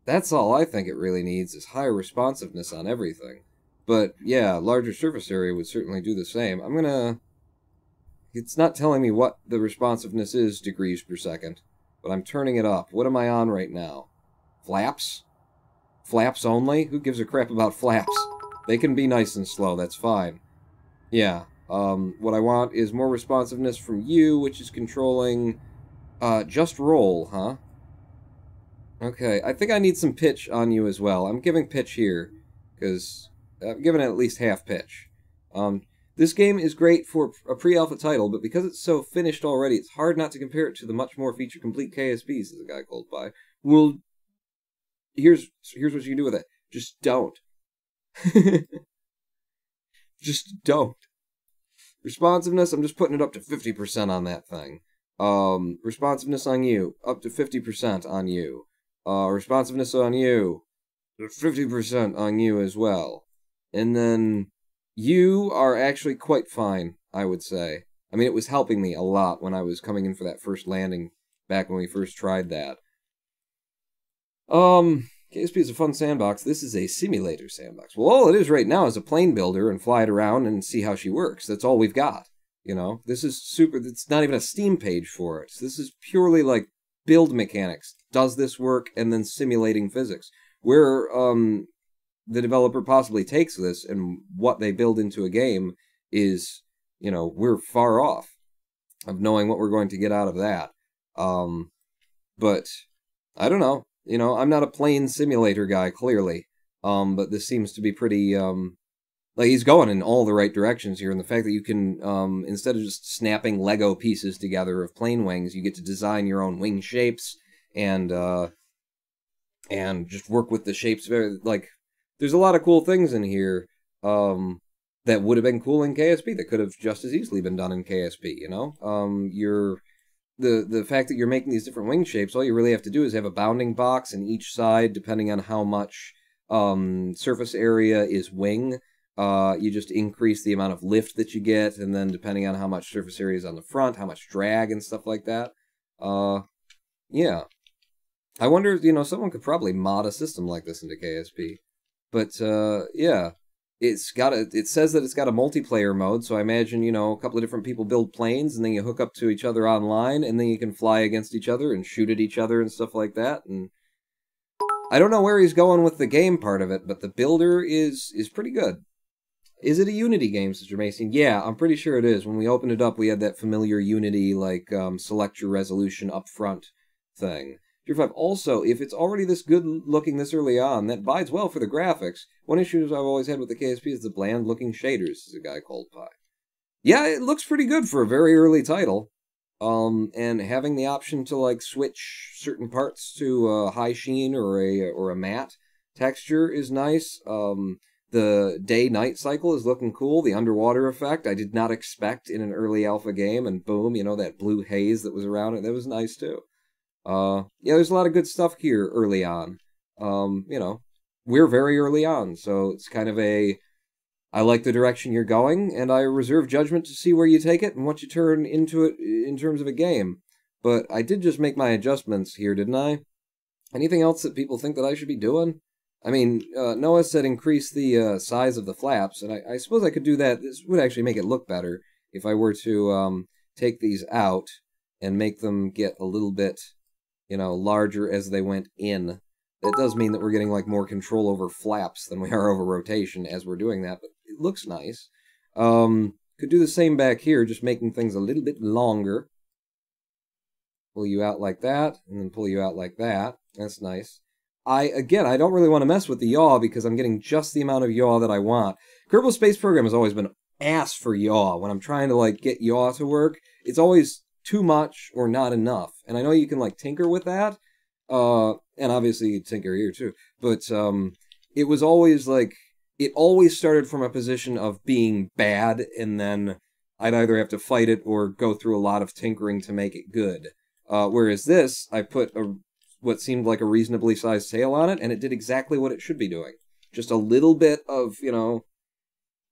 That's all I think it really needs, is higher responsiveness on everything. But, yeah, larger surface area would certainly do the same. I'm gonna... It's not telling me what the responsiveness is, degrees per second. But I'm turning it up. What am I on right now? Flaps? Flaps only? Who gives a crap about flaps? They can be nice and slow, that's fine. Yeah, what I want is more responsiveness from you, which is controlling... just roll, huh? Okay, I think I need some pitch on you as well. I'm giving pitch here, because... I'm giving it at least half pitch. This game is great for a pre-alpha title, but because it's so finished already, it's hard not to compare it to the much more feature-complete KSPs, says a guy called by. Well, here's what you can do with it. Just don't. Just don't. Responsiveness, I'm just putting it up to 50% on that thing. Responsiveness on you, up to 50% on you. Responsiveness on you, 50% on you as well. And then you are actually quite fine, I would say. I mean, it was helping me a lot when I was coming in for that first landing back when we first tried that. KSP is a fun sandbox. This is a simulator sandbox. Well, all it is right now is a plane builder and fly it around and see how she works. That's all we've got. You know, this is super... It's not even a Steam page for it. This is purely like build mechanics. Does this work? And then simulating physics. Where, the developer possibly takes this and what they build into a game is, you know, we're far off of knowing what we're going to get out of that. But I don't know. You know, I'm not a plane simulator guy, clearly. But this seems to be pretty, like, he's going in all the right directions here. And the fact that you can, instead of just snapping Lego pieces together of plane wings, you get to design your own wing shapes and just work with the shapes. Very, like, there's a lot of cool things in here, that would have been cool in KSP, that could have just as easily been done in KSP, you know? The fact that you're making these different wing shapes, all you really have to do is have a bounding box in each side, depending on how much surface area is wing. You just increase the amount of lift that you get, and then depending on how much surface area is on the front, how much drag and stuff like that. Yeah. I wonder, you know, someone could probably mod a system like this into KSP. But, yeah. It says that it's got a multiplayer mode, so I imagine, you know, a couple of different people build planes, and then you hook up to each other online, and then you can fly against each other and shoot at each other and stuff like that. And I don't know where he's going with the game part of it, but the builder is pretty good. Is it a Unity game, Sister Mason? Yeah, I'm pretty sure it is. When we opened it up, we had that familiar Unity, like, select your resolution up front thing. Tier 5. Also, if it's already this good looking this early on, that bodes well for the graphics. One issue I've always had with the KSP is the bland looking shaders, says a guy called Pie. Yeah, it looks pretty good for a very early title. And having the option to, like, switch certain parts to a high sheen or a matte texture is nice. The day-night cycle is looking cool. The underwater effect I did not expect in an early alpha game, and boom, you know, that blue haze that was around it, that was nice too. Yeah, there's a lot of good stuff here early on. You know, we're very early on, so it's kind of I like the direction you're going, and I reserve judgment to see where you take it and what you turn into it in terms of a game. But I did just make my adjustments here, didn't I? Anything else that people think that I should be doing? I mean, Noah said increase the size of the flaps, and I suppose I could do that. This would actually make it look better if I were to take these out and make them get a little bit, you know, larger as they went in. That does mean that we're getting, like, more control over flaps than we are over rotation as we're doing that, but it looks nice. Could do the same back here, just making things a little bit longer. Pull you out like that, and then pull you out like that. That's nice. I don't really want to mess with the yaw because I'm getting just the amount of yaw that I want. Kerbal Space Program has always been ass for yaw. When I'm trying to, like, get yaw to work, it's always too much or not enough. And I know you can, like, tinker with that. And obviously you tinker here too. But it was always, like, it always started from a position of being bad, and then I'd either have to fight it or go through a lot of tinkering to make it good. Whereas this, I put what seemed like a reasonably sized tail on it, and it did exactly what it should be doing. Just a little bit of, you know,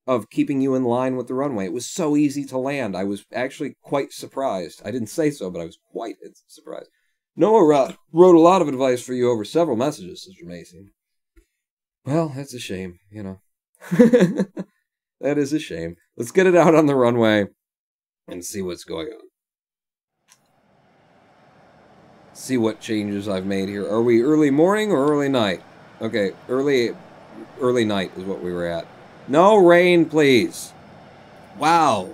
of keeping you in line with the runway. It was so easy to land. I was actually quite surprised. I didn't say so, but I was quite surprised. Noah wrote a lot of advice for you over several messages, Sister Macy. Well, that's a shame, you know. That is a shame. Let's get it out on the runway and see what's going on. See what changes I've made here. Are we early morning or early night? Okay, early night is what we were at. No rain, please. Wow.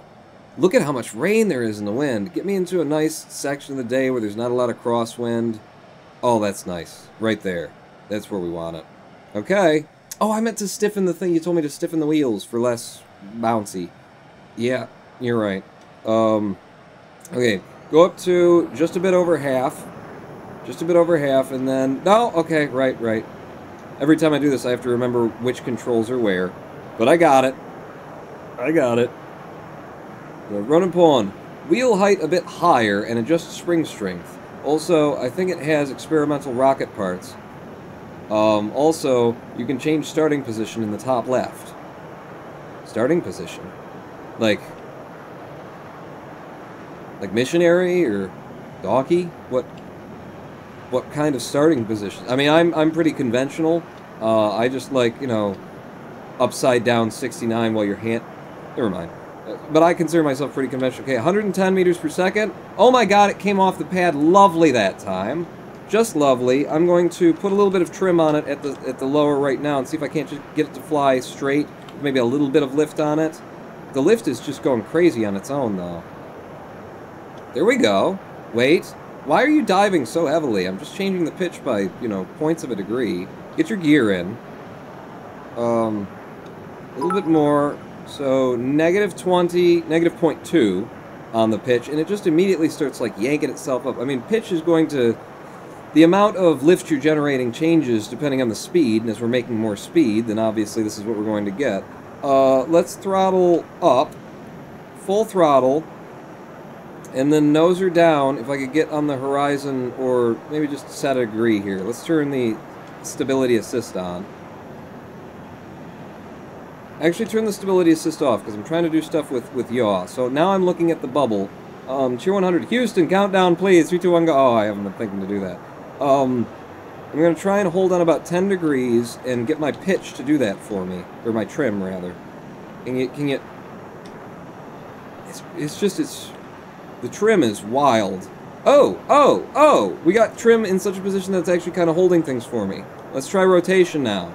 Look at how much rain there is in the wind. Get me into a nice section of the day where there's not a lot of crosswind. Oh, that's nice. Right there. That's where we want it. Okay. Oh, I meant to stiffen the thing. You told me to stiffen the wheels for less bouncy. Yeah, you're right. Okay. Go up to just a bit over half. Just a bit over half, and then... No, okay, right. Every time I do this, I have to remember which controls are where. But I got it. Run and pull on. Wheel height a bit higher and adjust spring strength. Also, I think it has experimental rocket parts. Also, you can change starting position in the top left. Starting position? Like missionary or donkey? What kind of starting position? I mean, I'm pretty conventional. I just like, you know, upside down 69 while your hand... Never mind. But I consider myself pretty conventional. Okay, 110 meters per second. Oh my god, it came off the pad lovely that time. just lovely. I'm going to put a little bit of trim on it at the lower right now and see if I can't just get it to fly straight. Maybe a little bit of lift on it. The lift is just going crazy on its own, though. There we go. Wait. Why are you diving so heavily? I'm just changing the pitch by, you know, points of a degree. Get your gear in. A little bit more. So, -20, -0.2 on the pitch, and it just immediately starts, like, yanking itself up. I mean, pitch is going to... The amount of lift you're generating changes depending on the speed, and as we're making more speed, then obviously this is what we're going to get. Let's throttle up. Full throttle. And then nose her down, if I could get on the horizon, or maybe just set a degree here. Let's turn the stability assist on. Actually, turn the stability assist off, because I'm trying to do stuff with yaw. So now I'm looking at the bubble. Tier 100, Houston, countdown, please. 3, 2, 1, go. Oh, I haven't been thinking to do that. I'm going to try and hold on about 10 degrees and get my pitch to do that for me. Or my trim, rather. Can you... It's... The trim is wild. Oh! We got trim in such a position that it's actually kind of holding things for me. Let's try rotation now.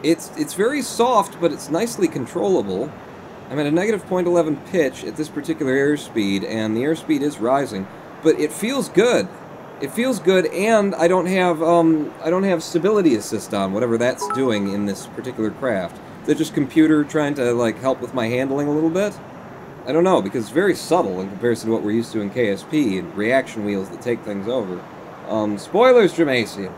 It's very soft, but it's nicely controllable. I'm at a -0.11 pitch at this particular airspeed, and the airspeed is rising, but it feels good. It feels good, and I don't have stability assist on, whatever that's doing in this particular craft. Is that just computer trying to, like, help with my handling a little bit? I don't know, because it's very subtle in comparison to what we're used to in KSP and reaction wheels that take things over. Spoilers, Jamasian.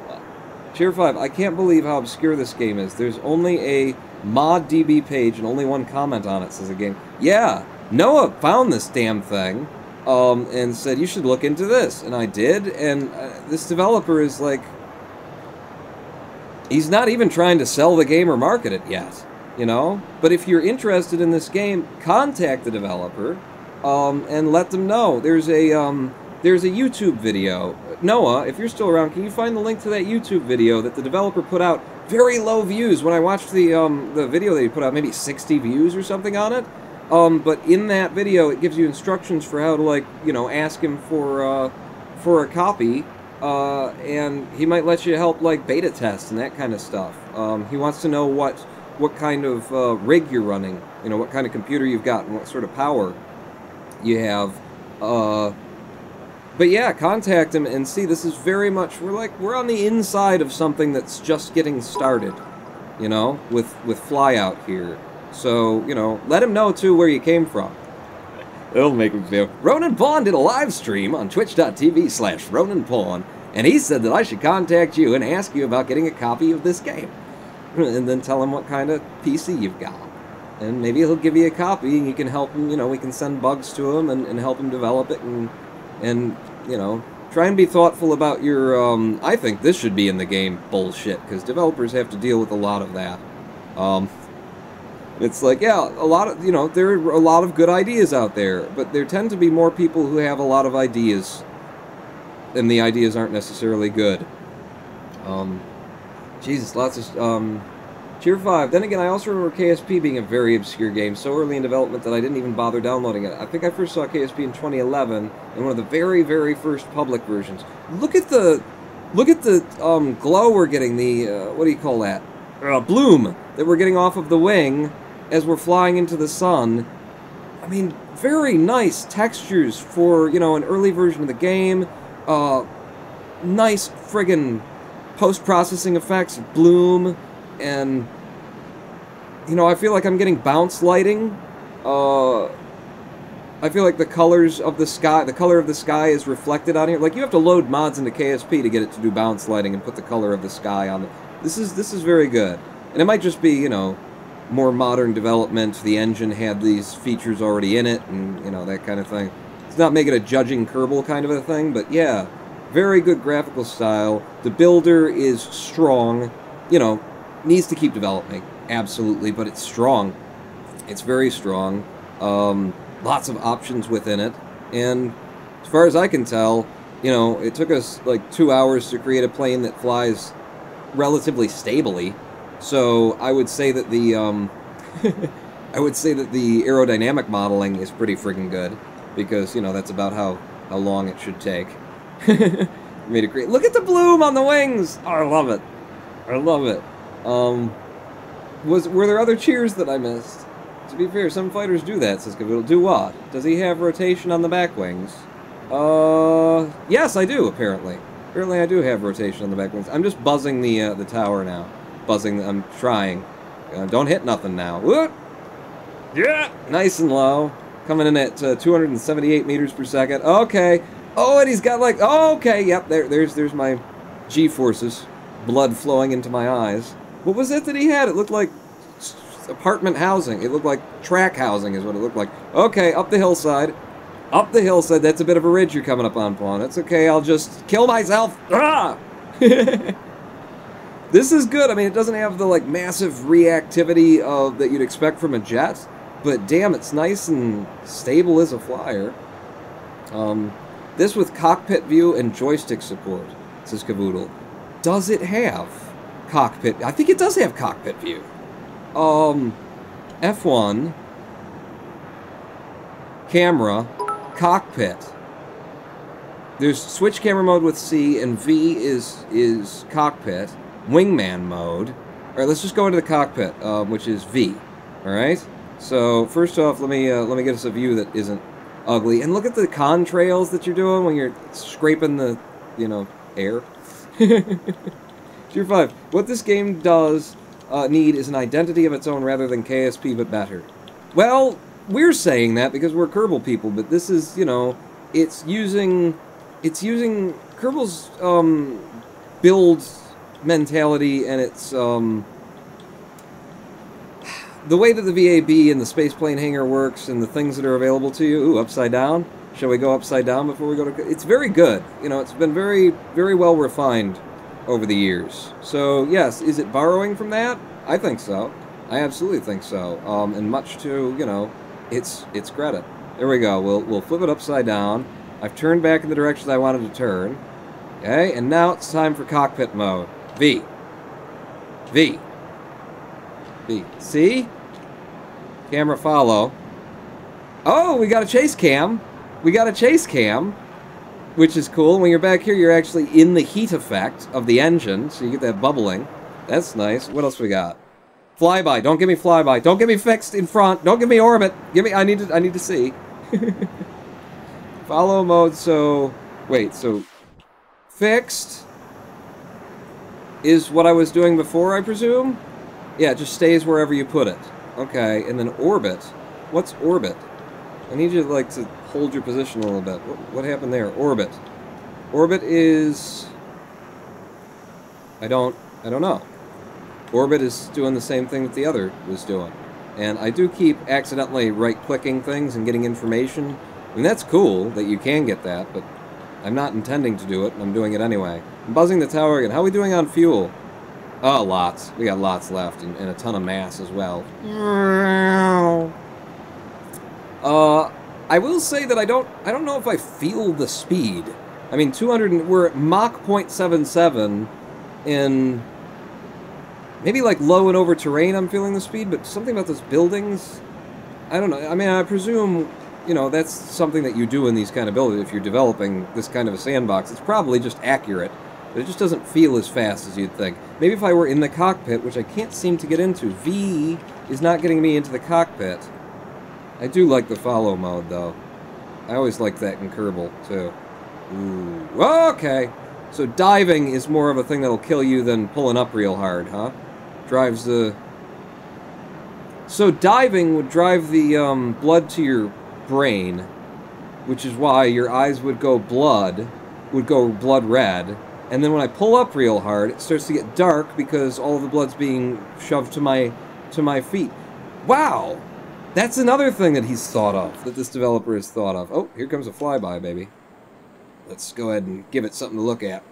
Tier 5, I can't believe how obscure this game is. There's only a ModDB page and only one comment on it says a game. Yeah, Noah found this damn thing, and said, you should look into this. And I did, and this developer is like... He's not even trying to sell the game or market it yet, you know? But if you're interested in this game, contact the developer, and let them know. There's a YouTube video. Noah, if you're still around, can you find the link to that YouTube video that the developer put out? Very low views. When I watched the video that he put out, maybe 60 views or something on it. But in that video, it gives you instructions for how to, like, you know, ask him for a copy, and he might let you help, like, beta test and that kind of stuff. He wants to know what kind of rig you're running, you know, what kind of computer you've got and what sort of power you have. But yeah, contact him and see, this is very much, we're on the inside of something that's just getting started, you know, with FlyOut here. So, you know, let him know, too, where you came from. It'll make him feel. Ronan Pawn did a live stream on twitch.tv/RonanPawn, and he said that I should contact you and ask you about getting a copy of this game. And then tell him what kind of PC you've got. And maybe he'll give you a copy, and you can help him, you know, we can send bugs to him and help him develop it, and, you know, try and be thoughtful about your, I think this should be in the game bullshit, because developers have to deal with a lot of that. It's like, yeah, a lot of, you know, there are a lot of good ideas out there, but there tend to be more people who have a lot of ideas, and the ideas aren't necessarily good. Jesus, lots of, Tier 5. Then again, I also remember KSP being a very obscure game, so early in development that I didn't even bother downloading it. I think I first saw KSP in 2011, in one of the very, very first public versions. Look at the glow we're getting, the, what do you call that? Bloom that we're getting off of the wing as we're flying into the sun. I mean, very nice textures for, you know, an early version of the game. Nice friggin' post-processing effects, bloom, and, you know, I feel like I'm getting bounce lighting. I feel like the colors of the sky, the color of the sky is reflected on here. Like, you have to load mods into KSP to get it to do bounce lighting and put the color of the sky on it. This is very good. And it might just be, you know, more modern development. The engine had these features already in it, and, you know, that kind of thing. It's not making a judging Kerbal kind of a thing, but yeah, very good graphical style. The builder is strong, you know, needs to keep developing, absolutely, but it's strong. It's very strong. Lots of options within it, and as far as I can tell, you know, it took us like 2 hours to create a plane that flies relatively stably. So I would say that the I would say that the aerodynamic modeling is pretty freaking good, because, you know, that's about how long it should take. Made it great. Look at the bloom on the wings! Oh, I love it. I love it. Were there other cheers that I missed? To be fair, some fighters do that, says Kerbal. Do what? Does he have rotation on the back wings? Yes, I do, apparently. Apparently I do have rotation on the back wings. I'm just buzzing the tower now. I'm trying. Don't hit nothing now. Whoop! Yeah! Nice and low. Coming in at 278 meters per second. Okay. Oh, and he's got like... Oh, okay, yep, there's my G-forces. Blood flowing into my eyes. What was it that he had? It looked like apartment housing. It looked like track housing is what it looked like. Okay, up the hillside. Up the hillside. That's a bit of a ridge you're coming up on, Pawn. That's okay, I'll just kill myself. Ah! This is good. I mean, it doesn't have the, like, massive reactivity that you'd expect from a jet, but damn, it's nice and stable as a flyer. This with cockpit view and joystick support, says Kerbal. Does it have cockpit? I think it does have cockpit view. F1, camera, cockpit. There's switch camera mode with C, and V is cockpit. Wingman mode. Alright, let's just go into the cockpit, which is V. Alright? So, first off, let me get us a view that isn't ugly. And look at the contrails that you're doing when you're scraping the, you know, air. Tier 5. What this game does need is an identity of its own rather than KSP, but better. Well, we're saying that because we're Kerbal people, but this is, you know, it's using Kerbal's build mentality, and it's the way that the VAB and the space plane hangar works and the things that are available to you. Ooh, upside down. Shall we go upside down before we go to... It's very good. You know, it's been very, very well refined over the years. So, yes, is it borrowing from that? I think so. I absolutely think so. And much to, you know, its credit. There we go. We'll flip it upside down. I've turned back in the direction I wanted to turn. Okay, and now it's time for cockpit mode. V. V. V. See? Camera follow. Oh, we got a chase cam. We got a chase cam, which is cool. When you're back here, you're actually in the heat effect of the engine, so you get that bubbling. That's nice. What else we got? Flyby. Don't give me flyby. Don't get me fixed in front. Don't give me orbit. Give me. I need to see. Follow mode. So wait. So fixed is what I was doing before, I presume. Yeah, it just stays wherever you put it. Okay, and then orbit. What's orbit? I need you like to hold your position a little bit. What happened there? Orbit. Orbit is... I don't know. Orbit is doing the same thing that the other was doing. And I do keep accidentally right-clicking things and getting information. I mean, that's cool that you can get that, but I'm not intending to do it, and I'm doing it anyway. I'm buzzing the tower again. How are we doing on fuel? Oh, lots. We got lots left, and a ton of mass as well. I will say that I don't know if I feel the speed. I mean, 200, we're at Mach 0.77 in maybe like low and over terrain I'm feeling the speed, but something about those buildings, I don't know. I mean, I presume, you know, that's something that you do in these kind of buildings if you're developing this kind of a sandbox. It's probably just accurate, but it just doesn't feel as fast as you'd think. Maybe if I were in the cockpit, which I can't seem to get into. V is not getting me into the cockpit. I do like the follow mode, though. I always like that in Kerbal, too. Ooh. Okay. So diving is more of a thing that'll kill you than pulling up real hard, huh? Drives the... So diving would drive the blood to your brain, which is why your eyes would go blood red, and then when I pull up real hard, it starts to get dark because all of the blood's being shoved to my feet. Wow! That's another thing that he's thought of, that this developer has thought of. Oh, here comes a flyby, baby. Let's go ahead and give it something to look at.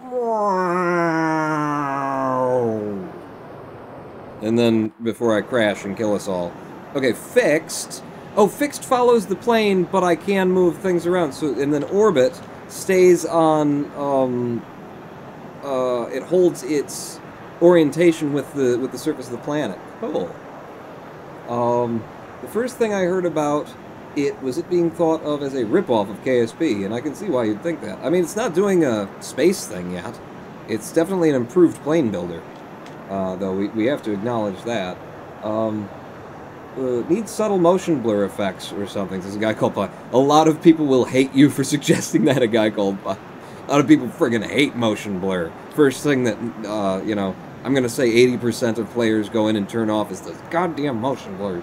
And then, before I crash and kill us all. Okay, fixed. Oh, fixed follows the plane, but I can move things around. So, and then orbit stays on, it holds its orientation with the surface of the planet. Cool. The first thing I heard about was it being thought of as a ripoff of KSP, and I can see why you'd think that. I mean, it's not doing a space thing yet. It's definitely an improved plane builder, though we have to acknowledge that. Needs subtle motion blur effects or something. There's a guy called Pi. A lot of people will hate you for suggesting that, a guy called Pi. A lot of people friggin' hate motion blur. First thing that, you know, I'm gonna say 80% of players go in and turn off is the goddamn motion blur.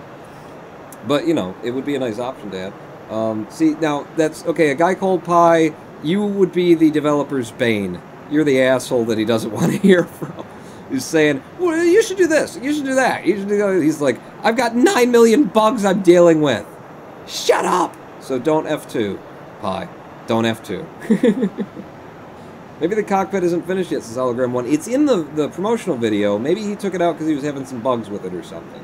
But, you know, it would be a nice option to have. See, now, that's, okay, a guy called Pi, you would be the developer's bane. You're the asshole that he doesn't want to hear from. He's saying, well, you should do this, you should do that, you should do that. He's like, I've got 9 million bugs I'm dealing with. Shut up! So don't F2, Pi. Don't F2. Maybe the cockpit isn't finished yet, says Hologram 1. It's in the promotional video. Maybe he took it out because he was having some bugs with it or something.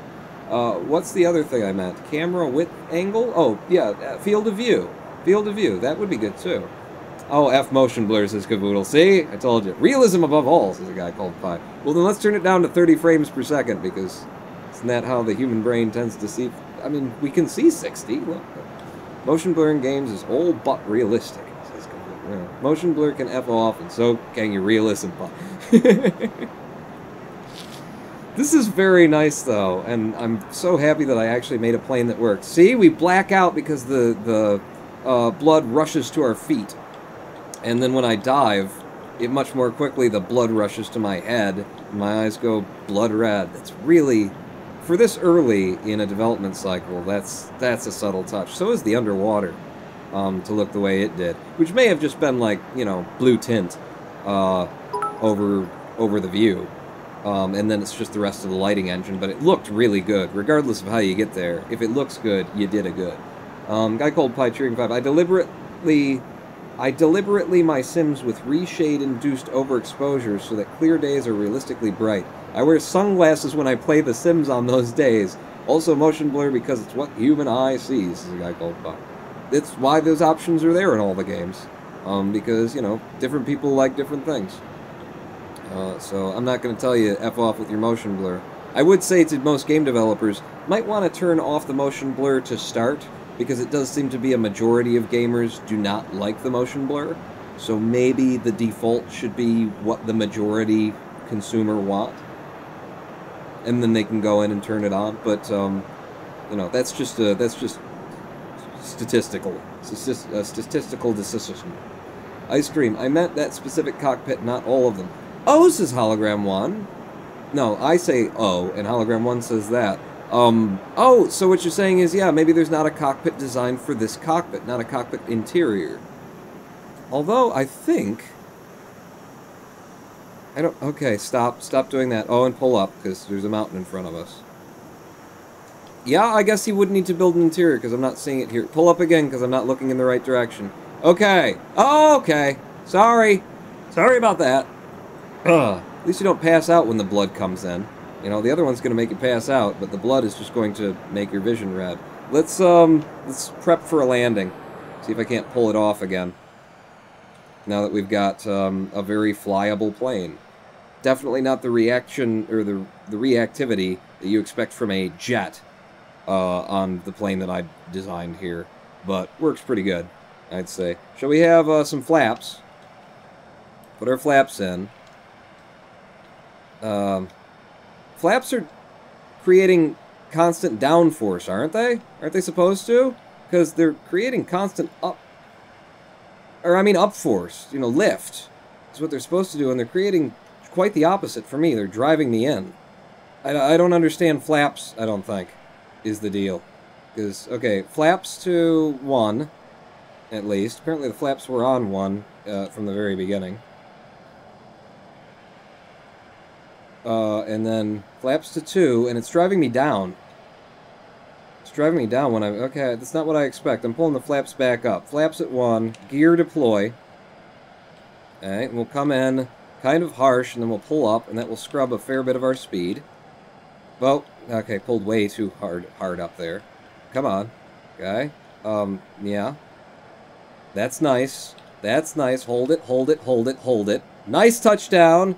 What's the other thing I meant? Camera width angle? Oh, yeah, field of view. Field of view. That would be good, too. Oh, F motion blur, says Caboodle. See? I told you. Realism above all, says a guy called Pi. Well, then let's turn it down to 30 frames per second, because isn't that how the human brain tends to see? I mean, we can see 60. Look. Motion blur in games is all but realistic, says Caboodle. Yeah. Motion blur can F off, and so can your realism, Pi. This is very nice, though, and I'm so happy that I actually made a plane that works. See? We black out because the blood rushes to our feet. And then when I dive, it much more quickly, the blood rushes to my head, and my eyes go blood red. That's really, for this early in a development cycle, that's a subtle touch. So is the underwater, to look the way it did. Which may have just been like, you know, blue tint over the view. And then it's just the rest of the lighting engine, but it looked really good, regardless of how you get there. If it looks good, you did a good. Guy called Pi Cheering 5. I deliberately my Sims with reshade-induced overexposure so that clear days are realistically bright. I wear sunglasses when I play The Sims on those days. Also motion blur because it's what human eye sees, is a guy called Pi. It's why those options are there in all the games. Because, you know, different people like different things. So I'm not going to tell you F off with your motion blur. I would say to most game developers, might want to turn off the motion blur to start, because it does seem to be a majority of gamers do not like the motion blur. So maybe the default should be what the majority consumer want. And then they can go in and turn it on. But, you know, that's just statistical. It's a statistical decision. Ice cream. I meant that specific cockpit, not all of them. Oh, says Hologram 1. No, I say oh, and Hologram 1 says that. Oh, so what you're saying is, yeah, maybe there's not a cockpit designed for this cockpit, not a cockpit interior. Although, I think... Okay, stop doing that. Oh, and pull up, because there's a mountain in front of us. Yeah, I guess he would need to build an interior, because I'm not seeing it here. Pull up again, because I'm not looking in the right direction. Okay. Oh, okay. Sorry. Sorry about that. Ugh. At least you don't pass out when the blood comes in. You know, the other one's going to make you pass out, but the blood is just going to make your vision red. Let's prep for a landing. See if I can't pull it off again. Now that we've got a very flyable plane. Definitely not the reaction, or the reactivity that you expect from a jet on the plane that I designed here. But works pretty good, I'd say. Shall we have some flaps? Put our flaps in. Flaps are creating constant downforce, aren't they? Aren't they supposed to? Because they're creating constant upforce, you know, lift. That's what they're supposed to do, and they're creating quite the opposite for me. They're driving me in. I don't understand flaps, I don't think, is the deal. Because, okay, flaps to 1, at least. Apparently the flaps were on 1 from the very beginning. And then flaps to 2, and it's driving me down. It's driving me down when I'm... Okay, that's not what I expect. I'm pulling the flaps back up. Flaps at 1, gear deploy. Alright, and we'll come in kind of harsh, and then we'll pull up, and that will scrub a fair bit of our speed. Well, okay, pulled way too hard up there. Come on. Okay. Yeah. That's nice. That's nice. Hold it, hold it, hold it, hold it. Nice touchdown.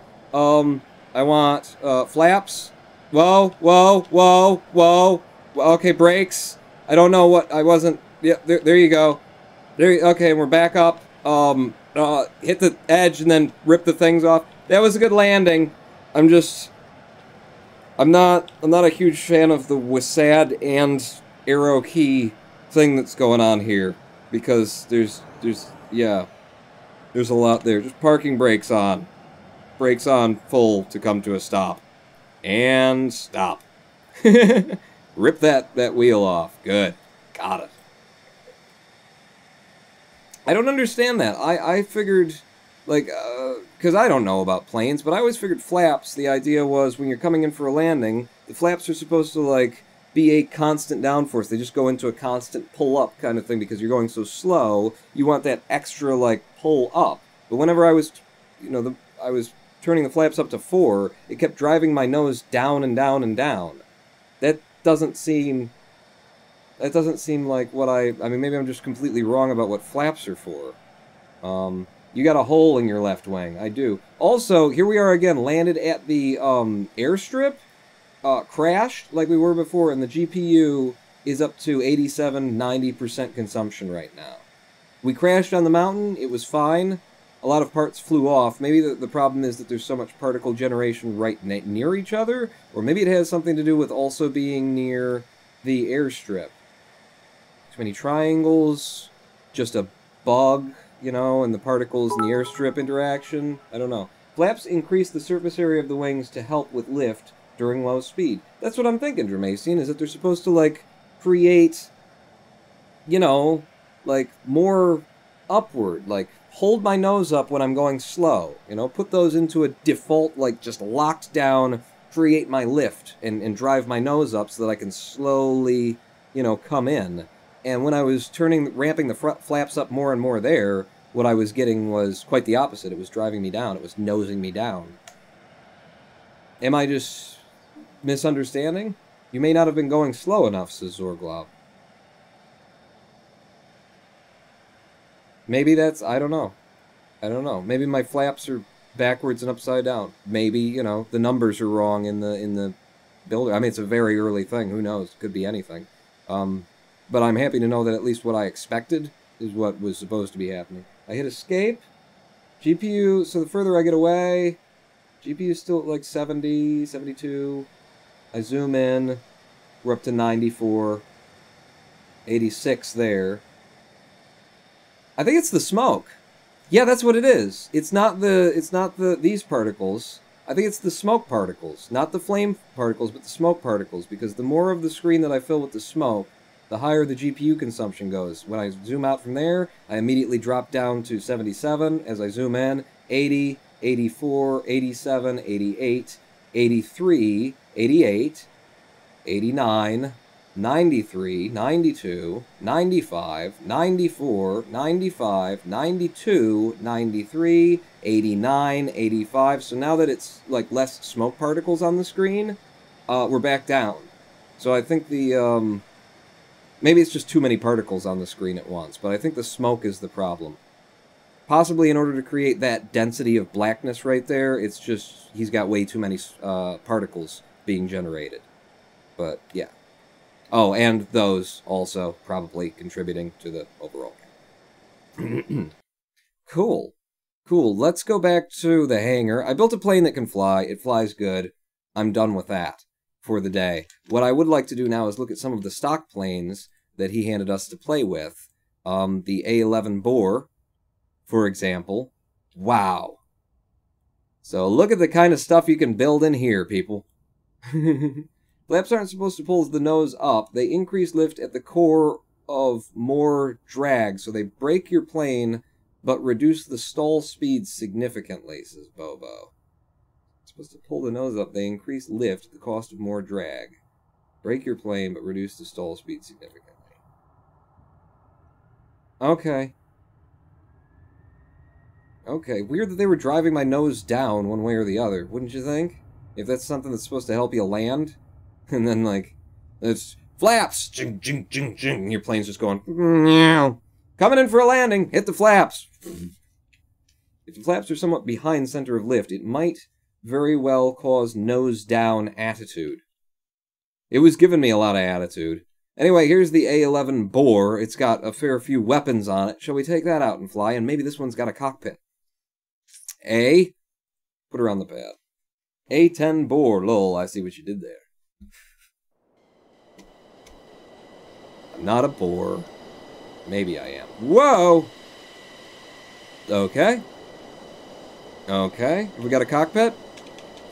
I want, flaps. Whoa, whoa, whoa, whoa. Okay, brakes. I don't know what, I wasn't Yeah, there you go. Okay, and we're back up. Hit the edge and then rip the things off. That was a good landing. I'm not a huge fan of the WASD and arrow key thing that's going on here, because there's a lot there. Just parking brakes on. Brakes on full to come to a stop. And stop. Rip that wheel off. Good. Got it. I don't understand that. I figured, like, because I don't know about planes, but I always figured flaps, the idea was when you're coming in for a landing, the flaps are supposed to, like, be a constant downforce. They just go into a constant pull-up kind of thing because you're going so slow. You want that extra, like, pull up. But whenever I was, I was turning the flaps up to 4, it kept driving my nose down and down and down. That doesn't seem like what I mean, maybe I'm just completely wrong about what flaps are for. You got a hole in your left wing. I do. Also, here we are again, landed at the airstrip, crashed like we were before, and the GPU is up to 87-90% consumption right now. We crashed on the mountain. It was fine. A lot of parts flew off. Maybe the problem is that there's so much particle generation right near each other, or maybe it has something to do with also being near the airstrip. Too many triangles, just a bug, and the particles in the airstrip interaction. I don't know. Flaps increase the surface area of the wings to help with lift during low speed. That's what I'm thinking, Dramacine, is that they're supposed to, like, create, like, more upward, like, hold my nose up when I'm going slow, put those into a default, like, just locked down, create my lift, and drive my nose up so that I can slowly, come in. And when I was ramping the flaps up more and more there, what I was getting was quite the opposite. It was driving me down. It was nosing me down. Am I just misunderstanding? You may not have been going slow enough, says Zorglob. Maybe that's, I don't know. Maybe my flaps are backwards and upside down. Maybe, the numbers are wrong in the builder. I mean, it's a very early thing. Who knows? Could be anything. But I'm happy to know that at least what I expected is what was supposed to be happening. I hit escape. GPU, so the further I get away, GPU is still at like 70, 72. I zoom in. We're up to 94. 86 there. I think it's the smoke. Yeah, that's what it is. It's not these particles. I think it's the smoke particles. Not the flame particles, but the smoke particles. Because the more of the screen that I fill with the smoke, the higher the GPU consumption goes. When I zoom out from there, I immediately drop down to 77. As I zoom in, 80, 84, 87, 88, 83, 88, 89, 93, 92, 95, 94, 95, 92, 93, 89, 85. So now that it's like less smoke particles on the screen, we're back down. So I think the, maybe it's just too many particles on the screen at once, but I think the smoke is the problem. Possibly in order to create that density of blackness right there, it's just, he's got way too many particles being generated. But, yeah. Oh, and those also probably contributing to the overall count. Cool. Cool. Let's go back to the hangar. I built a plane that can fly. It flies good. I'm done with that for the day. What I would like to do now is look at some of the stock planes that he handed us to play with. The A-11 Boar, for example. Wow. So look at the kind of stuff you can build in here, people. Flaps aren't supposed to pull the nose up. They increase lift at the core of more drag, so they break your plane, but reduce the stall speed significantly, says Bobo. Supposed to pull the nose up. They increase lift at the cost of more drag. Break your plane, but reduce the stall speed significantly. Okay. Okay, weird that they were driving my nose down one way or the other, wouldn't you think? If that's something that's supposed to help you land, and then, like, it's flaps! Jing, jing, jing, jing. Your plane's just going, meow. Coming in for a landing! Hit the flaps! If the flaps are somewhat behind center of lift, it might very well cause nose-down attitude. It was giving me a lot of attitude. Anyway, here's the A-11 bore. It's got a fair few weapons on it. Shall we take that out and fly? And maybe this one's got a cockpit. A. Put her on the pad. A-10 bore. Lol, I see what you did there. I'm not a bore. Maybe I am. Whoa! Okay. Okay. Have we got a cockpit?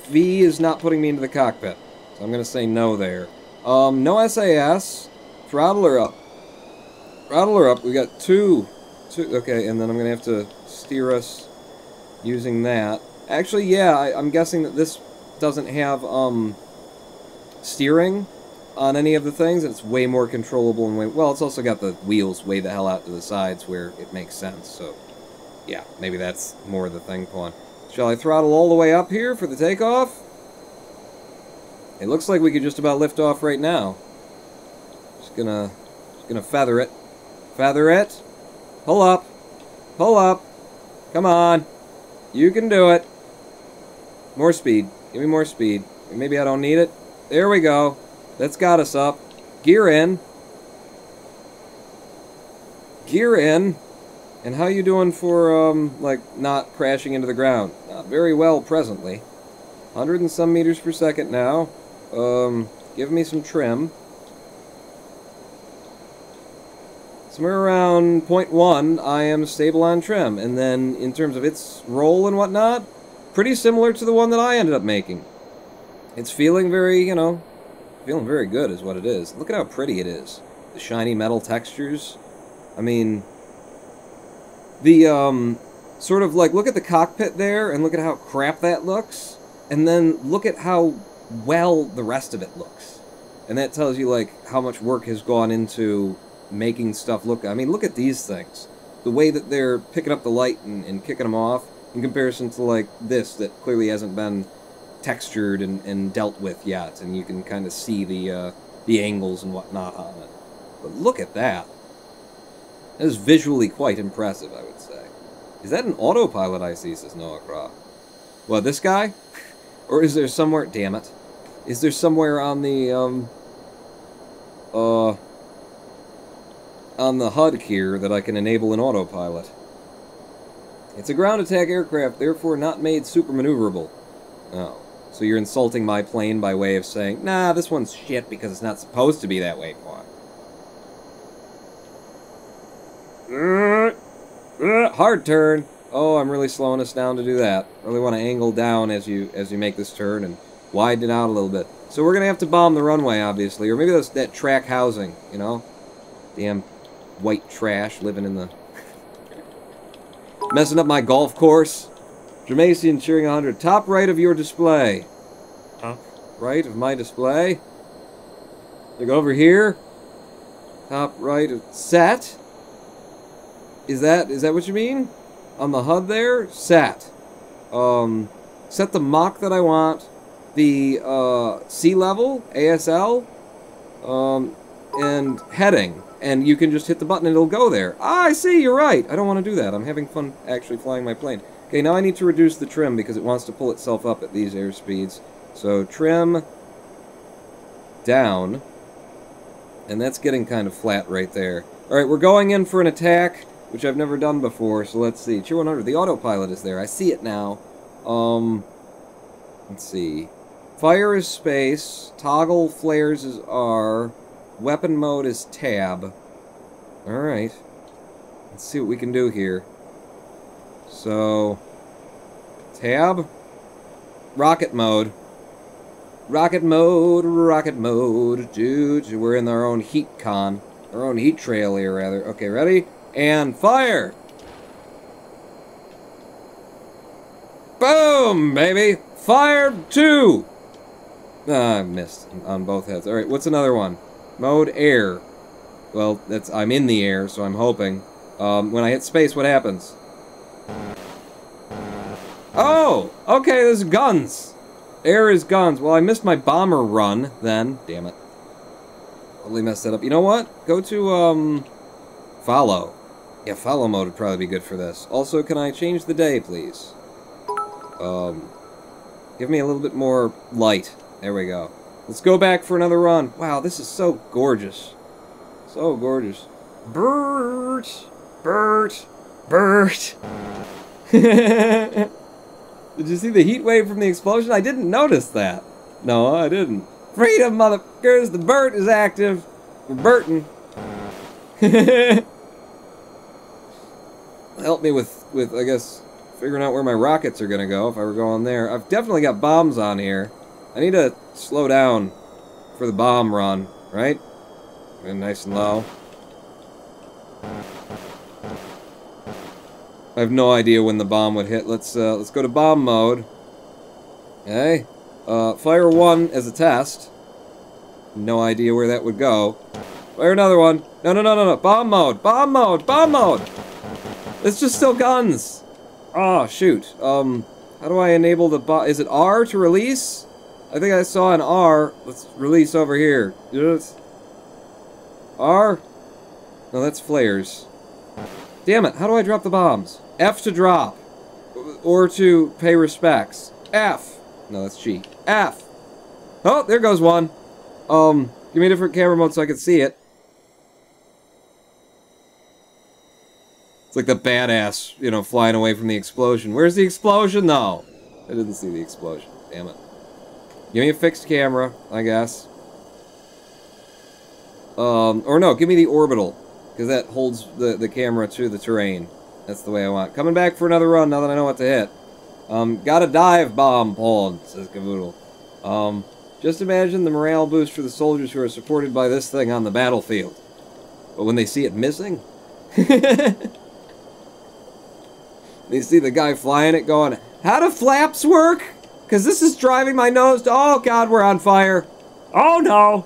V is not putting me into the cockpit. So I'm going to say no there. No SAS. Throttle her up. Throttle her up. We got two. Okay, and then I'm going to have to steer us using that. Actually, yeah, I'm guessing that this doesn't have, steering on any of the things. It's way more controllable and way... Well, it's also got the wheels way the hell out to the sides where it makes sense, so... Yeah, maybe that's more the thing pulling. Shall I throttle all the way up here for the takeoff? It looks like we could just about lift off right now. Just gonna feather it. Feather it. Pull up. Pull up. Come on. You can do it. More speed. Give me more speed. Maybe I don't need it. There we go. That's got us up. Gear in. Gear in. And how you doing for, like, not crashing into the ground? Not very well presently. 100 and some meters per second now. Give me some trim. Somewhere around 0.1, I am stable on trim. And then, in terms of its roll and whatnot, pretty similar to the one that I ended up making. It's feeling very, you know, feeling very good is what it is. Look at how pretty it is. The shiny metal textures. I mean... The, sort of like, look at the cockpit there, and look at how crap that looks, and then look at how well the rest of it looks. And that tells you, like, how much work has gone into making stuff look... I mean, look at these things. The way that they're picking up the light and kicking them off, in comparison to, like, this, that clearly hasn't been textured and dealt with yet, and you can kind of see the angles and whatnot on it. But look at that. That is visually quite impressive, I would say. Is that an autopilot I see, says Noah Croft? What, this guy? Or is there somewhere... Damn it. Is there somewhere on the, on the HUD here that I can enable an autopilot? It's a ground attack aircraft, therefore not made super maneuverable. Oh. So you're insulting my plane by way of saying, nah, this one's shit because it's not supposed to be that way. Hard turn. Oh, I'm really slowing us down to do that. Really want to angle down as you make this turn and widen it out a little bit. So we're gonna have to bomb the runway, obviously, or maybe that track housing. You know, damn white trash living in the messing up my golf course. Jermasian cheering 100. Top right of your display. Huh? Right of my display. Look over here. Top right of set. Is that what you mean? On the HUD there? Set. Set the Mach that I want. The, sea level, ASL, and heading. And you can just hit the button and it'll go there. Ah, I see, you're right. I don't want to do that. I'm having fun actually flying my plane. Okay, now I need to reduce the trim because it wants to pull itself up at these airspeeds. So, trim down. And that's getting kind of flat right there. Alright, we're going in for an attack, which I've never done before, so let's see. Cheer 100, the autopilot is there. I see it now. Let's see. Fire is space. Toggle flares is R. Weapon mode is tab. Alright. Let's see what we can do here. So... tab. Rocket mode. Rocket mode, rocket mode. Dude, we're in our own heat con. Our own heat trail here, rather. Okay, ready? And fire! Boom, baby! Fired 2! Ah, I missed on both heads. Alright, what's another one? Mode air. Well, I'm in the air, so I'm hoping. When I hit space, what happens? Oh! Okay, there's guns! Air is guns. Well, I missed my bomber run, then. Damn it. Totally messed that up. You know what? Go to, follow. Yeah, follow mode would probably be good for this. Also, can I change the day, please? Give me a little bit more light. There we go. Let's go back for another run. Wow, this is so gorgeous. So gorgeous. Bert! Bert! Bert! Did you see the heat wave from the explosion? I didn't notice that. No, I didn't. Freedom, motherfuckers! The Bert is active. We're Burton. Help me with, I guess, figuring out where my rockets are gonna go if I were going there. I've definitely got bombs on here. I need to slow down for the bomb run, right? And nice and low. I have no idea when the bomb would hit. Let's go to bomb mode. Okay. Fire one as a test. No idea where that would go. Fire another one. No. Bomb mode. Bomb mode. Bomb mode. It's just still guns. Oh, shoot. How do I enable the bomb? Is it R to release? I think I saw an R. Let's release over here. Yes. R? No, that's flares. Damn it, how do I drop the bombs? F to drop. Or to pay respects. F. No, that's G. F. Oh, there goes one. Give me a different camera mode so I can see it. It's like the badass, you know, flying away from the explosion. Where's the explosion, though? I didn't see the explosion. Damn it. Give me a fixed camera, I guess. Or no, give me the orbital. Because that holds the camera to the terrain. That's the way I want. Coming back for another run now that I know what to hit. Got a dive bomb pulled, says McDoodle. Just imagine the morale boost for the soldiers who are supported by this thing on the battlefield. But when they see it missing... They see the guy flying it going, how do flaps work? Because this is driving my nose to... Oh, God, we're on fire. Oh, no.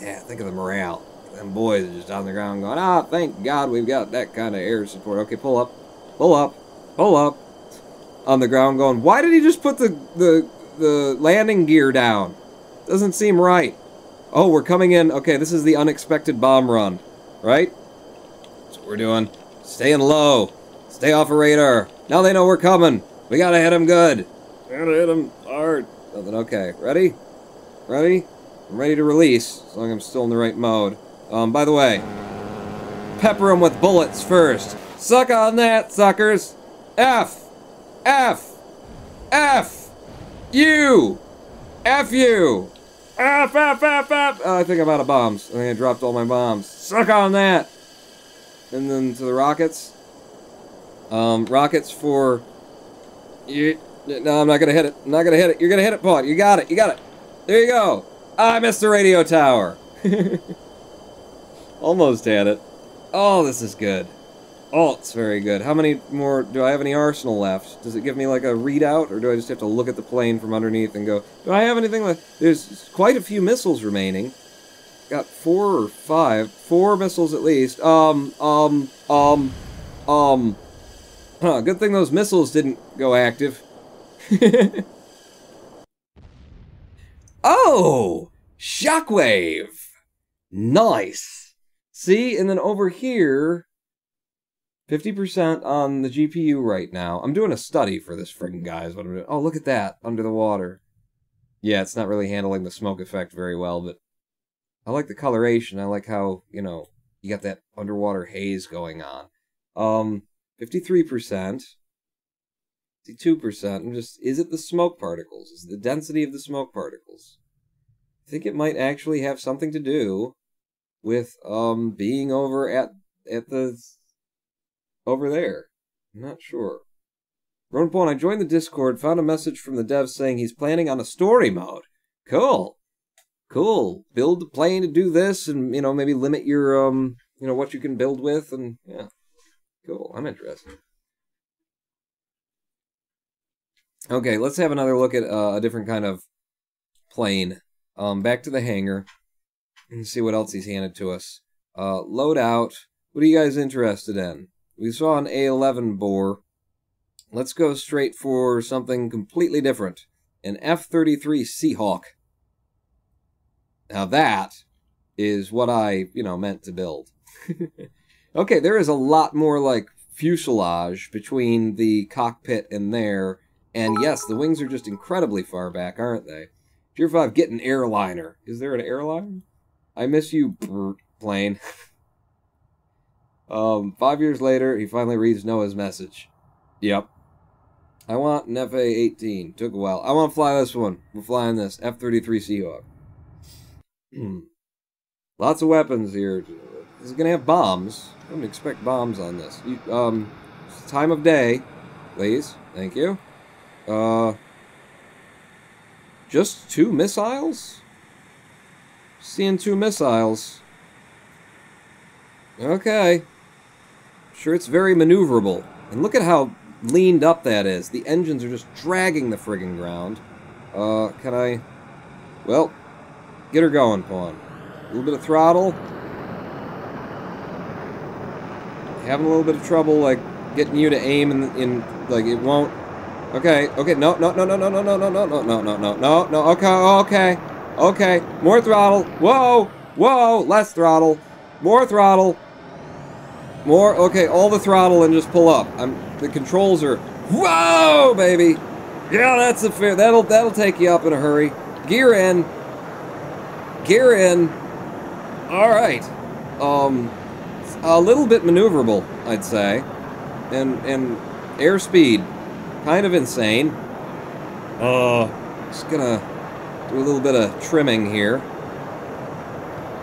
Yeah, think of the morale. Them boys are just on the ground going, ah, thank God we've got that kind of air support. Okay, pull up. Pull up. Pull up. On the ground going, why did he just put the landing gear down? Doesn't seem right. Oh, we're coming in. Okay, this is the unexpected bomb run. Right? That's what we're doing. Staying low. Stay off a radar. Now they know we're coming. We gotta hit them good. We gotta hit them hard. Nothing. Okay. Ready? Ready? I'm ready to release, as long as I'm still in the right mode. By the way, pepper them with bullets first. Suck on that, suckers. F. F. F. U. F you. F, F, F, F. I think I'm out of bombs. I think I dropped all my bombs. Suck on that. And then to the rockets. Rockets for... No, I'm not gonna hit it. I'm not gonna hit it. You're gonna hit it, Paul. You got it. You got it. There you go. I missed the radio tower. Almost had it. Oh, this is good. Oh, it's very good. How many more... Do I have any arsenal left? Does it give me, like, a readout? Or do I just have to look at the plane from underneath and go, do I have anything left? There's quite a few missiles remaining. Got 4 or 5. 4 missiles at least. Huh, good thing those missiles didn't go active. Oh! Shockwave! Nice! See, and then over here... 50% on the GPU right now. I'm doing a study for this friggin' guy is what I'm doing. Oh, look at that, under the water. Yeah, it's not really handling the smoke effect very well, but... I like the coloration. I like how, you know, you got that underwater haze going on. 53%. 52%. I'm just... Is it the smoke particles? Is it the density of the smoke particles? I think it might actually have something to do with, being over at the... over there. I'm not sure. Ronpon, I joined the Discord, found a message from the dev saying he's planning on a story mode. Cool. Cool. Build the plane to do this and, you know, maybe limit your, you know, what you can build with and, yeah. Cool. I'm interested. Okay, let's have another look at a different kind of plane. Back to the hangar and see what else he's handed to us. Loadout. What are you guys interested in? We saw an A-11 bore. Let's go straight for something completely different. An F-33 Seahawk. Now that is what I, you know, meant to build. Okay, there is a lot more, like, fuselage between the cockpit and there. And yes, the wings are just incredibly far back, aren't they? Tier 5, get an airliner. Is there an airliner? I miss you, plane. 5 years later, he finally reads Noah's message. Yep. I want an FA-18. Took a while. I want to fly this one. We're flying this. F-33 Seahawk. Lots of weapons here. This is going to have bombs. I wouldn't expect bombs on this. Time of day, please. Thank you. Just 2 missiles? Seeing 2 missiles. Okay. Sure, it's very maneuverable. And look at how leaned up that is. The engines are just dragging the friggin' ground. Can I... Well, get her going, Pawn. A little bit of throttle. Having a little bit of trouble, like, getting you to aim in like, it won't... Okay, no, okay, more throttle, whoa, less throttle, more throttle, more, okay, all the throttle and just pull up. The controls are, whoa, baby, yeah, that's a fair, that'll take you up in a hurry. Gear in, all right, a little bit maneuverable, I'd say, and airspeed. Kind of insane. Just gonna do a little bit of trimming here.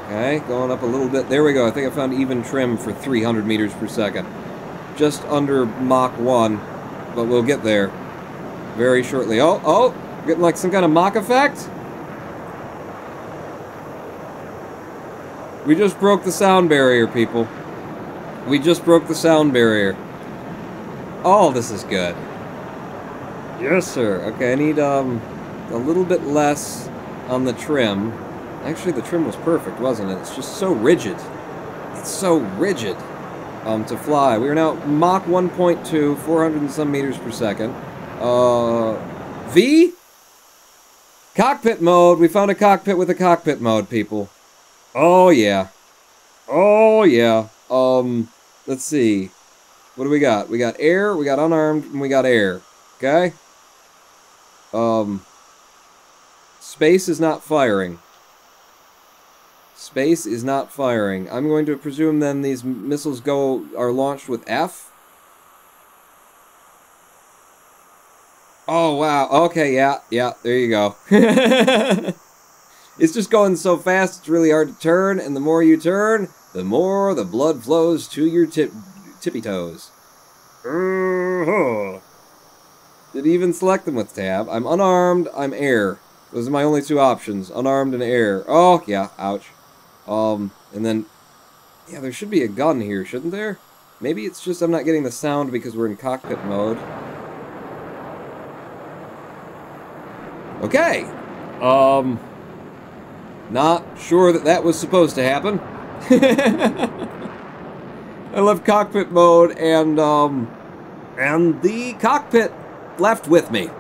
Okay, going up a little bit. There we go. I think I found even trim for 300 meters per second. Just under Mach 1, but we'll get there very shortly. Oh, getting like some kind of Mach effect? We just broke the sound barrier, people. We just broke the sound barrier. Oh, this is good. Yes, sir. Okay, I need a little bit less on the trim. Actually, the trim was perfect, wasn't it? It's just so rigid. It's so rigid to fly. We are now Mach 1.2, 400 and some meters per second. V? Cockpit mode. We found a cockpit with a cockpit mode, people. Oh, yeah. Oh, yeah. Let's see. What do we got? We got air, we got unarmed, and we got air. Okay? Space is not firing. Space is not firing. I'm going to presume then these missiles are launched with F. Oh, wow. Okay, yeah, there you go. It's just going so fast, it's really hard to turn, and the more you turn, the more the blood flows to your tippy toes. Did even select them with tab. I'm unarmed, I'm air. Those are my only 2 options. Unarmed and air. Oh, yeah, ouch. And then, yeah, there should be a gun here, shouldn't there? Maybe it's just I'm not getting the sound because we're in cockpit mode. Okay. Not sure that was supposed to happen. I left cockpit mode and the cockpit left with me.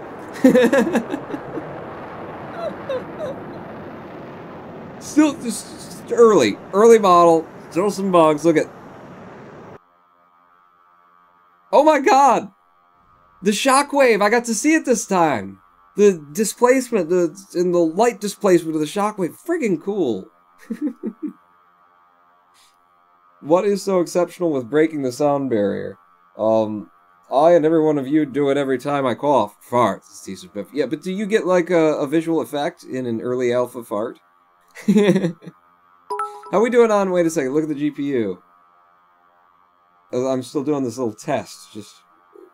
Still just early model, still some bugs. Look at, oh my god, the shockwave, I got to see it this time. The displacement, the light displacement of the shockwave, friggin' cool. What is so exceptional with breaking the sound barrier? I and every one of you do it every time I cough. Fart. Yeah, but do you get like a visual effect in an early alpha fart? How we doing on, wait a second, look at the GPU. I'm still doing this little test, just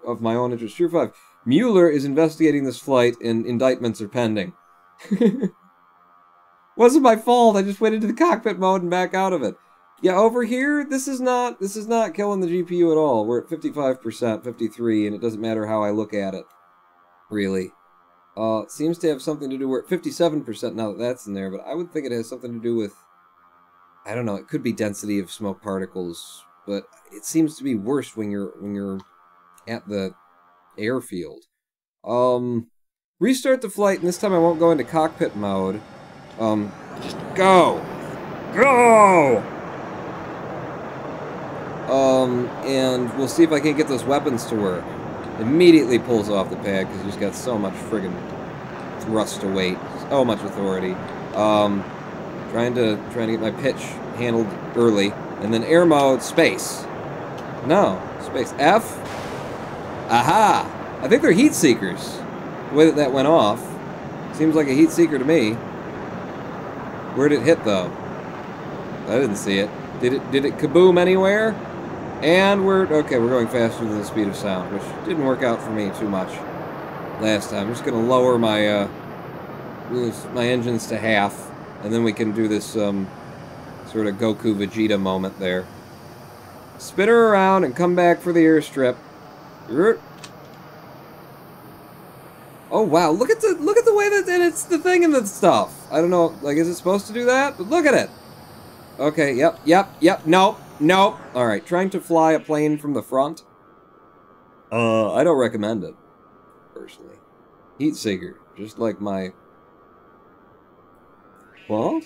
of my own interest. True 5. Mueller is investigating this flight and indictments are pending. Wasn't my fault, I just went into the cockpit mode and back out of it. Yeah, over here, this is not killing the GPU at all. We're at 55%, 53%, and it doesn't matter how I look at it. Really. It seems to have something to do, we're at 57% now that that's in there, but I would think it has something to do with, I don't know, it could be density of smoke particles, but it seems to be worse when you're at the airfield. Restart the flight, and this time I won't go into cockpit mode. Just go! Go! And we'll see if I can't get those weapons to work. Immediately pulls off the pad because he's got so much friggin' thrust to weight, so much authority. Trying to get my pitch handled early, and then air mode, space. No. Space F. Aha! I think they're heat seekers. The way that went off. Seems like a heat seeker to me. Where'd it hit, though? I didn't see it. Did it kaboom anywhere? And we're going faster than the speed of sound, which didn't work out for me too much last time. I'm just gonna lower my my engines to half, and then we can do this sort of Goku Vegeta moment there. Spin her around and come back for the airstrip. Oh wow! Look at the way that it's the thing and the stuff. I don't know. Like, is it supposed to do that? But look at it. Okay. Yep. Nope. All right. Trying to fly a plane from the front. I don't recommend it personally. Heat seeker, just like my what?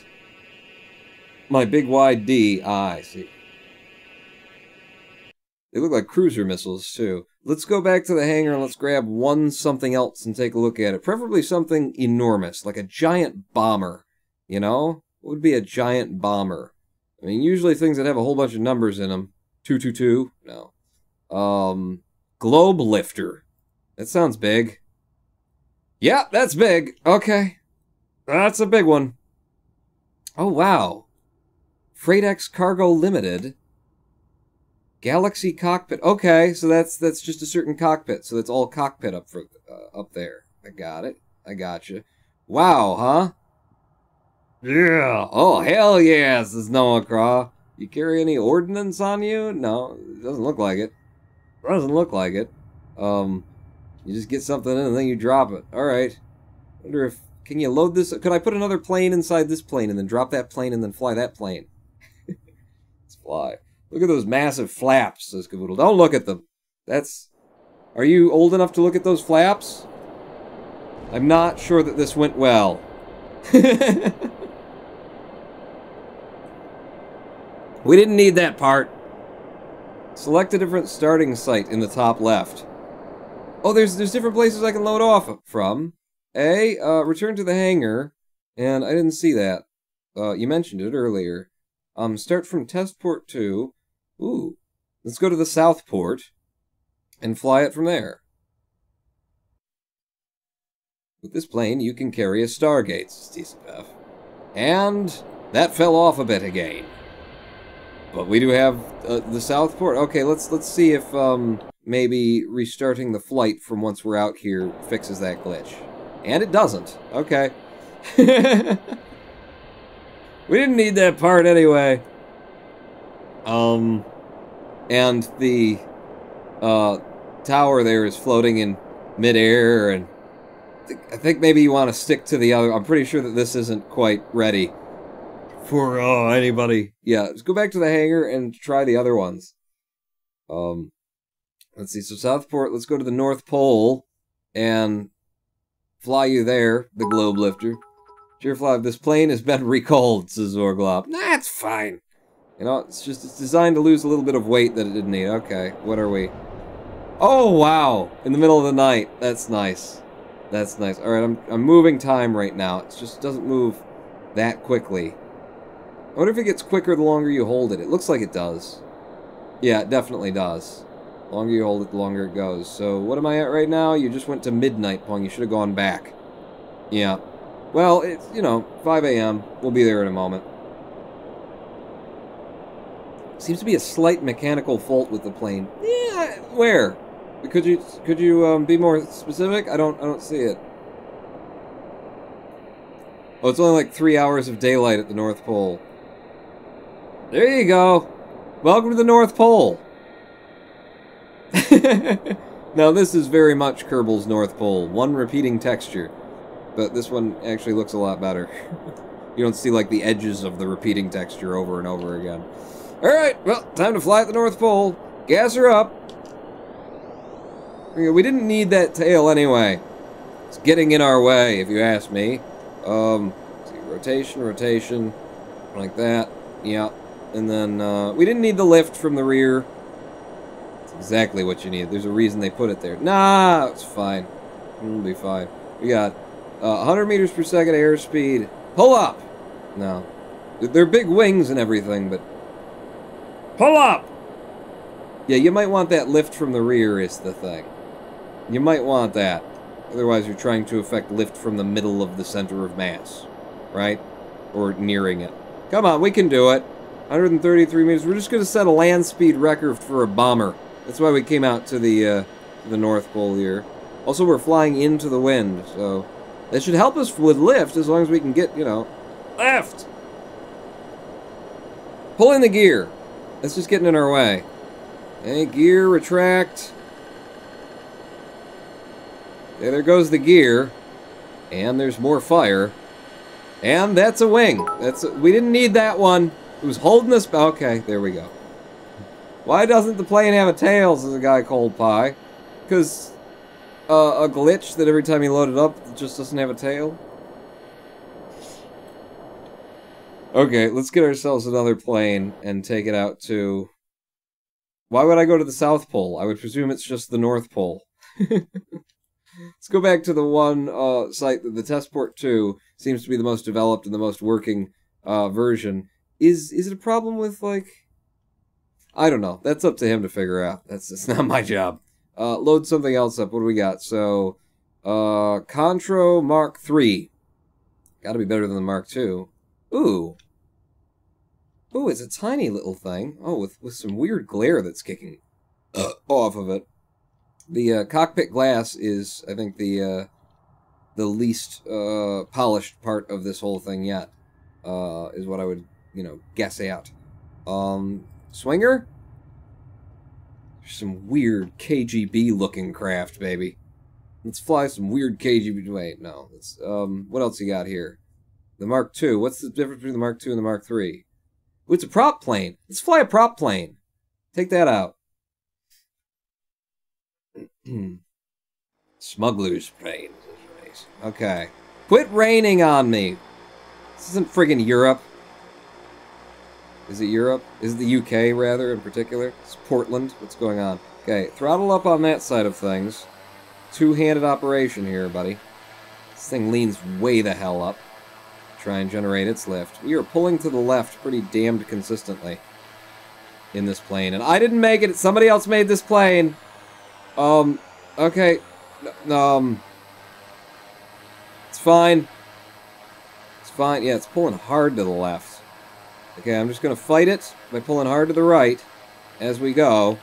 My big wide D. Ah, I see. They look like cruiser missiles, too. Let's go back to the hangar and let's grab one something else and take a look at it. Preferably something enormous, like a giant bomber. You know? What would be a giant bomber? I mean, usually things that have a whole bunch of numbers in them. 222? No. Globe lifter. That sounds big. Yeah, that's big. Okay. That's a big one. Oh, wow. FreightX Cargo Limited. Galaxy cockpit. Okay, so that's just a certain cockpit. So that's all cockpit up there. I got it. I got you. Wow, huh? Yeah. Oh, hell yeah, says Noah Craw. You carry any ordnance on you? No, it doesn't look like it. Doesn't look like it. You just get something in and then you drop it. All right. Wonder if can you load this? Could I put another plane inside this plane and then drop that plane and then fly that plane? Let's fly. Look at those massive flaps, says Cavoodle. Don't look at them. Are you old enough to look at those flaps? I'm not sure that this went well. We didn't need that part. Select a different starting site in the top left. Oh, there's different places I can load off from. Return to the hangar. And I didn't see that. You mentioned it earlier. Start from test port 2. Ooh. Let's go to the south port and fly it from there. With this plane, you can carry a Stargate, says TCF. And that fell off a bit again. But we do have the south port. Okay, let's see if maybe restarting the flight from once we're out here fixes that glitch. And it doesn't. Okay. We didn't need that part anyway. And the tower there is floating in midair, and I think maybe you want to stick to the other. I'm pretty sure that this isn't quite ready for anybody. Yeah, let's go back to the hangar and try the other ones. Let's see. So Southport, let's go to the North Pole and fly you there, the globe lifter. Sure, fly. This plane has been recalled, says Zorglop. Nah, it's fine. You know, it's designed to lose a little bit of weight that it didn't need. Okay, what are we? Oh, wow! In the middle of the night. That's nice. That's nice. Alright, I'm moving time right now. It just doesn't move that quickly. I wonder if it gets quicker the longer you hold it. It looks like it does. Yeah, it definitely does. The longer you hold it, the longer it goes. So, what am I at right now? You just went to midnight, Pong. You should have gone back. Yeah. Well, it's, 5 a.m. We'll be there in a moment. Seems to be a slight mechanical fault with the plane. Yeah, where? Could you be more specific? I don't see it. Oh, it's only like 3 hours of daylight at the North Pole. There you go. Welcome to the North Pole. Now this is very much Kerbal's North Pole. One repeating texture. But this one actually looks a lot better. You don't see like the edges of the repeating texture over and over again. Alright, well, time to fly at the North Pole. Gas her up. We didn't need that tail anyway. It's getting in our way, if you ask me. Let's see, rotation, like that. Yeah. And then, we didn't need the lift from the rear. It's exactly what you need. There's a reason they put it there. Nah, it's fine. It'll be fine. We got 100 meters per second airspeed. Pull up! No. They're big wings and everything, but... Pull up! Yeah, you might want that lift from the rear is the thing. You might want that. Otherwise, you're trying to affect lift from the middle of the center of mass. Right? Or nearing it. Come on, we can do it. 133 meters. We're just going to set a land speed record for a bomber. That's why we came out to the North Pole here. Also, we're flying into the wind, so that should help us with lift as long as we can get, you know, lift! Pulling the gear. That's just getting in our way. Okay, gear, retract. Okay, there goes the gear. And there's more fire. And that's a wing. We didn't need that one. It was holding us... Okay, there we go. Why doesn't the plane have a tail, says a guy cold pie? Because a glitch that every time you load it up, it just doesn't have a tail? Okay, let's get ourselves another plane and take it out to... Why would I go to the South Pole? I would presume it's just the North Pole. Let's go back to the one site that the Testport 2 seems to be the most developed and the most working version. Is it a problem with, like... I don't know. That's up to him to figure out. That's not my job. Load something else up. What do we got? So, Contro Mark III. Gotta be better than the Mark II. Ooh. Ooh, it's a tiny little thing. Oh, with some weird glare that's kicking off of it. The cockpit glass is, I think, the least polished part of this whole thing yet. Is what I would, you know, guess at. Swinger? Some weird KGB-looking craft, baby. Let's fly some weird KGB... Wait, no. Let's, what else you got here? The Mark II. What's the difference between the Mark II and the Mark III? Ooh, it's a prop plane. Let's fly a prop plane. Take that out. Smuggler's plane. Okay. Quit raining on me. This isn't friggin' Europe. Is it Europe? Is it the UK, rather, in particular? It's Portland. What's going on? Okay, throttle up on that side of things. Two-handed operation here, buddy. This thing leans way the hell up. Try and generate its lift. We are pulling to the left pretty damned consistently in this plane. And I didn't make it. Somebody else made this plane. Okay. It's fine. It's fine. Yeah, it's pulling hard to the left. Okay, I'm just going to fight it by pulling hard to the right as we go.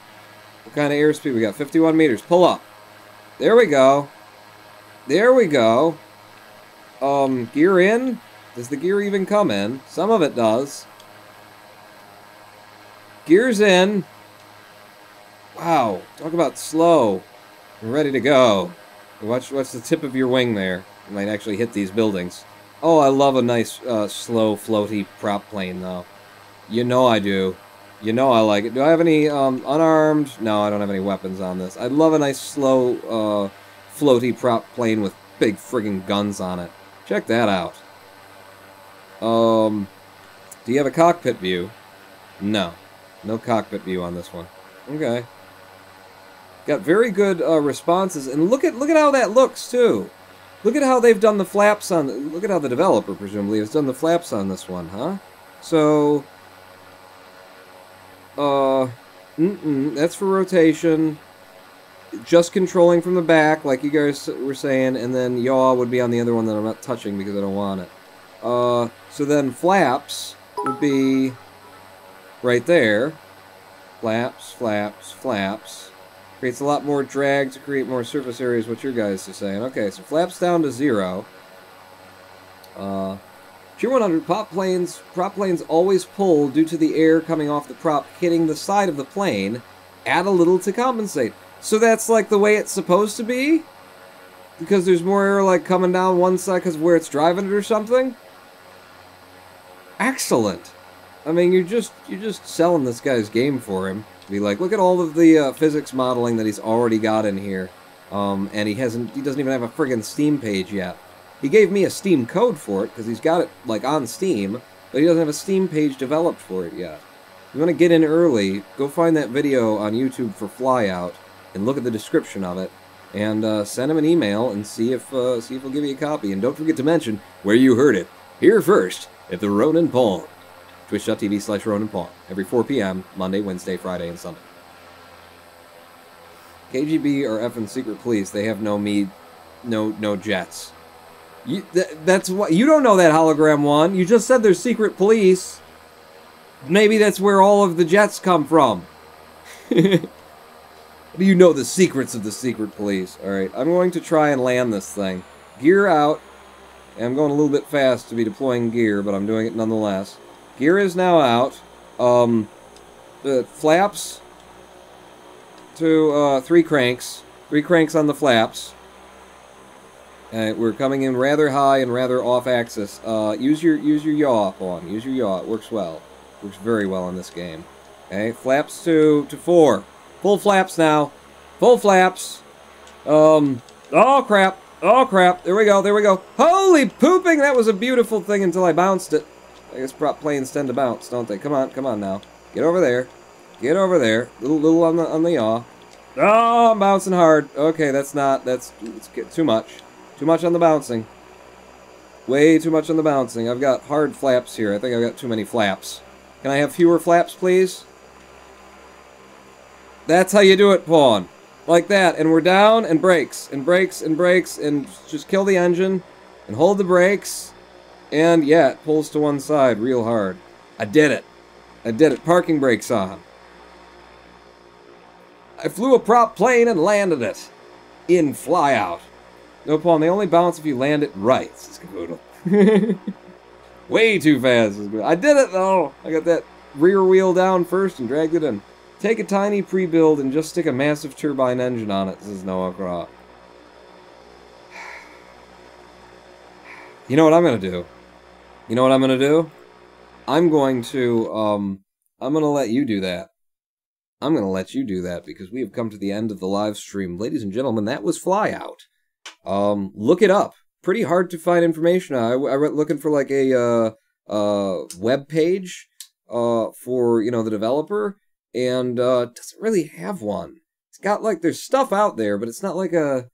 What kind of airspeed we got? 51 meters. Pull up. There we go. There we go. Gear in? Does the gear even come in? Some of it does. Gear's in. Wow. Talk about slow. We're ready to go. Watch the tip of your wing there. You might actually hit these buildings. Oh, I love a nice, slow, floaty prop plane, though. You know I do. You know I like it. Do I have any, unarmed? No, I don't have any weapons on this. I'd love a nice, slow, floaty prop plane with big friggin' guns on it. Check that out. Do you have a cockpit view? No. No cockpit view on this one. Okay. Got very good, responses, and look at how that looks, too. Look at how they've done the flaps on... Look at how the developer, presumably, has done the flaps on this one, huh? So... that's for rotation. Just controlling from the back, like you guys were saying, and then yaw would be on the other one that I'm not touching because I don't want it. So then flaps would be right there. Flaps, flaps, flaps. Creates a lot more drag to create more surface area is what your guys are saying. Okay, so flaps down to 0. Tier 100 prop planes always pull due to the air coming off the prop hitting the side of the plane. Add a little to compensate. So that's like the way it's supposed to be? Because there's more air like coming down one side because of where it's driving it or something? Excellent. I mean, you're just selling this guy's game for him. Be like, look at all of the physics modeling that he's already got in here, and he doesn't even have a friggin' Steam page yet. He gave me a Steam code for it because he's got it like on Steam, but he doesn't have a Steam page developed for it yet. If you want to get in early, go find that video on YouTube for FlyOut and look at the description of it, and send him an email and see if he'll give you a copy. And don't forget to mention where you heard it. Here first at the Ronin Pawn. Twitch.tv/RoninPawn. Every 4 p.m. Monday, Wednesday, Friday, and Sunday. KGB are effing secret police. They have no jets. That's what you don't know that hologram one. You just said they're secret police. Maybe that's where all of the jets come from. Do you know the secrets of the secret police? Alright, I'm going to try and land this thing. Gear out. And I'm going a little bit fast to be deploying gear, but I'm doing it nonetheless. Gear is now out. Flaps to 3 cranks. 3 cranks on the flaps. We're coming in rather high and rather off axis. Use your yaw on. Use your yaw. It works well. Works very well in this game. Okay, flaps to 4. Full flaps now. Full flaps. Oh crap. Oh crap. There we go. There we go. Holy pooping! That was a beautiful thing until I bounced it. I guess prop planes tend to bounce, don't they? Come on now. Get over there. Get over there. Little on the yaw. Oh, I'm bouncing hard. Okay, it's too much. Too much on the bouncing. Way too much on the bouncing. I've got hard flaps here. I think I've got too many flaps. Can I have fewer flaps, please? That's how you do it, Pawn. Like that. And we're down, and brakes, and brakes, and brakes, and just kill the engine, and hold the brakes, and yeah, it pulls to one side real hard. I did it. I did it. Parking brakes on. I flew a prop plane and landed it. In FlyOut. No problem, they only bounce if you land it right. It's Caboodle. Way too fast. I did it though! I got that rear wheel down first and dragged it in. Take a tiny pre-build and just stick a massive turbine engine on it, says Noah Craw. You know what I'm gonna do? You know what I'm gonna do? I'm gonna let you do that. I'm gonna let you do that because we have come to the end of the live stream. Ladies and gentlemen, that was FlyOut. Look it up. Pretty hard to find information. I went looking for like a web page for, you know, the developer, and doesn't really have one. It's got like, there's stuff out there, but it's not like a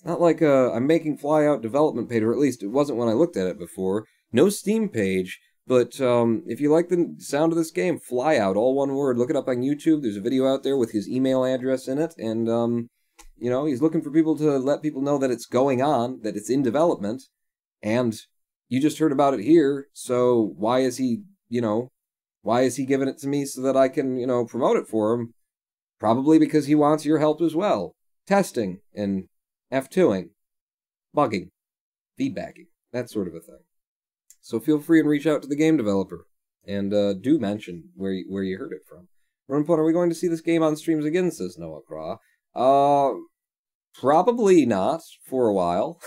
I'm making FlyOut development page, or at least it wasn't when I looked at it before. No Steam page. But if you like the sound of this game, FlyOut, all one word. Look it up on YouTube. There's a video out there with his email address in it, and you know, he's looking for people to let people know that it's going on, that it's in development, and you just heard about it here, so why is he, you know, why is he giving it to me so that I can, you know, promote it for him? Probably because he wants your help as well. Testing and F2ing, bugging, feedbacking, that sort of a thing. So feel free and reach out to the game developer, and do mention where you heard it from. Runpun, are we going to see this game on streams again, says Noah Craw. Probably not, for a while.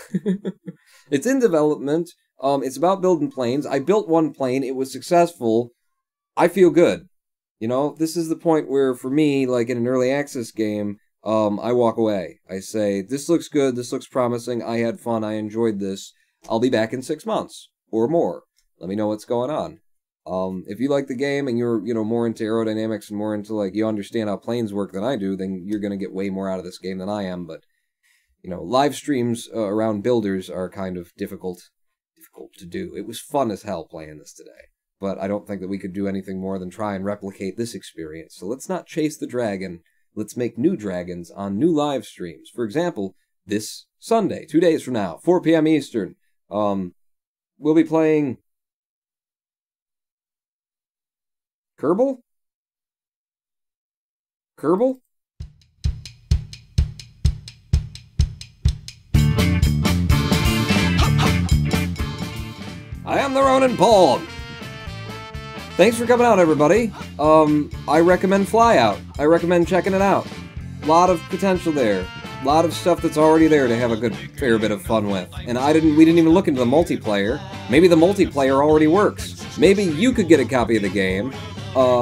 It's in development. It's about building planes. I built one plane. It was successful. I feel good. You know, this is the point where, for me, like in an early access game, I walk away. I say, this looks good, this looks promising, I had fun, I enjoyed this. I'll be back in 6 months. Or more. Let me know what's going on. If you like the game and you're, you know, more into aerodynamics and more into, like, you understand how planes work than I do, then you're going to get way more out of this game than I am. But, you know, live streams around builders are kind of difficult to do. It was fun as hell playing this today. But I don't think that we could do anything more than try and replicate this experience. So let's not chase the dragon. Let's make new dragons on new live streams. For example, this Sunday, 2 days from now, 4 p.m. Eastern, we'll be playing Kerbal? Kerbal? I am the Ronin Pawn. Thanks for coming out, everybody. I recommend FlyOut. I recommend checking it out. A lot of potential there. A lot of stuff that's already there to have a good fair bit of fun with. And we didn't even look into the multiplayer. Maybe the multiplayer already works. Maybe you could get a copy of the game.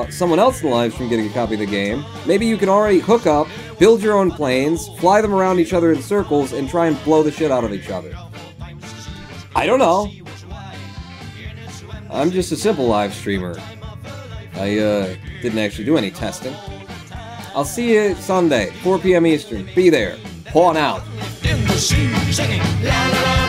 Someone else in the live stream getting a copy of the game. Maybe you can already hook up, build your own planes, fly them around each other in circles, and try and blow the shit out of each other. I don't know. I'm just a simple live streamer. I didn't actually do any testing. I'll see you Sunday, 4 p.m. Eastern. Be there. Pawn out. In the sea, singing, la la la.